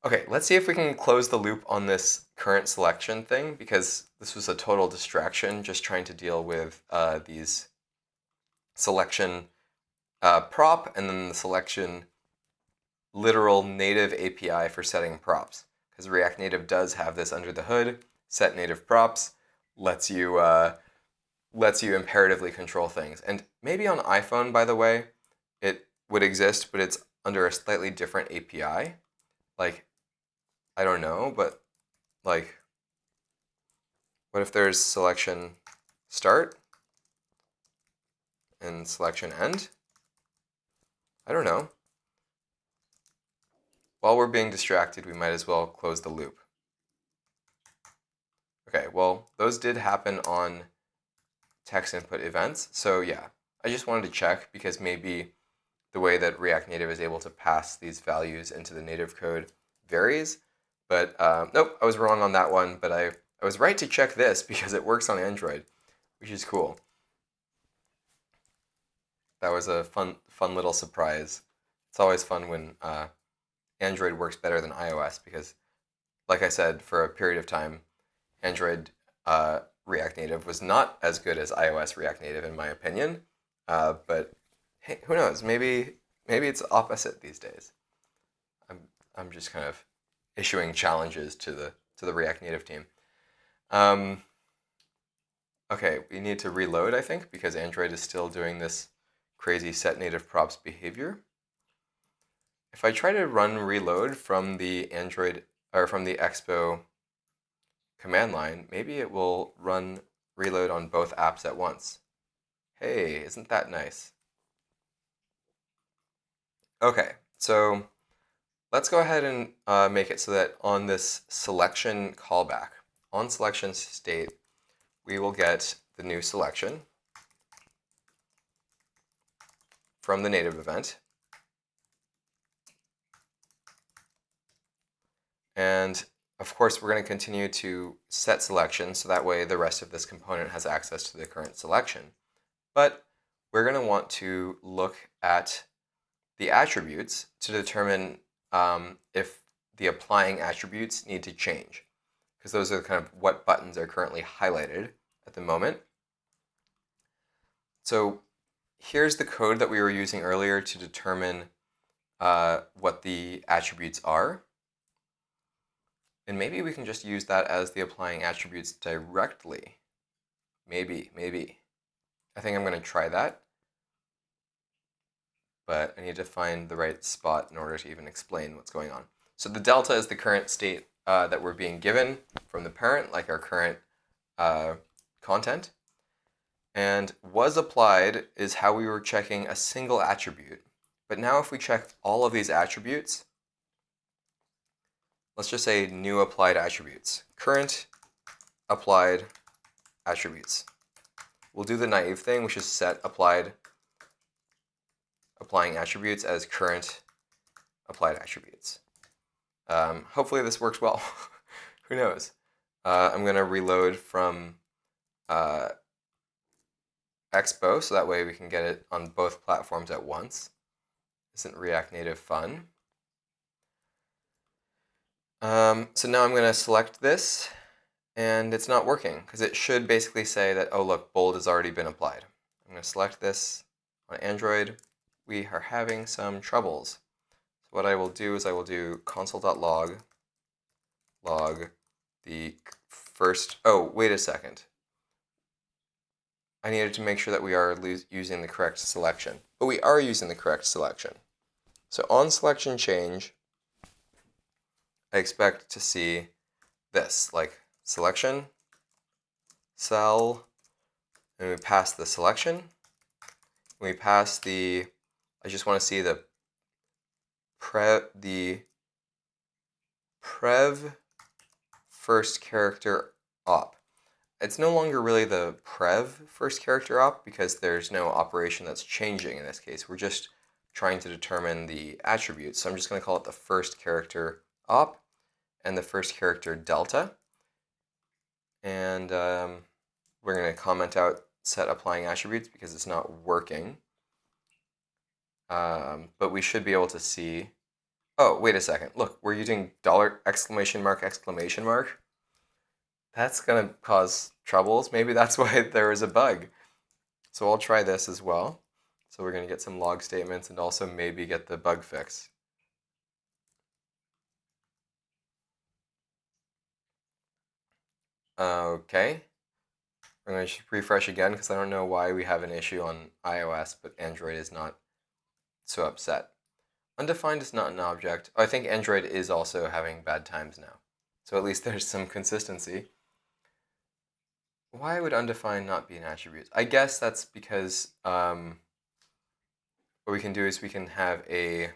Okay, let's see if we can close the loop on this current selection thing, because this was a total distraction just trying to deal with these selection prop and then the selection literal native API for setting props. Because React Native does have this under the hood, set native props, lets you imperatively control things. And maybe on iPhone, by the way, it would exist, but it's under a slightly different API. Like, I don't know, but like, what if there's selection start and selection end? I don't know. While we're being distracted, we might as well close the loop. Okay, well, those did happen on text input events. So yeah, I just wanted to check because maybe the way that React Native is able to pass these values into the native code varies. But nope, I was wrong on that one. But I was right to check this because it works on Android, which is cool. That was a fun little surprise. It's always fun when Android works better than iOS because, like I said, for a period of time, Android React Native was not as good as iOS React Native in my opinion. But hey, who knows? Maybe it's opposite these days. I'm just kind of issuing challenges to the React Native team. Okay, we need to reload, I think, because Android is still doing this crazy set native props behavior. If I try to run reload from the Android or from the Expo command line, maybe it will run reload on both apps at once. Hey, isn't that nice? Okay, so let's go ahead and make it so that on this selection callback, on selection state, we will get the new selection from the native event. And of course, we're going to continue to set selection so that way the rest of this component has access to the current selection. But we're going to want to look at the attributes to determine if the applying attributes need to change, because those are kind of what buttons are currently highlighted at the moment. So here's the code that we were using earlier to determine what the attributes are. And maybe we can just use that as the applying attributes directly. Maybe. I think I'm going to try that. But I need to find the right spot in order to even explain what's going on. So the delta is the current state that we're being given from the parent, like our current content. And was applied is how we were checking a single attribute. But now if we check all of these attributes, let's just say new applied attributes. Current applied attributes. We'll do the naive thing, which is set applying attributes as current applied attributes. Hopefully this works well. Who knows? I'm going to reload from Expo, so that way we can get it on both platforms at once. Isn't React Native fun? So now I'm going to select this, and it's not working, because it should basically say that, oh look, bold has already been applied. I'm going to select this on Android. We are having some troubles. So what I will do is I will do console.log log the first, oh, wait a second. I needed to make sure that we are using the correct selection, but we are using the correct selection. So on selection change, I expect to see this, like selection, cell, and we pass the selection. We pass the, I just want to see the prev first character op. it's no longer really the prev first character op because there's no operation that's changing in this case. We're just trying to determine the attributes. So I'm just going to call it the first character op and the first character delta. And we're going to comment out set applying attributes because it's not working. But we should be able to see, oh, wait a second. Look, we're using $! Exclamation mark, exclamation mark. That's going to cause troubles. Maybe that's why there was a bug. So I'll try this as well. So we're going to get some log statements and also maybe get the bug fix. Okay. I'm going to refresh again because I don't know why we have an issue on iOS, but Android is not so upset. Undefined is not an object. Oh, I think Android is also having bad times now. So at least there's some consistency. Why would undefined not be an attribute? I guess that's because what we can do is we can have a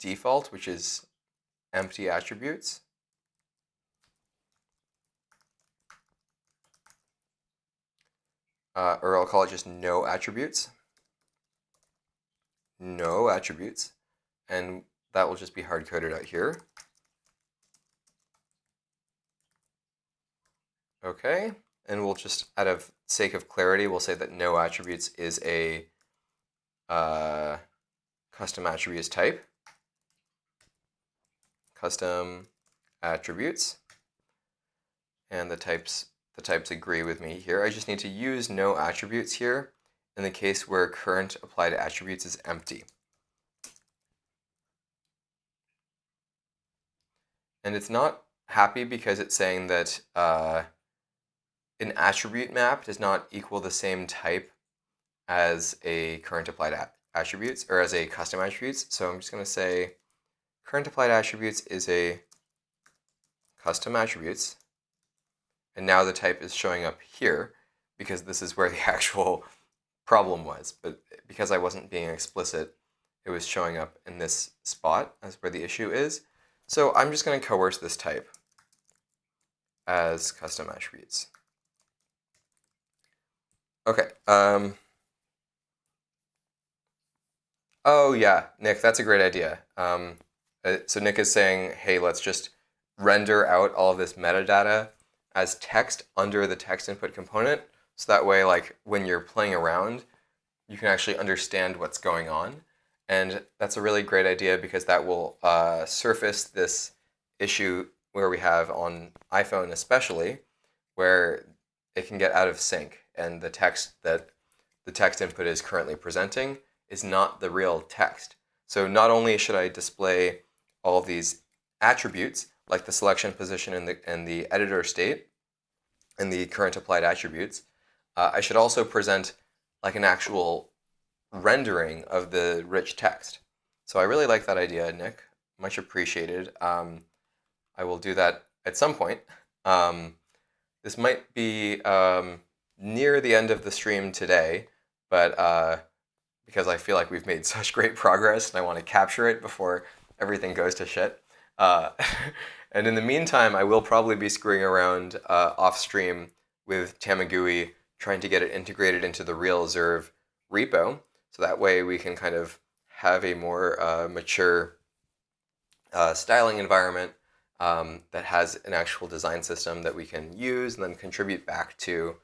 default, which is empty attributes. Or I'll call it just no attributes. No attributes. And that will just be hard-coded out here. Okay, and we'll just, out of sake of clarity, we'll say that no attributes is a custom attributes type. Custom attributes. And the types agree with me here. I just need to use no attributes here in the case where current applied attributes is empty. And it's not happy because it's saying that an attribute map does not equal the same type as a current applied attributes or as a custom attributes. So I'm just going to say current applied attributes is a custom attributes. And now the type is showing up here because this is where the actual problem was. But because I wasn't being explicit, it was showing up in this spot as where the issue is. So I'm just going to coerce this type as custom attributes. Okay. Oh yeah, Nick, that's a great idea. So Nick is saying, hey, let's just render out all of this metadata as text under the text input component. So that way, like when you're playing around, you can actually understand what's going on. And that's a really great idea because that will surface this issue where we have on iPhone especially, where it can get out of sync and the text that the text input is currently presenting is not the real text. So not only should I display all of these attributes, like the selection position and the editor state and the current applied attributes, I should also present like an actual rendering of the rich text. So I really like that idea, Nick. Much appreciated. I will do that at some point. This might be near the end of the stream today, but because I feel like we've made such great progress and I want to capture it before everything goes to shit. And in the meantime, I will probably be screwing around off stream with Tamagui, trying to get it integrated into the RealZerve repo. So that way we can kind of have a more mature styling environment that has an actual design system that we can use and then contribute back to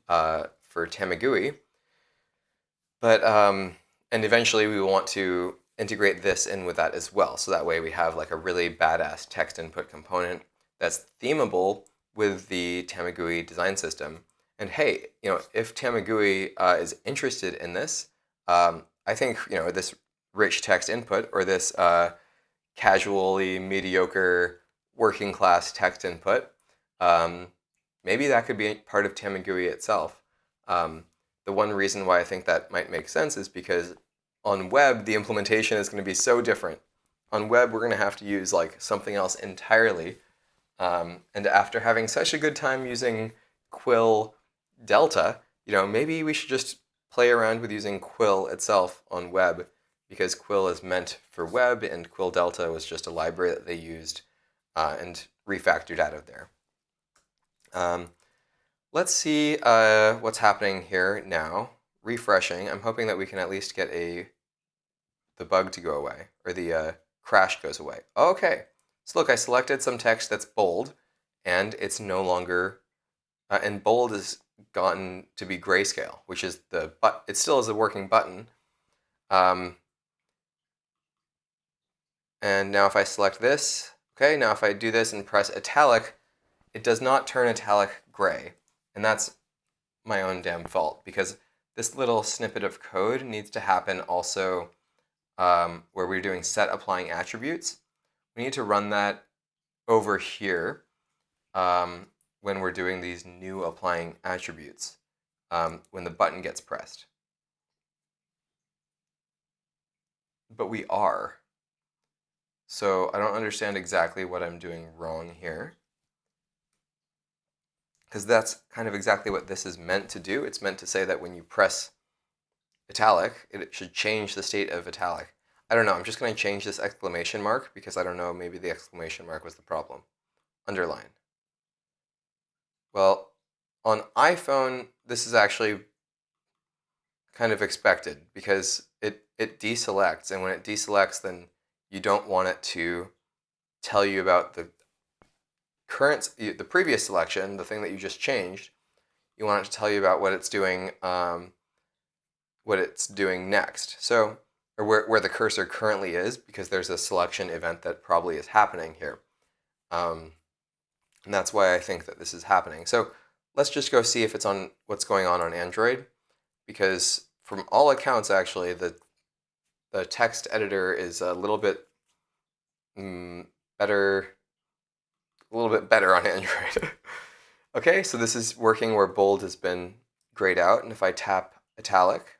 for Tamagui. But and eventually we want to integrate this in with that as well. So that way we have like a really badass text input component that's themable with the Tamagui design system. And hey, you know, if Tamagui is interested in this, I think, you know, this rich text input or this casually mediocre working class text input, maybe that could be part of Tamagui itself. The one reason why I think that might make sense is because on web, the implementation is going to be so different. On web, we're going to have to use like something else entirely. And after having such a good time using Quill Delta, you know, maybe we should just play around with using Quill itself on web because Quill is meant for web and Quill Delta was just a library that they used and refactored out of there. Um, let's see what's happening here now. Refreshing. I'm hoping that we can at least get the bug to go away, or the crash goes away. Okay, so look, I selected some text that's bold, and it's no longer, and bold has gotten to be grayscale, which is it still is a working button. And now if I select this, okay, now if I do this and press italic, it does not turn italic gray. And that's my own damn fault, because this little snippet of code needs to happen also where we're doing set applying attributes. We need to run that over here when we're doing these new applying attributes when the button gets pressed. But we are. So I don't understand exactly what I'm doing wrong here, because that's kind of exactly what this is meant to do. It's meant to say that when you press italic, it should change the state of italic. I don't know. I'm just going to change this exclamation mark because I don't know. Maybe the exclamation mark was the problem. Underline. Well, on iPhone, this is actually kind of expected because it deselects, and when it deselects, then you don't want it to tell you about the previous selection, the thing that you just changed. You want it to tell you about what it's doing next. So, or where the cursor currently is, because there's a selection event that probably is happening here. And that's why I think that this is happening. So let's just go see if it's on what's going on Android, because from all accounts, actually, the text editor is a little bit better on Android. Okay, so this is working where bold has been grayed out, and if I tap italic,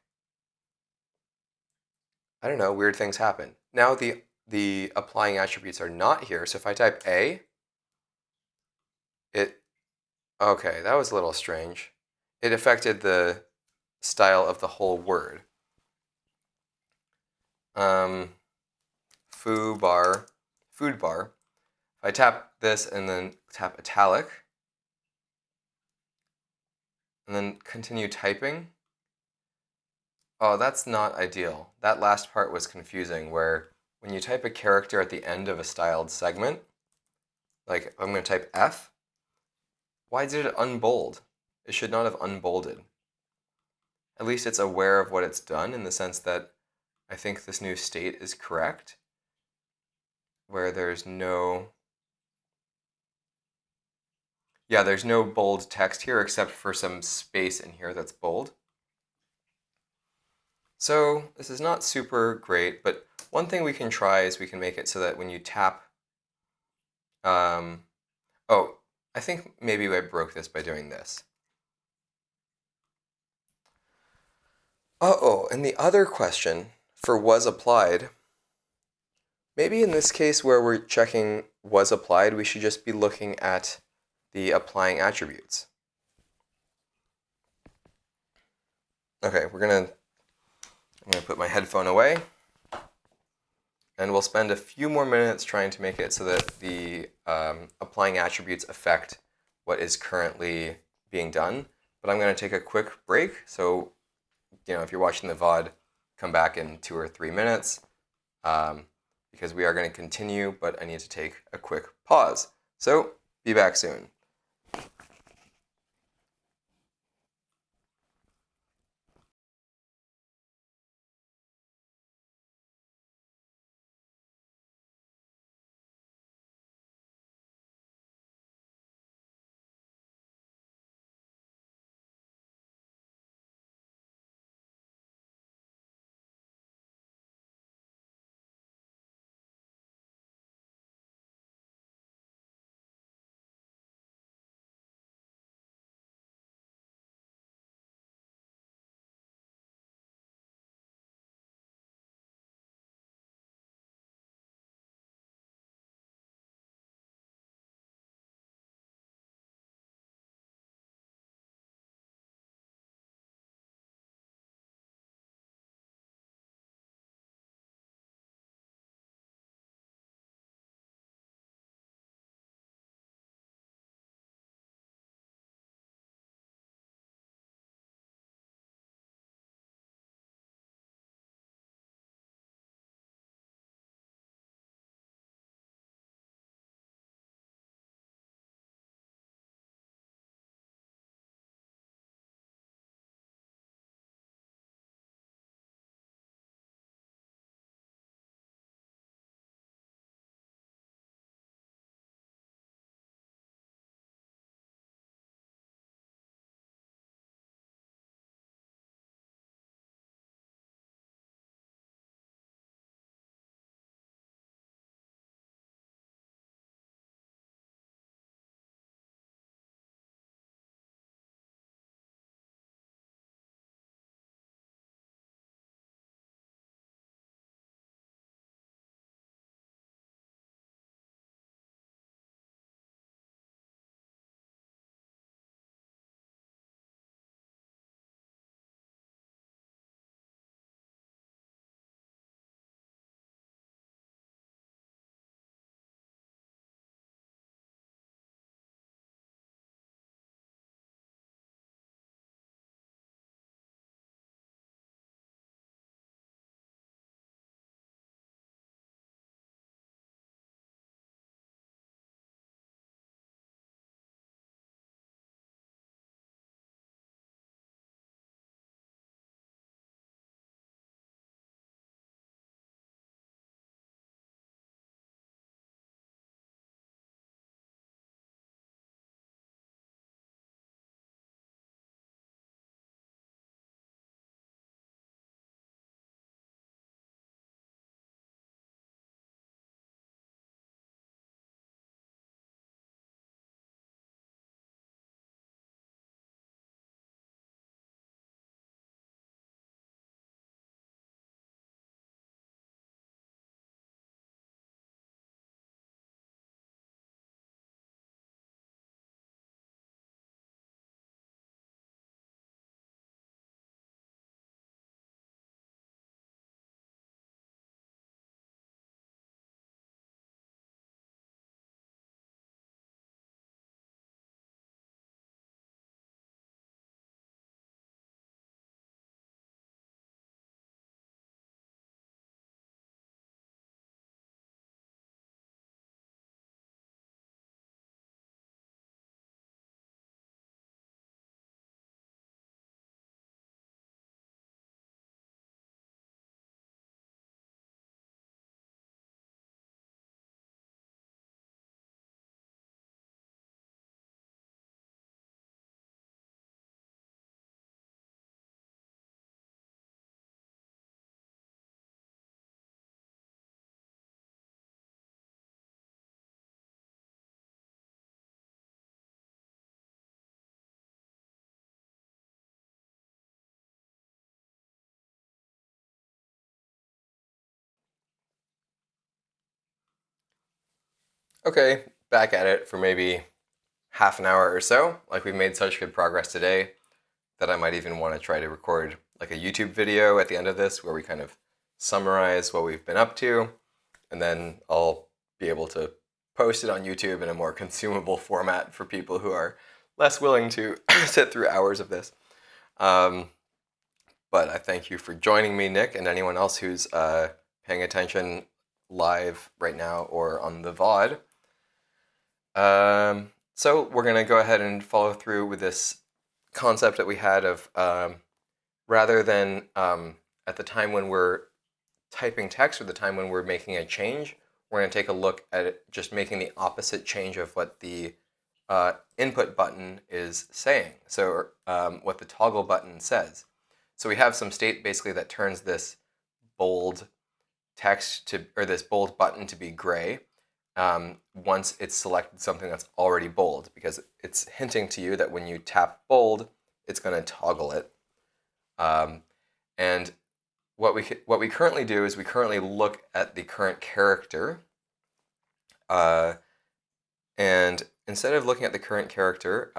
I don't know, weird things happen. Now the applying attributes are not here, so if I type A, okay, that was a little strange. It affected the style of the whole word. Food bar. If I tap this and then tap italic, and then continue typing, oh, that's not ideal. That last part was confusing, where when you type a character at the end of a styled segment, like I'm going to type F, why did it unbold? It should not have unbolded. At least it's aware of what it's done, in the sense that I think this new state is correct, where there's no bold text here except for some space in here that's bold. So this is not super great, but one thing we can try is we can make it so that when you tap, oh, I think maybe I broke this by doing this. Uh-oh, and the other question for was applied, maybe in this case where we're checking was applied, we should just be looking at the applying attributes. Okay, I'm gonna put my headphone away, and we'll spend a few more minutes trying to make it so that the applying attributes affect what is currently being done. But I'm going to take a quick break. So, if you're watching the VOD, come back in 2 or 3 minutes, because we are going to continue, but I need to take a quick pause. So, be back soon. Okay, back at it for maybe half an hour or so. Like, we've made such good progress today that I might even want to try to record like a YouTube video at the end of this where we kind of summarize what we've been up to, and then I'll be able to post it on YouTube in a more consumable format for people who are less willing to sit through hours of this. But I thank you for joining me, Nick, and anyone else who's paying attention live right now or on the VOD. So we're going to go ahead and follow through with this concept that we had of rather than at the time when we're typing text or the time when we're making a change, we're going to take a look at it, just making the opposite change of what the input button is saying. So what the toggle button says. So we have some state basically that turns this bold text to, or this bold button to be gray once it's selected something that's already bold, because it's hinting to you that when you tap bold, it's going to toggle it. And what we currently do is we currently look at the current character, and instead of looking at the current character,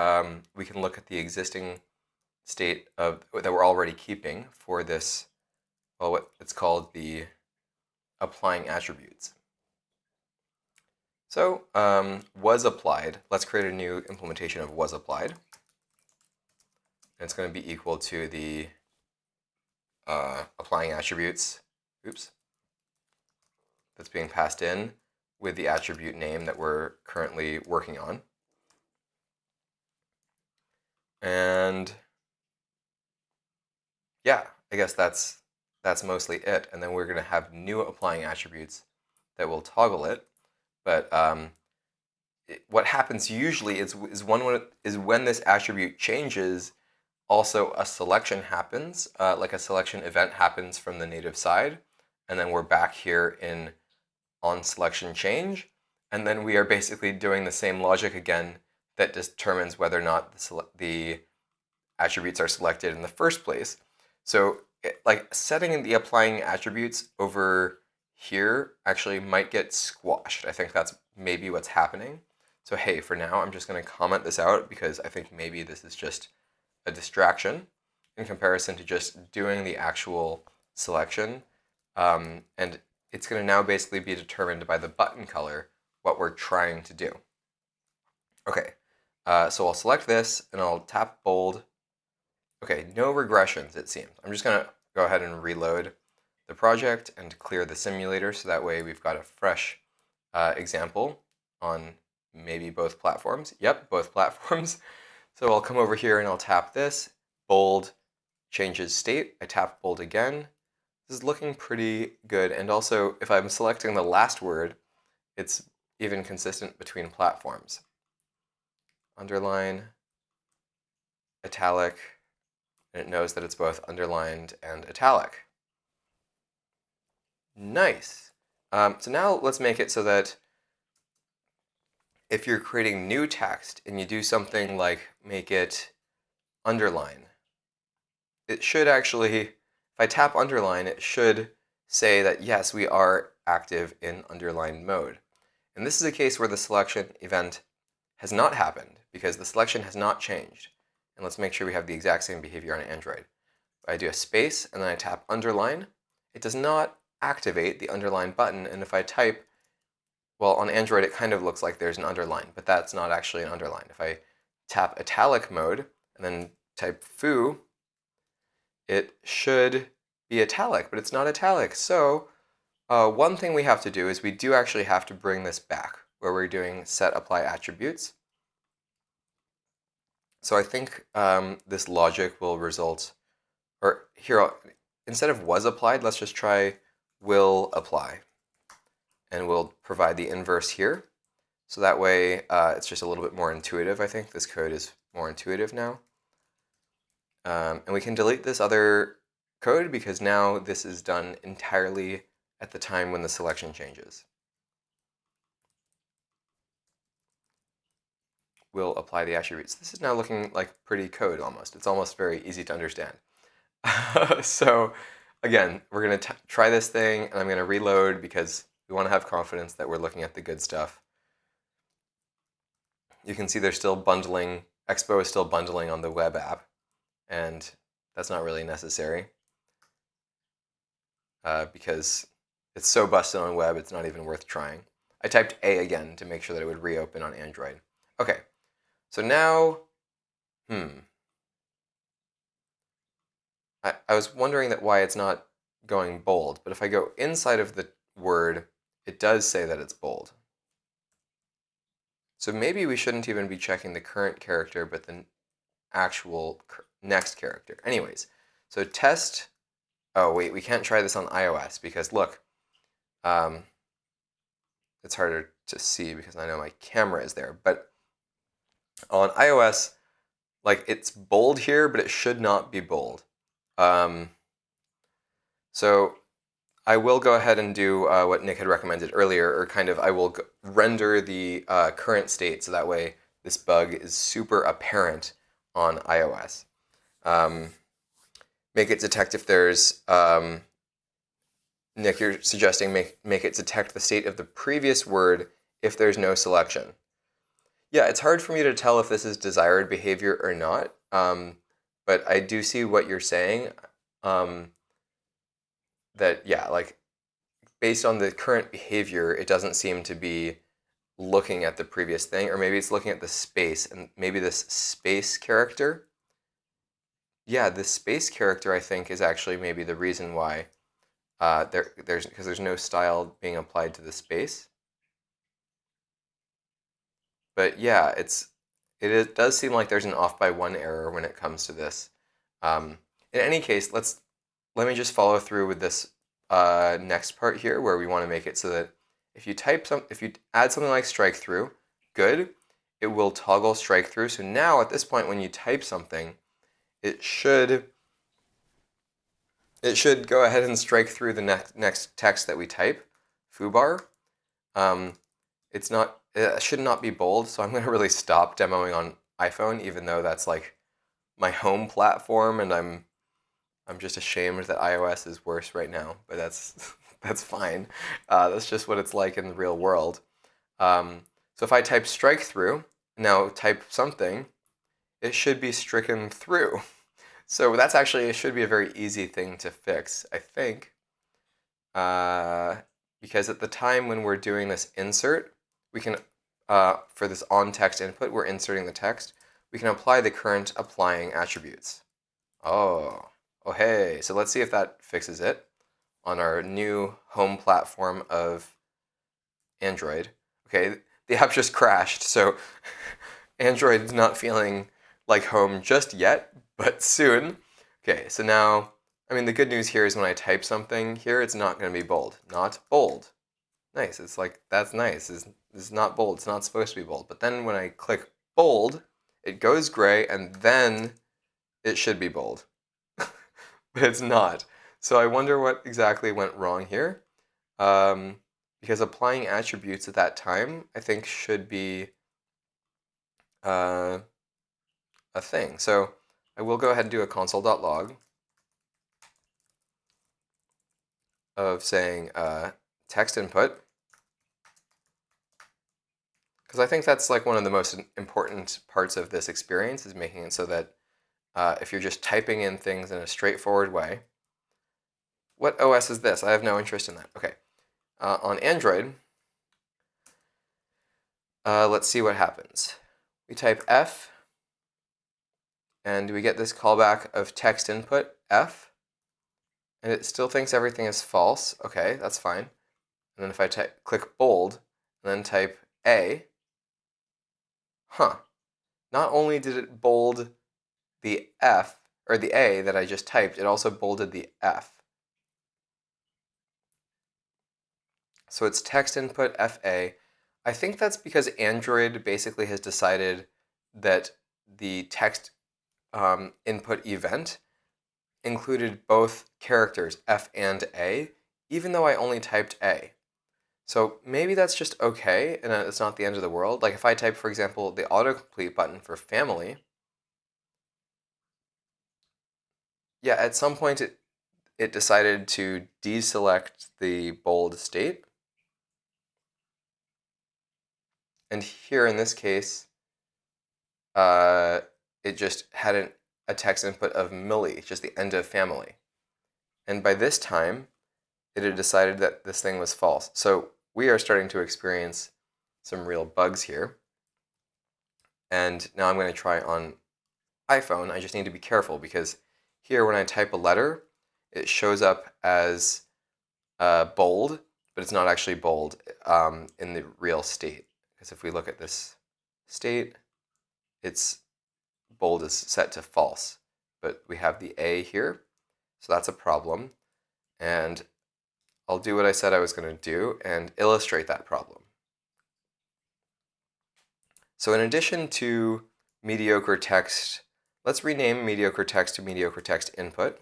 we can look at the existing state of that we're already keeping for this, well, what it's called the applying attributes. So was applied, let's create a new implementation of was applied. And it's going to be equal to the applying attributes, that's being passed in with the attribute name that we're currently working on. And yeah, I guess that's mostly it. And then we're going to have new applying attributes that will toggle it. But what happens usually is when this attribute changes, also a selection happens, like a selection event happens from the native side, and then we're back here in on selection change, and then we are basically doing the same logic again that determines whether or not the attributes are selected in the first place. So like setting the applying attributes over here actually might get squashed. I think that's maybe what's happening. So hey, for now, I'm just going to comment this out because I think maybe this is just a distraction in comparison to just doing the actual selection. And it's going to now basically be determined by the button color what we're trying to do. Okay, so I'll select this and I'll tap bold. Okay, no regressions, it seems. I'm just going to go ahead and reload the project and clear the simulator so that way we've got a fresh example on maybe both platforms. Yep, both platforms. So I'll come over here and I'll tap this. Bold changes state. I tap bold again. This is looking pretty good. And also, if I'm selecting the last word, it's even consistent between platforms. Underline, italic, and it knows that it's both underlined and italic. Nice. So now let's make it so that if you're creating new text and you do something like make it underline, it should actually, if I tap underline, it should say that yes, we are active in underline mode. And this is a case where the selection event has not happened because the selection has not changed. And let's make sure we have the exact same behavior on Android. If I do a space and then I tap underline, it does not activate the underline button. And if I type, well, on Android, it kind of looks like there's an underline, but that's not actually an underline. If I tap italic mode and then type foo, it should be italic, but it's not italic. So one thing we have to do is we do actually have to bring this back where we're doing set apply attributes. So I think this logic will result, or here, instead of was applied, let's just try will apply. And we'll provide the inverse here. So that way it's just a little bit more intuitive, I think. This code is more intuitive now. And we can delete this other code because now this is done entirely at the time when the selection changes. We'll apply the attributes. This is now looking like pretty code almost. It's almost very easy to understand. So again, we're going to try this thing, and I'm going to reload because we want to have confidence that we're looking at the good stuff. you can see they're still bundling, Expo is still bundling on the web app, and that's not really necessary because it's so busted on web, it's not even worth trying. I typed A again to make sure that it would reopen on Android. Okay, so now, I was wondering why it's not going bold, but if I go inside of the word, it does say that it's bold. So maybe we shouldn't even be checking the current character, but the actual next character. Anyways, so test, oh wait, we can't try this on iOS because look, it's harder to see because I know my camera is there, but on iOS, like it's bold here, but it should not be bold. So I will go ahead and do what Nick had recommended earlier, or kind of I will render the current state so that way this bug is super apparent on iOS. Make it detect if there's, Nick, you're suggesting make it detect the state of the previous word if there's no selection. Yeah, it's hard for me to tell if this is desired behavior or not, but I do see what you're saying. That, yeah, like based on the current behavior, it doesn't seem to be looking at the previous thing, or maybe it's looking at the space, and maybe this space character. Yeah, this space character, I think, is actually maybe the reason why there's no style being applied to the space. But yeah, it does seem like there's an off by one error when it comes to this. In any case, let me just follow through with this next part here, where we want to make it so that if you add something like strike through, good, it will toggle strike through. So now at this point, when you type something, it should go ahead and strike through the next text that we type, foobar. It should not be bold, so I'm going to really stop demoing on iPhone, even though that's like my home platform, and I'm just ashamed that iOS is worse right now, but that's fine. That's just what it's like in the real world. So if I type strike through, now type something, it should be stricken through. So that's actually, it should be a very easy thing to fix, I think. Because at the time when we're doing this insert, we can, for this on text input, we're inserting the text, we can apply the current applying attributes. Oh hey, so let's see if that fixes it on our new home platform of Android. Okay, the app just crashed, so Android is not feeling like home just yet, but soon. Okay, so now, I mean, the good news here is when I type something here, it's not going to be bold. Not bold. Nice, it's like, that's nice. It's not bold, it's not supposed to be bold. But then when I click bold, it goes gray, and then it should be bold. But it's not. So I wonder what exactly went wrong here. Because applying attributes at that time, I think, should be a thing. So I will go ahead and do a console.log of saying text input, because I think that's like one of the most important parts of this experience, is making it so that if you're just typing in things in a straightforward way. What OS is this? I have no interest in that. Okay. On Android, let's see what happens. We type F, and we get this callback of text input, F, and it still thinks everything is false. Okay, that's fine. And then if I click bold, and then type A, not only did it bold the F, or the A that I just typed, it also bolded the F. So it's text input FA. I think that's because Android basically has decided that the text input event included both characters, F and A, even though I only typed A. So maybe that's just okay, and it's not the end of the world. Like if I type, for example, the autocomplete button for family, yeah, at some point it decided to deselect the bold state. And here in this case, it just had a text input of Millie, just the end of family. And by this time, it had decided that this thing was false. So we are starting to experience some real bugs here. And now I'm going to try on iPhone. I just need to be careful because here when I type a letter, it shows up as bold, but it's not actually bold in the real state. Because if we look at this state, its bold is set to false. But we have the A here, so that's a problem. And I'll do what I said I was going to do and illustrate that problem. So in addition to mediocre text, let's rename mediocre text to mediocre text input.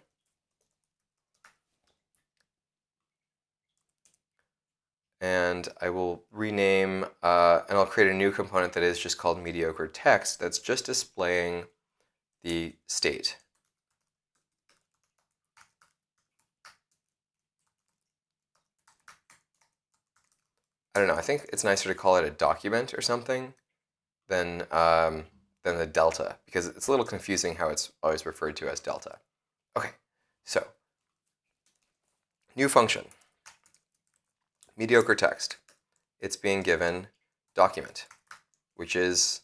And I will rename, and I'll create a new component that is just called mediocre text that's just displaying the state. I don't know, I think it's nicer to call it a document or something than the delta, because it's a little confusing how it's always referred to as delta. Okay, so new function, mediocre text. It's being given document, which is,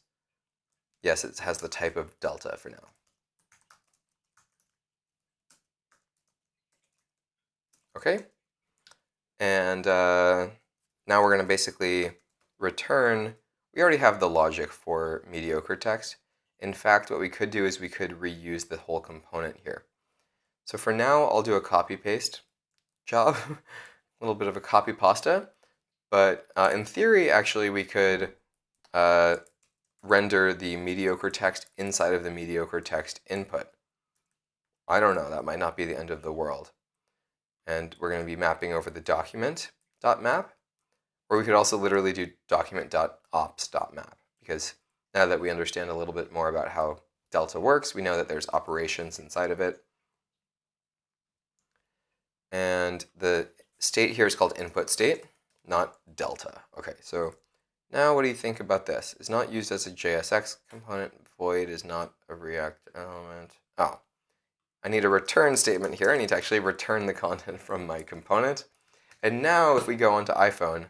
yes, it has the type of delta for now. Okay, and now we're going to basically return. We already have the logic for mediocre text. In fact, what we could do is we could reuse the whole component here. So for now, I'll do a copy-paste job, a little bit of a copy pasta. But in theory, actually, we could render the mediocre text inside of the mediocre text input. I don't know, that might not be the end of the world. And we're going to be mapping over the document.map. Or we could also literally do document.ops.map, because now that we understand a little bit more about how delta works, we know that there's operations inside of it. And the state here is called input state, not delta. Okay, so now what do you think about this? It's not used as a JSX component. Void is not a React element. Oh, I need a return statement here. I need to actually return the content from my component. And now if we go onto iPhone,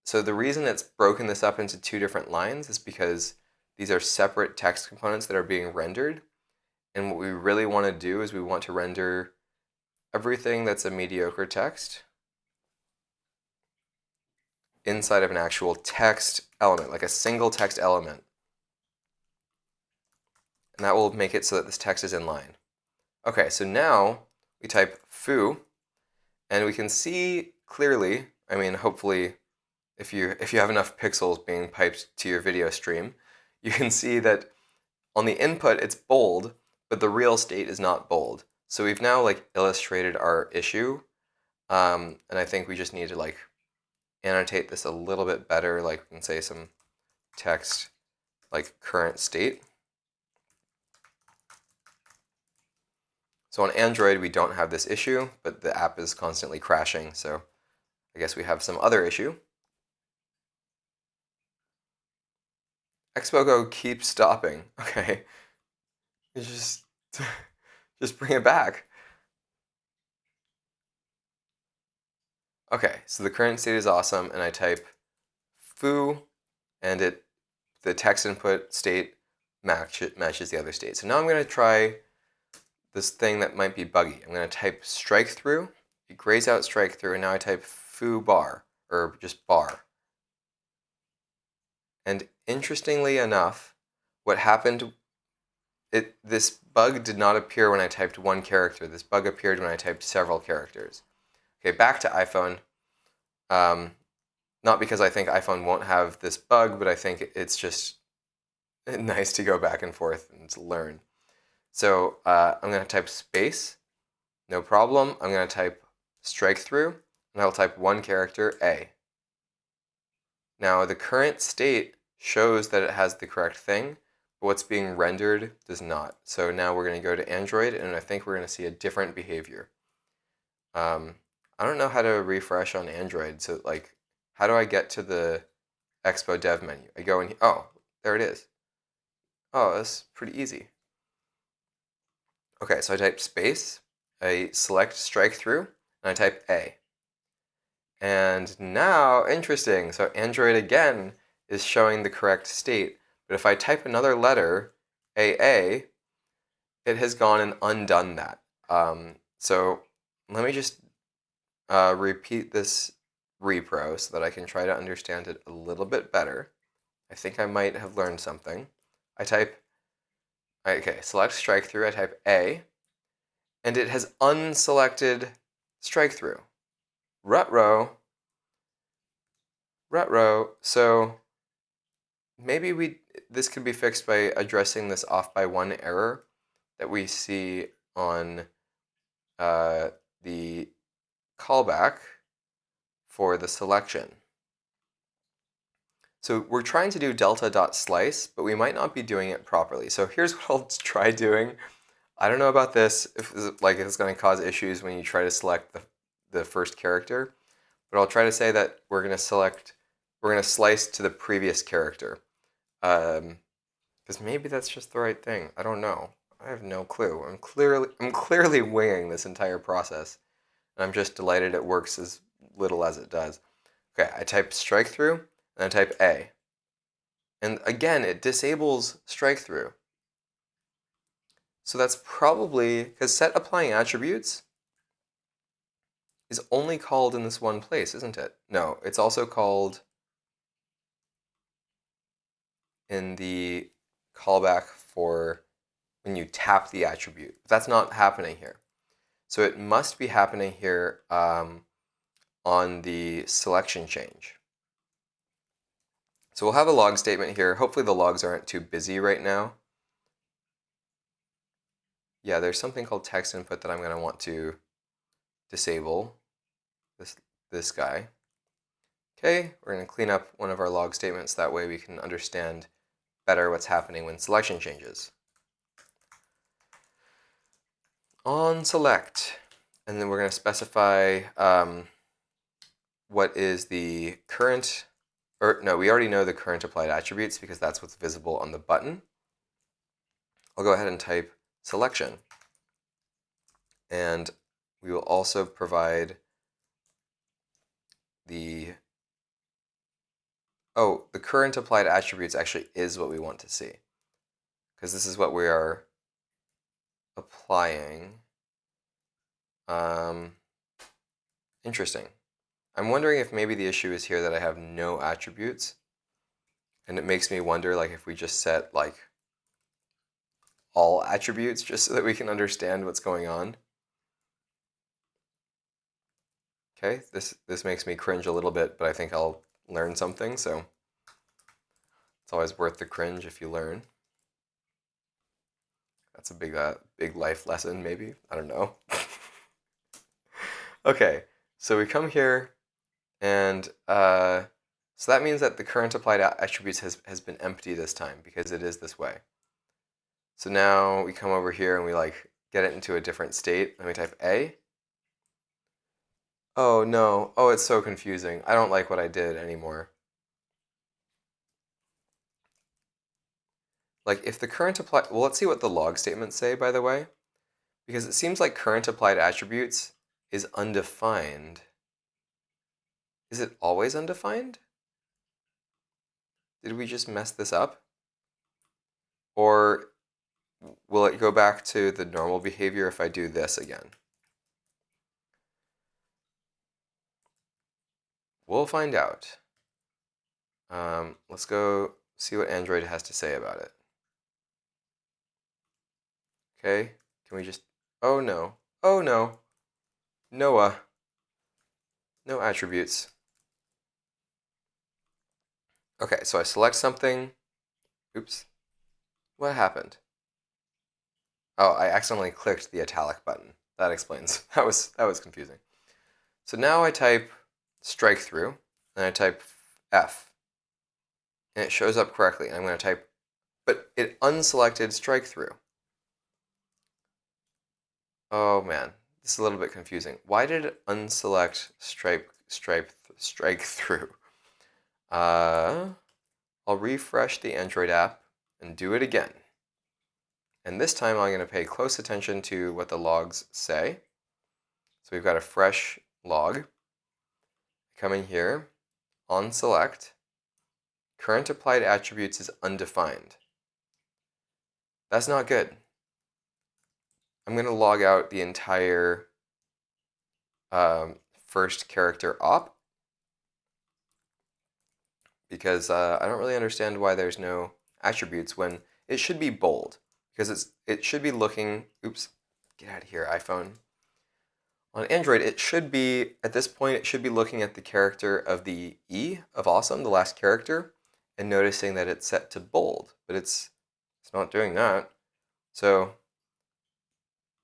so the reason it's broken this up into two different lines is because these are separate text components that are being rendered. And what we really want to do is we want to render everything that's a mediocre text inside of an actual text element, like a single text element. And that will make it so that this text is in line. Okay, so now we type foo, and we can see clearly, I mean, hopefully, if you have enough pixels being piped to your video stream, you can see that on the input it's bold, but the real state is not bold. So we've now like illustrated our issue, and I think we just need to like annotate this a little bit better, like we can say some text like current state. So on Android we don't have this issue, but the app is constantly crashing, so I guess we have some other issue. Expogo keeps stopping. Okay, you just bring it back. Okay, so the current state is awesome, and I type foo, and the text input state matches the other state. So now I'm going to try this thing that might be buggy. I'm going to type strike through. It grays out strike through, and now I type foo bar, or just bar. And interestingly enough, what happened, this bug did not appear when I typed one character. This bug appeared when I typed several characters. Okay, back to iPhone. Not because I think iPhone won't have this bug, but I think it's just nice to go back and forth and to learn. So I'm going to type space, no problem. I'm going to type strike through, and I'll type one character, A. Now the current state shows that it has the correct thing, but what's being rendered does not. So now we're going to go to Android, and I think we're going to see a different behavior. I don't know how to refresh on Android, so like, how do I get to the Expo Dev menu. I go in here. Oh, there it is. Oh, that's pretty easy. Okay, so I type space, I select strike through, and I type A. And now, interesting, so Android again is showing the correct state. But if I type another letter, AA, it has gone and undone that. So let me just repeat this repro so that I can try to understand it a little bit better. I think I might have learned something. I type, okay, select strike through, I type A, and it has unselected strike through. Rutro. So maybe this could be fixed by addressing this off by one error that we see on the callback for the selection. So we're trying to do delta.slice, but we might not be doing it properly. So here's what I'll try doing. I don't know about this, if it's going to cause issues when you try to select the first character, but I'll try to say that we're going to slice to the previous character. Because maybe that's just the right thing. I don't know. I have no clue. I'm clearly winging this entire process, and I'm just delighted it works as little as it does. Okay, I type strike through, and I type A. And again, it disables strike through. So that's probably because set applying attributes is only called in this one place, isn't it? No, it's also called in the callback for when you tap the attribute. But that's not happening here. So it must be happening here on the selection change. So we'll have a log statement here. Hopefully the logs aren't too busy right now. Yeah, there's something called text input that I'm going to want to disable, this guy. Okay, we're going to clean up one of our log statements. That way we can understand better what's happening when selection changes. On select, and then we're going to specify what is the current, or no, we already know the current applied attributes because that's what's visible on the button. I'll go ahead and type selection. And we will also provide the current applied attributes actually is what we want to see, because this is what we are applying. Interesting. I'm wondering if maybe the issue is here that I have no attributes, and it makes me wonder if we just set all attributes just so that we can understand what's going on. Okay, this makes me cringe a little bit, but I think I'll learn something, so it's always worth the cringe if you learn. That's a big life lesson, maybe. I don't know. Okay, so we come here, and so that means that the current applied attributes has been empty this time because it is this way. So now we come over here and we get it into a different state. Let me type A. Oh no, oh, it's so confusing. I don't like what I did anymore. If the current applied, well, let's see what the log statements say, by the way, because it seems like current applied attributes is undefined. Is it always undefined? Did we just mess this up? Or will it go back to the normal behavior if I do this again? We'll find out. Let's go see what Android has to say about it. Okay, can we just, oh no, Noah, no attributes. Okay, so I select something. Oops, what happened? Oh, I accidentally clicked the italic button. That explains. That was confusing. So now I type strike through, and I type F, and it shows up correctly. And I'm going to type, but it unselected strike through. Oh man, this is a little bit confusing. Why did it unselect strike through? I'll refresh the Android app and do it again. And this time I'm going to pay close attention to what the logs say. So we've got a fresh log. Come in here, on select, current applied attributes is undefined. That's not good. I'm going to log out the entire first character op because I don't really understand why there's no attributes when it should be bold, because it should be looking, oops, get out of here, iPhone. On Android, it should be, at this point, it should be looking at the character of the E of awesome, the last character, and noticing that it's set to bold, but it's not doing that. So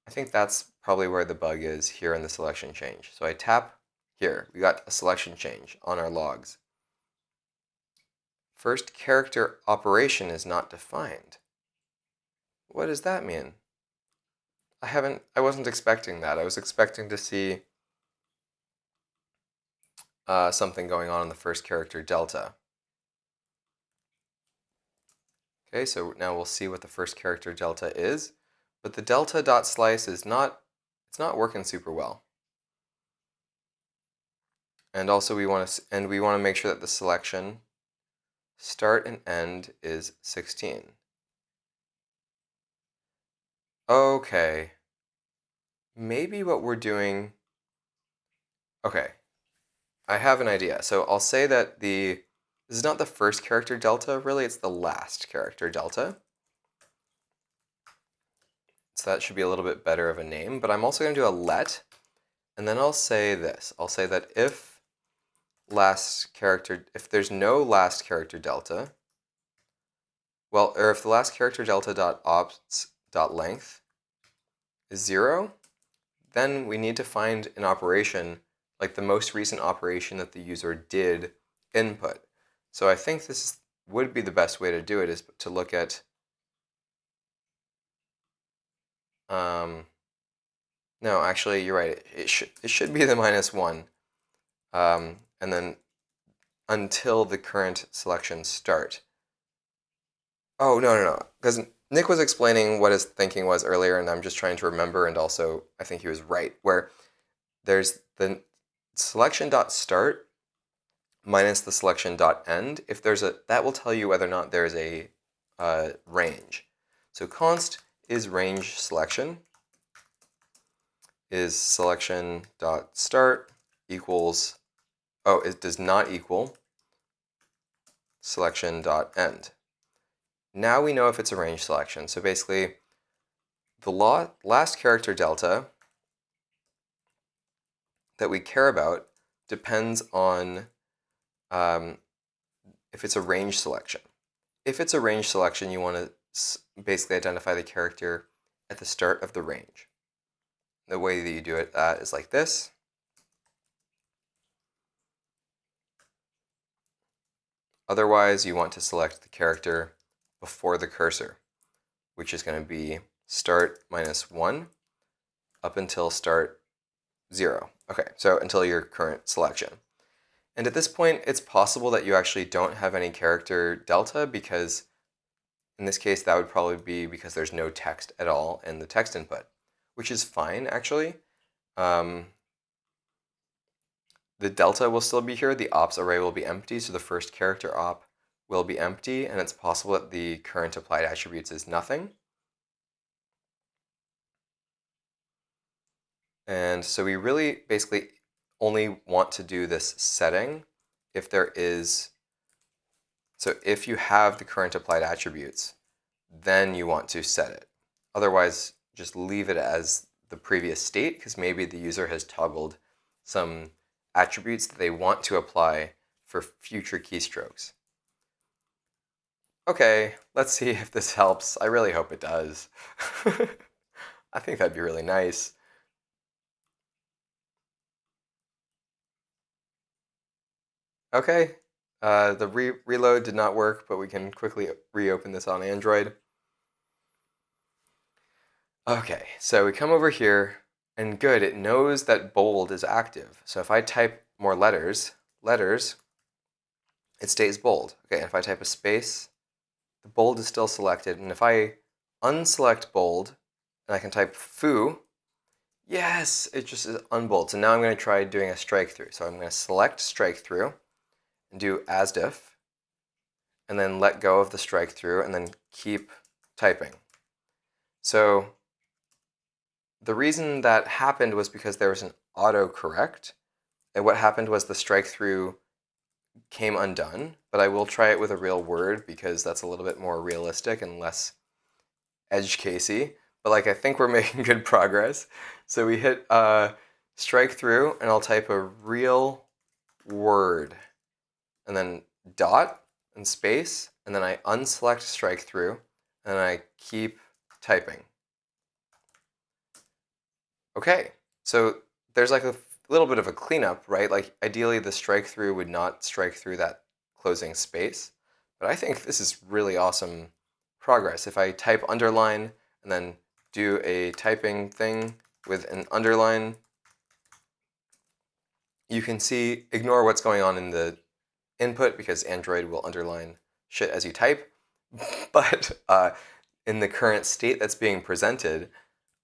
I think that's probably where the bug is here in the selection change. So I tap here, we got a selection change on our logs. First character operation is not defined. What does that mean? I wasn't expecting that. I was expecting to see something going on in the first character delta. Okay, so now we'll see what the first character delta is, but the delta.slice is not working super well. And also we want to make sure that the selection start and end is 16. Okay. Maybe what we're doing, okay, I have an idea. So I'll say that this is not the first character delta, really, it's the last character delta. So that should be a little bit better of a name, but I'm also going to do a let, and then I'll say this. I'll say that if there's no last character delta, or if the last character delta.ops.length is 0, then we need to find an operation, like the most recent operation that the user did input. So I think this would be the best way to do it, is to look at no, actually, you're right. It should be the -1, and then until the current selections start. Oh, no. Because Nick was explaining what his thinking was earlier, and I'm just trying to remember, and also I think he was right, where there's the selection.start minus the selection.end. If that will tell you whether or not there's a range. So const is range selection is selection.start equals, it does not equal selection.end. Now we know if it's a range selection. So basically, the last character delta that we care about depends on if it's a range selection. If it's a range selection, you want to basically identify the character at the start of the range. The way that you do it is like this. Otherwise, you want to select the character before the cursor, which is going to be start -1 up until start 0. Okay, so until your current selection. And at this point, it's possible that you actually don't have any character delta, because in this case, that would probably be because there's no text at all in the text input, which is fine, actually. The delta will still be here. The ops array will be empty, so the first character op will be empty, and it's possible that the current applied attributes is nothing. And so we really basically only want to do this setting if there is, so if you have the current applied attributes, then you want to set it. Otherwise, just leave it as the previous state, because maybe the user has toggled some attributes that they want to apply for future keystrokes. Okay, let's see if this helps. I really hope it does. I think that'd be really nice. Okay, the reload did not work, but we can quickly reopen this on Android. Okay, so we come over here, and good, it knows that bold is active. So if I type more letters, it stays bold. Okay, and if I type a space, the bold is still selected. And if I unselect bold, and I can type foo, yes, it just is unbold. So now I'm going to try doing a strike through. So I'm going to select strike through and do asdiff, and then let go of the strike through, and then keep typing. So the reason that happened was because there was an autocorrect. And what happened was the strike through came undone, but I will try it with a real word because that's a little bit more realistic and less edge casey. But like, I think we're making good progress. So we hit strike through, and I'll type a real word, and then dot and space, and then I unselect strike through, and I keep typing. Okay, so there's like a little bit of a cleanup, right? Like ideally the strike through would not strike through that closing space, but I think this is really awesome progress. If I type underline and then do a typing thing with an underline, you can see, ignore what's going on in the input because Android will underline shit as you type, but in the current state that's being presented,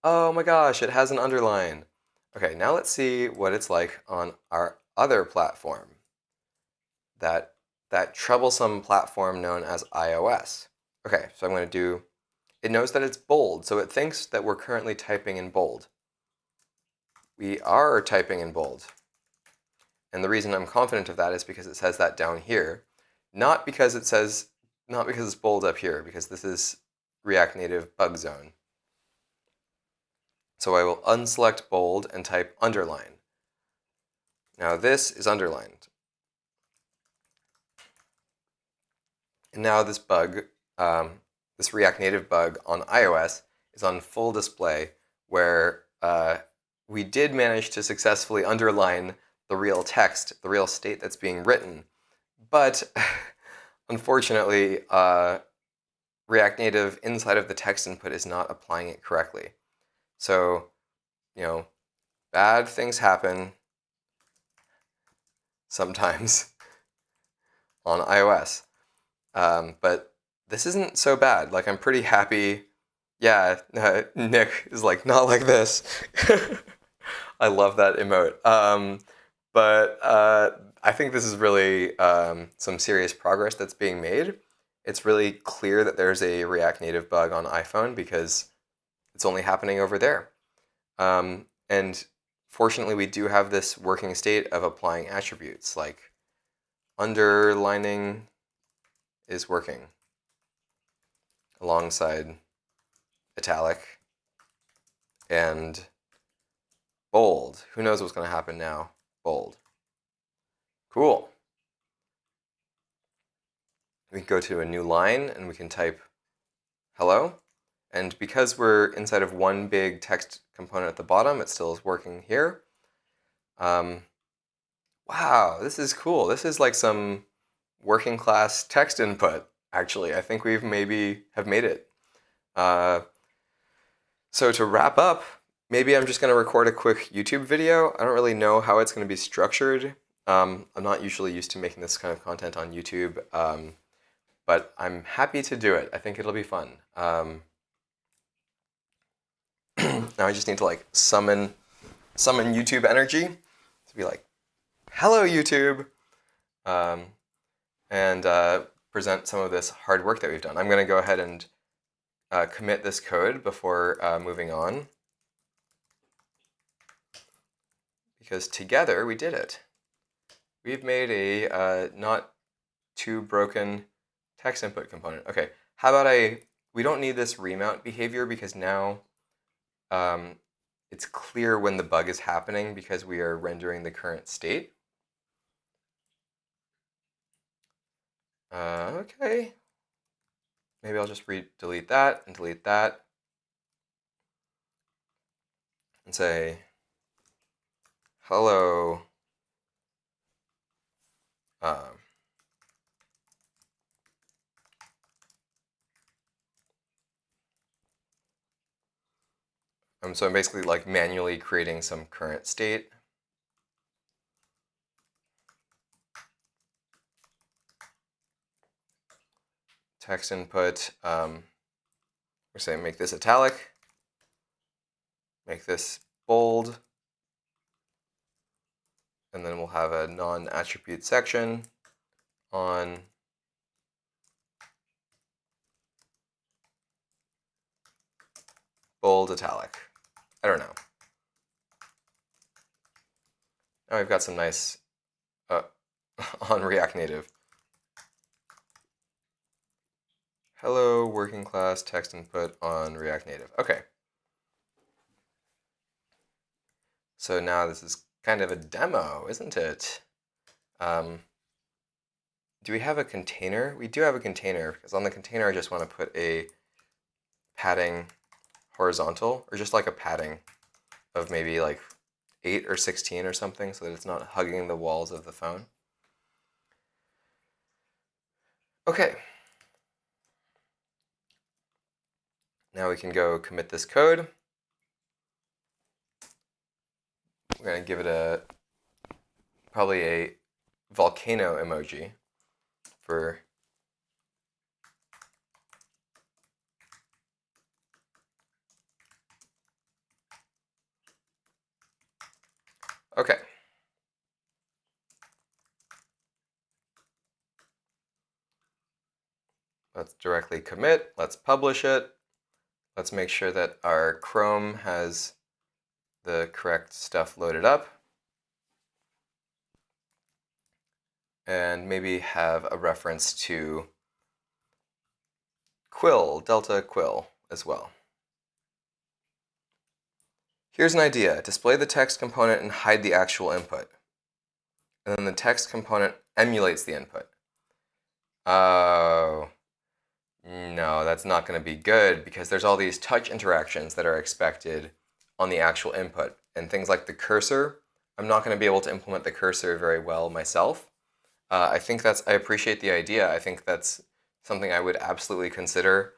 oh my gosh, it has an underline. Okay, now let's see what it's like on our other platform, that troublesome platform known as iOS. Okay, so I'm going to do, it knows that it's bold, so it thinks that we're currently typing in bold. We are typing in bold. And the reason I'm confident of that is because it says that down here, not because it's bold up here, because this is React Native bug zone. So I will unselect bold and type underline. Now this is underlined. And now this bug, this React Native bug on iOS is on full display, where we did manage to successfully underline the real text, the real state that's being written. But unfortunately, React Native inside of the text input is not applying it correctly. So, you know, bad things happen sometimes on iOS. But this isn't so bad. Like, I'm pretty happy. Yeah, Nick is like, not like this. I love that emote. But I think this is really some serious progress that's being made. It's really clear that there's a React Native bug on iPhone because it's only happening over there. And fortunately, we do have this working state of applying attributes, like underlining is working alongside italic and bold. Who knows what's going to happen now? Bold. Cool. We can go to a new line and we can type hello. And because we're inside of one big text component at the bottom, it still is working here. Wow, this is cool. This is like some working class text input, actually. I think we've maybe have made it. So to wrap up, maybe I'm just going to record a quick YouTube video. I don't really know how it's going to be structured. I'm not usually used to making this kind of content on YouTube, but I'm happy to do it. I think it'll be fun. Now I just need to like summon YouTube energy to be like, hello YouTube, and present some of this hard work that we've done. I'm going to go ahead and commit this code before moving on, because together we did it. We've made a not too broken text input component. Okay, how about we don't need this remount behavior because now it's clear when the bug is happening because we are rendering the current state. Okay. Maybe I'll just delete that and delete that and say, hello. So I'm basically like manually creating some current state. text input, we're saying make this italic, make this bold, and then we'll have a non-attribute section on bold italic. I don't know. Now we've got some nice on React Native. Hello, working class text input on React Native. Okay. So now this is kind of a demo, isn't it? Do we have a container? We do have a container, because on the container I just want to put a padding horizontal, or just like a padding of maybe like 8 or 16 or something, so that it's not hugging the walls of the phone. Okay. Now we can go commit this code. We're going to give it probably a volcano emoji for okay. Let's directly commit. Let's publish it. Let's make sure that our Chrome has the correct stuff loaded up. And maybe have a reference to Quill, Delta Quill as well. Here's an idea. Display the text component and hide the actual input. And then the text component emulates the input. Oh, no, that's not going to be good, because there's all these touch interactions that are expected on the actual input. And things like the cursor, I'm not going to be able to implement the cursor very well myself. I appreciate the idea. I think that's something I would absolutely consider.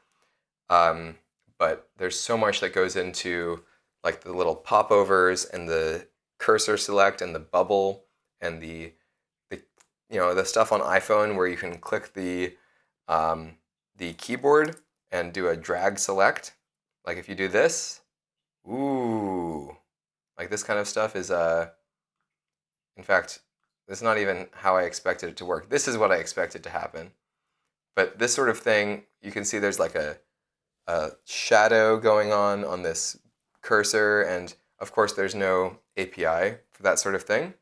But there's so much that goes into like the little popovers and the cursor select and the bubble and the stuff on iPhone where you can click the keyboard and do a drag select. Like if you do this, ooh, like this kind of stuff is in fact, this is not even how I expected it to work. This is what I expected to happen. But this sort of thing, you can see there's like a shadow going on this cursor, and of course there's no API for that sort of thing.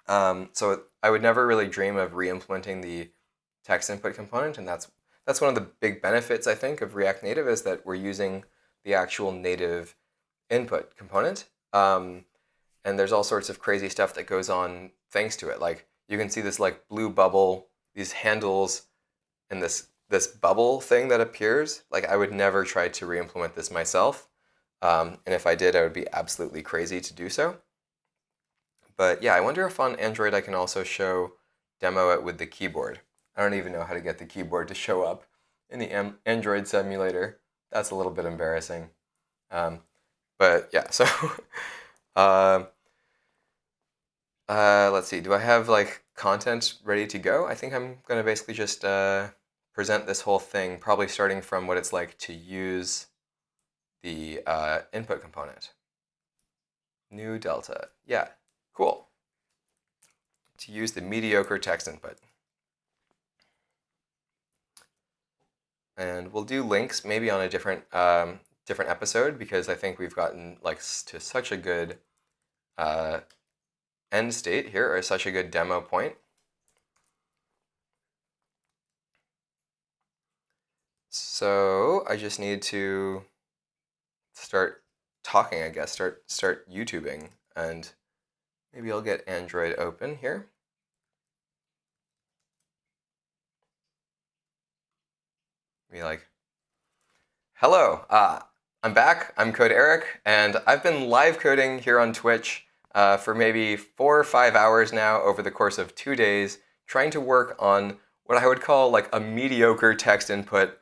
So I would never really dream of re-implementing the text input component, and that's one of the big benefits, I think, of React Native, is that we're using the actual native input component. And there's all sorts of crazy stuff that goes on thanks to it. Like you can see this like blue bubble, these handles, and this bubble thing that appears. Like I would never try to re-implement this myself. And if I did, I would be absolutely crazy to do so. But yeah, I wonder if on Android I can also demo it with the keyboard. I don't even know how to get the keyboard to show up in the Android simulator. That's a little bit embarrassing. But yeah, so let's see. Do I have like content ready to go? I think I'm going to basically just present this whole thing, probably starting from what it's like to use the input component. New Delta. Yeah, cool. To use the mediocre text input. And we'll do links maybe on a different episode, because I think we've gotten like to such a good end state here, or such a good demo point. So I just need to start talking, I guess, start YouTubing, and maybe I'll get Android open here. Be like, hello, I'm back. I'm Code Eric, and I've been live coding here on Twitch for maybe 4 or 5 hours now over the course of 2 days, trying to work on what I would call like a mediocre text input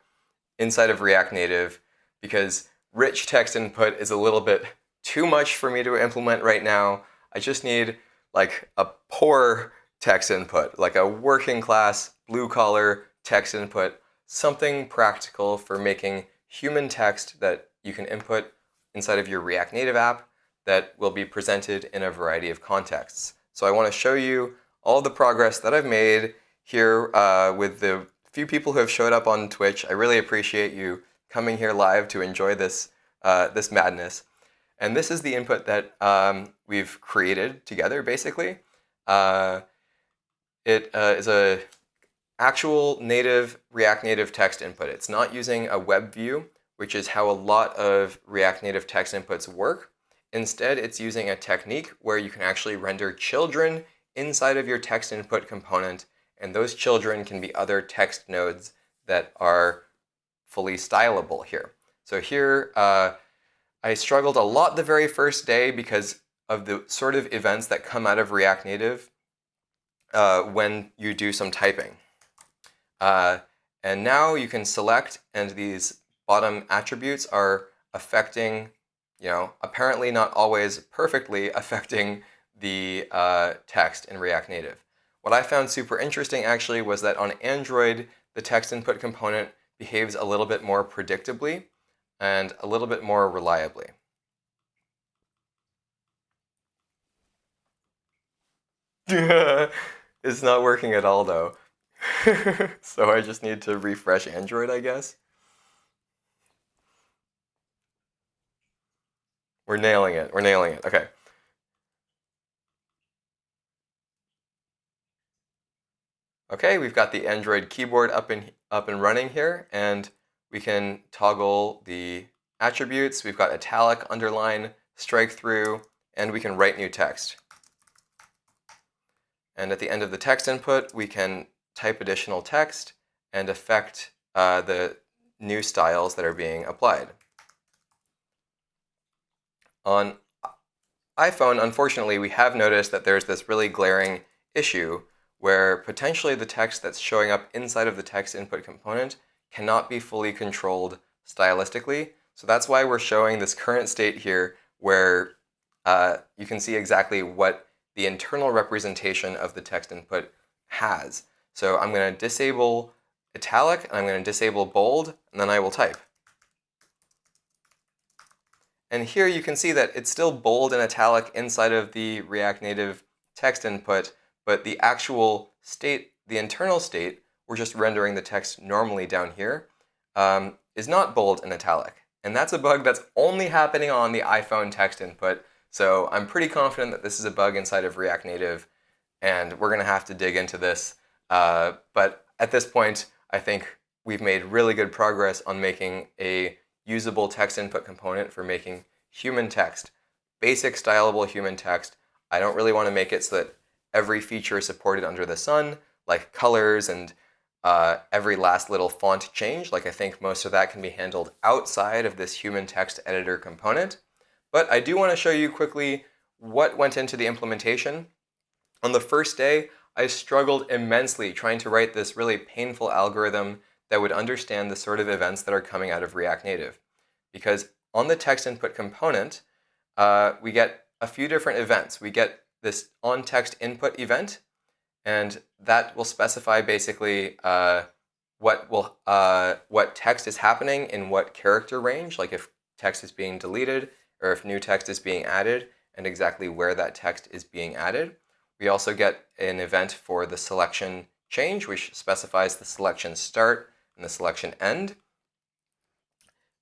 inside of React Native, because rich text input is a little bit too much for me to implement right now. I just need like a poor text input, like a working class blue collar text input. something practical for making human text that you can input inside of your React Native app that will be presented in a variety of contexts. So I want to show you all the progress that I've made here with the few people who have showed up on Twitch. I really appreciate you coming here live to enjoy this, this madness. And this is the input that we've created together, basically. It is a actual native React Native text input. It's not using a web view, which is how a lot of React Native text inputs work. Instead, it's using a technique where you can actually render children inside of your text input component, and those children can be other text nodes that are fully stylable here. So here, I struggled a lot the very first day because of the sort of events that come out of React Native when you do some typing. And now you can select, and these bottom attributes are affecting, apparently not always perfectly affecting the text in React Native. What I found super interesting actually was that on Android, the text input component behaves a little bit more predictably and a little bit more reliably. It's not working at all though. So I just need to refresh Android, I guess. We're nailing it. We're nailing it. Okay. Okay, we've got the Android keyboard up and running here, and we can toggle the attributes. We've got italic, underline, strike through, and we can write new text. And at the end of the text input, we can type additional text and affect the new styles that are being applied. On iPhone, unfortunately, we have noticed that there's this really glaring issue where potentially the text that's showing up inside of the text input component cannot be fully controlled stylistically. So that's why we're showing this current state here where you can see exactly what the internal representation of the text input has. So I'm going to disable italic, and I'm going to disable bold, and then I will type. And here you can see that it's still bold and italic inside of the React Native text input, but the actual state, the internal state, we're just rendering the text normally down here, is not bold and italic. And that's a bug that's only happening on the iPhone text input. So I'm pretty confident that this is a bug inside of React Native, and we're going to have to dig into this. But at this point, I think we've made really good progress on making a usable text input component for making human text, basic stylable human text. I don't really want to make it so that every feature is supported under the sun, like colors and every last little font change. Like I think most of that can be handled outside of this human text editor component. But I do want to show you quickly what went into the implementation. On the first day, I struggled immensely trying to write this really painful algorithm that would understand the sort of events that are coming out of React Native. Because on the text input component, we get a few different events. We get this onText input event, and that will specify basically what text is happening in what character range, like if text is being deleted or if new text is being added, and exactly where that text is being added. We also get an event for the selection change, which specifies the selection start and the selection end.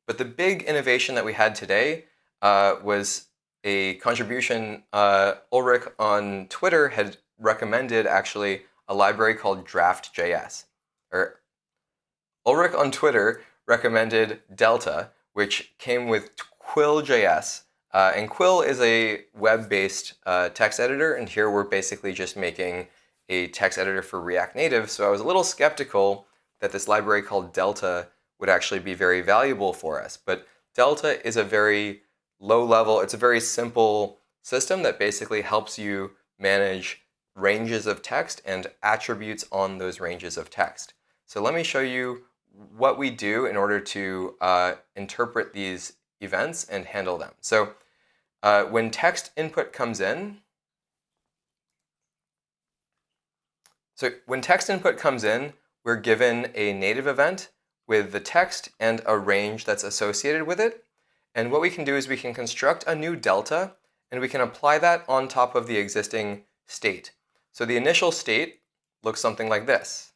But the big innovation that we had today was a contribution. Ulrich on Twitter had recommended actually a library called Draft.js. Or Ulrich on Twitter recommended Delta, which came with Quill.js. And Quill is a web-based text editor, and here we're basically just making a text editor for React Native. So I was a little skeptical that this library called Delta would actually be very valuable for us. But Delta is a very low level, it's a very simple system that basically helps you manage ranges of text and attributes on those ranges of text. So let me show you what we do in order to interpret these events and handle them. So when text input comes in, we're given a native event, with the text and a range that's associated with it. And what we can do is we can construct a new delta, and we can apply that on top of the existing state. So the initial state looks something like this.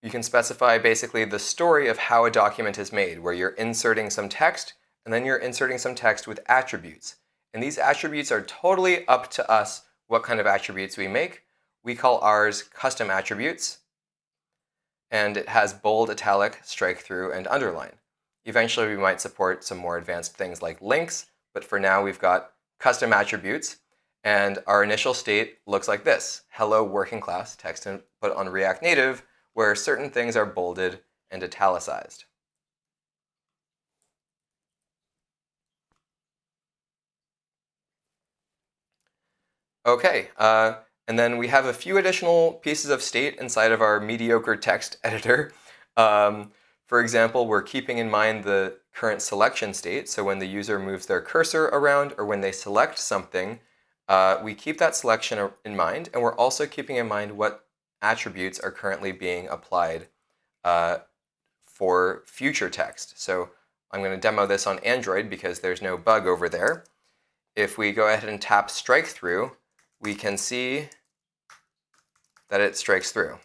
You can specify basically the story of how a document is made, where you're inserting some text, and then you're inserting some text with attributes. And these attributes are totally up to us what kind of attributes we make. We call ours custom attributes, and it has bold, italic, strike through, and underline. Eventually, we might support some more advanced things like links, but for now, we've got custom attributes, and our initial state looks like this. Hello, working class, text input on React Native, where certain things are bolded and italicized. Okay, and then we have a few additional pieces of state inside of our mediocre text editor. For example, we're keeping in mind the current selection state. So when the user moves their cursor around or when they select something, we keep that selection in mind. And we're also keeping in mind what attributes are currently being applied for future text. So I'm going to demo this on Android because there's no bug over there. If we go ahead and tap strike through, we can see that it strikes through.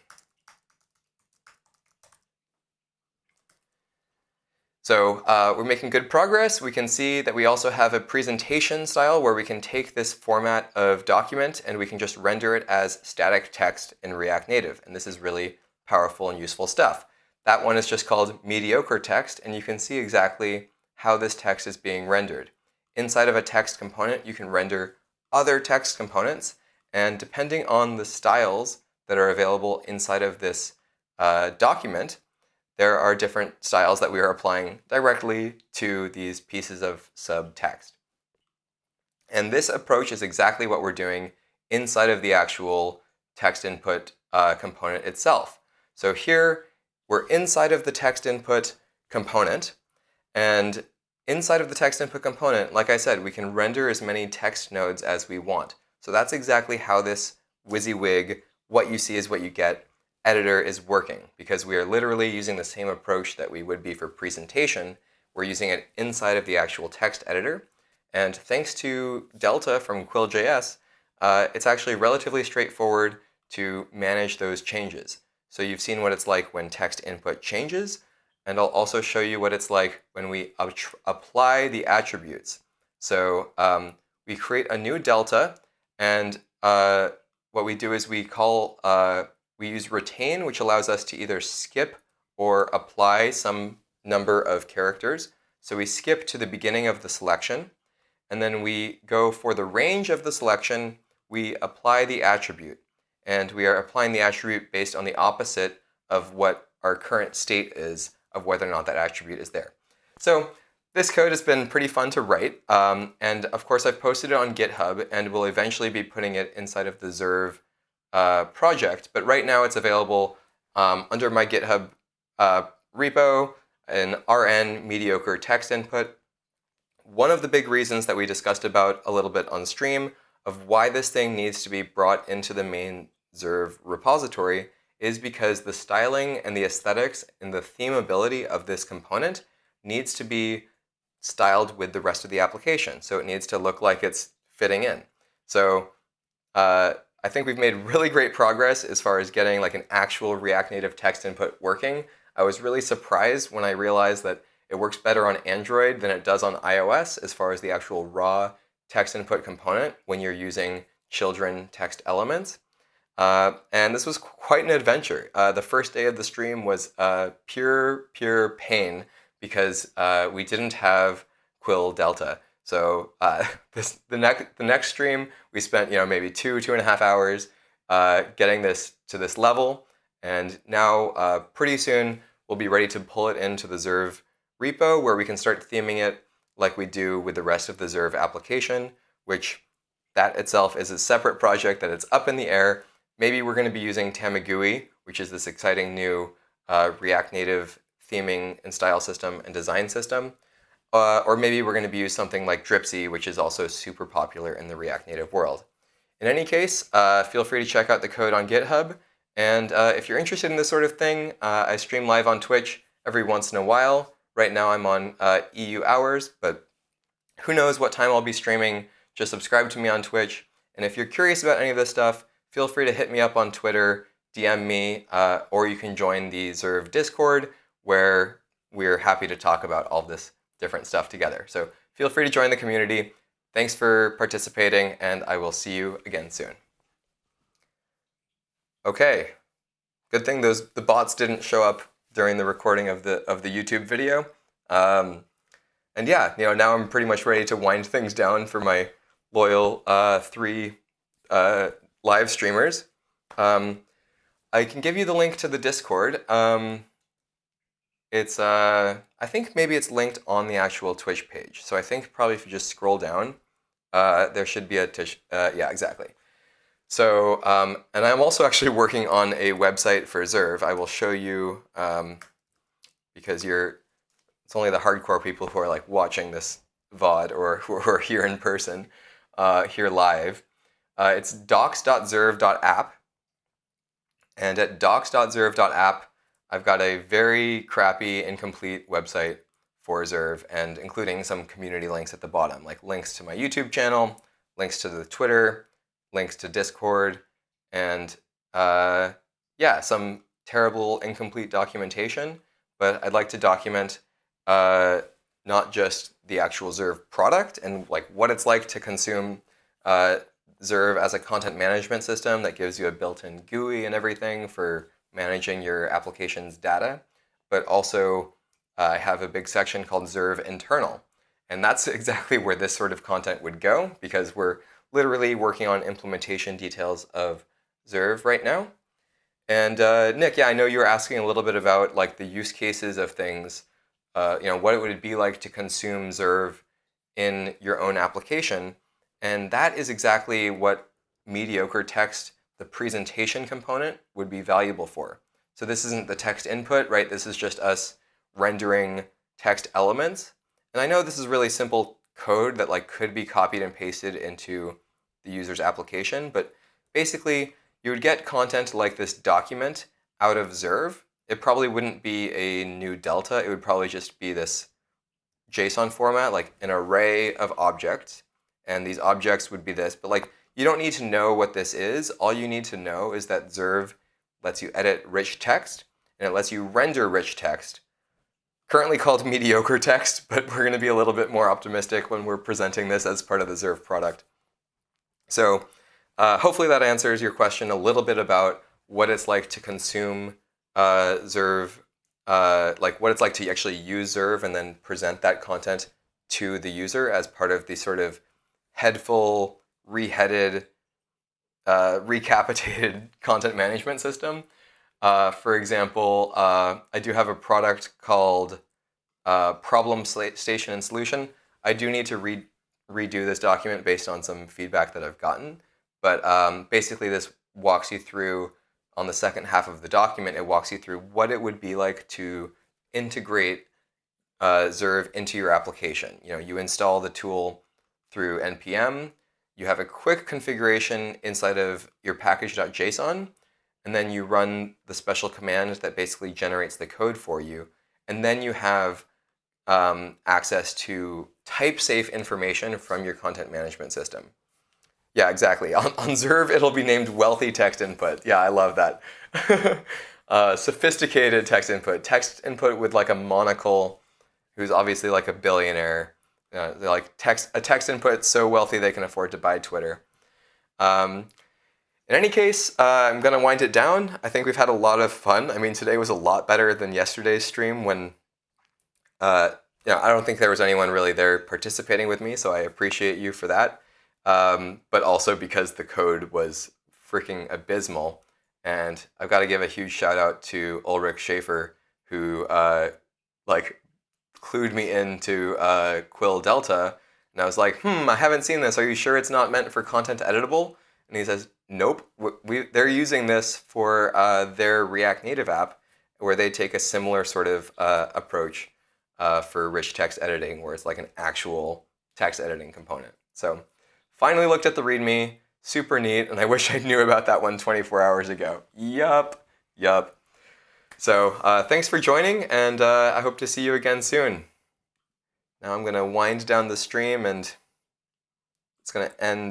So we're making good progress. We can see that we also have a presentation style where we can take this format of document and we can just render it as static text in React Native. And this is really powerful and useful stuff. That one is just called mediocre text, and you can see exactly how this text is being rendered. Inside of a text component, you can render other text components, and depending on the styles that are available inside of this document, there are different styles that we are applying directly to these pieces of subtext. And this approach is exactly what we're doing inside of the actual text input component itself. So here, we're inside of the text input component, and inside of the text input component, like I said, we can render as many text nodes as we want. So that's exactly how this WYSIWYG, what you see is what you get, editor is working, because we are literally using the same approach that we would be for presentation. We're using it inside of the actual text editor. And thanks to Delta from Quill.js, it's actually relatively straightforward to manage those changes. So you've seen what it's like when text input changes, and I'll also show you what it's like when we apply the attributes. So we create a new delta, and what we do is we use retain, which allows us to either skip or apply some number of characters. So we skip to the beginning of the selection, and then we go for the range of the selection, we apply the attribute. And we are applying the attribute based on the opposite of what our current state is of whether or not that attribute is there. So this code has been pretty fun to write. And of course, I've posted it on GitHub and will eventually be putting it inside of the Zerv project. But right now it's available under my GitHub repo in RN mediocre text input. One of the big reasons that we discussed about a little bit on stream of why this thing needs to be brought into the main Zerv repository is because the styling and the aesthetics and the themability of this component needs to be styled with the rest of the application. So it needs to look like it's fitting in. So I think we've made really great progress as far as getting like an actual React Native text input working. I was really surprised when I realized that it works better on Android than it does on iOS as far as the actual raw text input component when you're using children text elements. And this was quite an adventure. The first day of the stream was pure pain because we didn't have Quill Delta. So the next stream we spent maybe 2.5 hours getting this to this level, and now pretty soon we'll be ready to pull it into the Zerv repo where we can start theming it like we do with the rest of the Zerv application, which that itself is a separate project that it's up in the air. Maybe we're going to be using Tamagui, which is this exciting new React Native theming and style system and design system. Or maybe we're going to be using something like Dripsy, which is also super popular in the React Native world. In any case, feel free to check out the code on GitHub, And if you're interested in this sort of thing, I stream live on Twitch every once in a while. Right now I'm on EU hours, but who knows what time I'll be streaming. Just subscribe to me on Twitch. And if you're curious about any of this stuff, feel free to hit me up on Twitter, DM me, or you can join the Zerv Discord, where we're happy to talk about all this different stuff together. So feel free to join the community. Thanks for participating, and I will see you again soon. Okay, good thing the bots didn't show up during the recording of the YouTube video. And yeah, now I'm pretty much ready to wind things down for my loyal 3 live streamers. I can give you the link to the Discord. It's I think maybe it's linked on the actual Twitch page. So I think probably if you just scroll down, there should be a yeah, exactly. So and I'm also actually working on a website for Zerv. I will show you because it's only the hardcore people who are like watching this VOD or who are here in person, here live. It's docs.zerv.app. And at docs.zerv.app, I've got a very crappy, incomplete website for Zerv, and including some community links at the bottom, like links to my YouTube channel, links to the Twitter, links to Discord, and yeah, some terrible, incomplete documentation. But I'd like to document not just the actual Zerv product and like what it's like to consume Zerv as a content management system that gives you a built-in GUI and everything for managing your application's data, but also I have a big section called Zerv Internal. And that's exactly where this sort of content would go, because we're literally working on implementation details of Zerv right now. And Nick, yeah, I know you were asking a little bit about like the use cases of things, what it would be like to consume Zerv in your own application. And that is exactly what MEDIOCRE text, the presentation component, would be valuable for. So this isn't the text input, right? This is just us rendering text elements. And I know this is really simple code that like could be copied and pasted into the user's application, but basically you would get content like this document out of Zerv. It probably wouldn't be a new delta. It would probably just be this JSON format, like an array of objects. And these objects would be this, but like you don't need to know what this is. All you need to know is that Zerv lets you edit rich text, and it lets you render rich text, currently called MEDIOCRE text, but we're going to be a little bit more optimistic when we're presenting this as part of the Zerv product. So hopefully that answers your question a little bit about what it's like to consume Zerv, like what it's like to actually use Zerv and then present that content to the user as part of the sort of headful, reheaded, recapitated content management system. For example, I do have a product called Problem Station and Solution. I do need to redo this document based on some feedback that I've gotten. But basically this walks you through, on the second half of the document, it walks you through what it would be like to integrate Zerv into your application. You install the tool through npm, you have a quick configuration inside of your package.json, and then you run the special command that basically generates the code for you. And then you have access to type-safe information from your content management system. Yeah, exactly. On Zerv, it'll be named wealthy text input. Yeah, I love that. Sophisticated text input with like a monocle, who's obviously like a billionaire. They're like a text input so wealthy they can afford to buy Twitter. In any case, I'm going to wind it down. I think we've had a lot of fun. I mean, today was a lot better than yesterday's stream when, I don't think there was anyone really there participating with me, so I appreciate you for that. But also because the code was freaking abysmal. And I've got to give a huge shout out to Ulrich Schaefer, who clued me into Quill Delta, and I was like, I haven't seen this. Are you sure it's not meant for content editable? And he says, nope. They're using this for their React Native app, where they take a similar sort of approach for rich text editing, where it's like an actual text editing component. So finally looked at the README, Super neat, and I wish I knew about that one 24 hours ago. Yup. So thanks for joining, and I hope to see you again soon. Now I'm going to wind down the stream, and it's going to end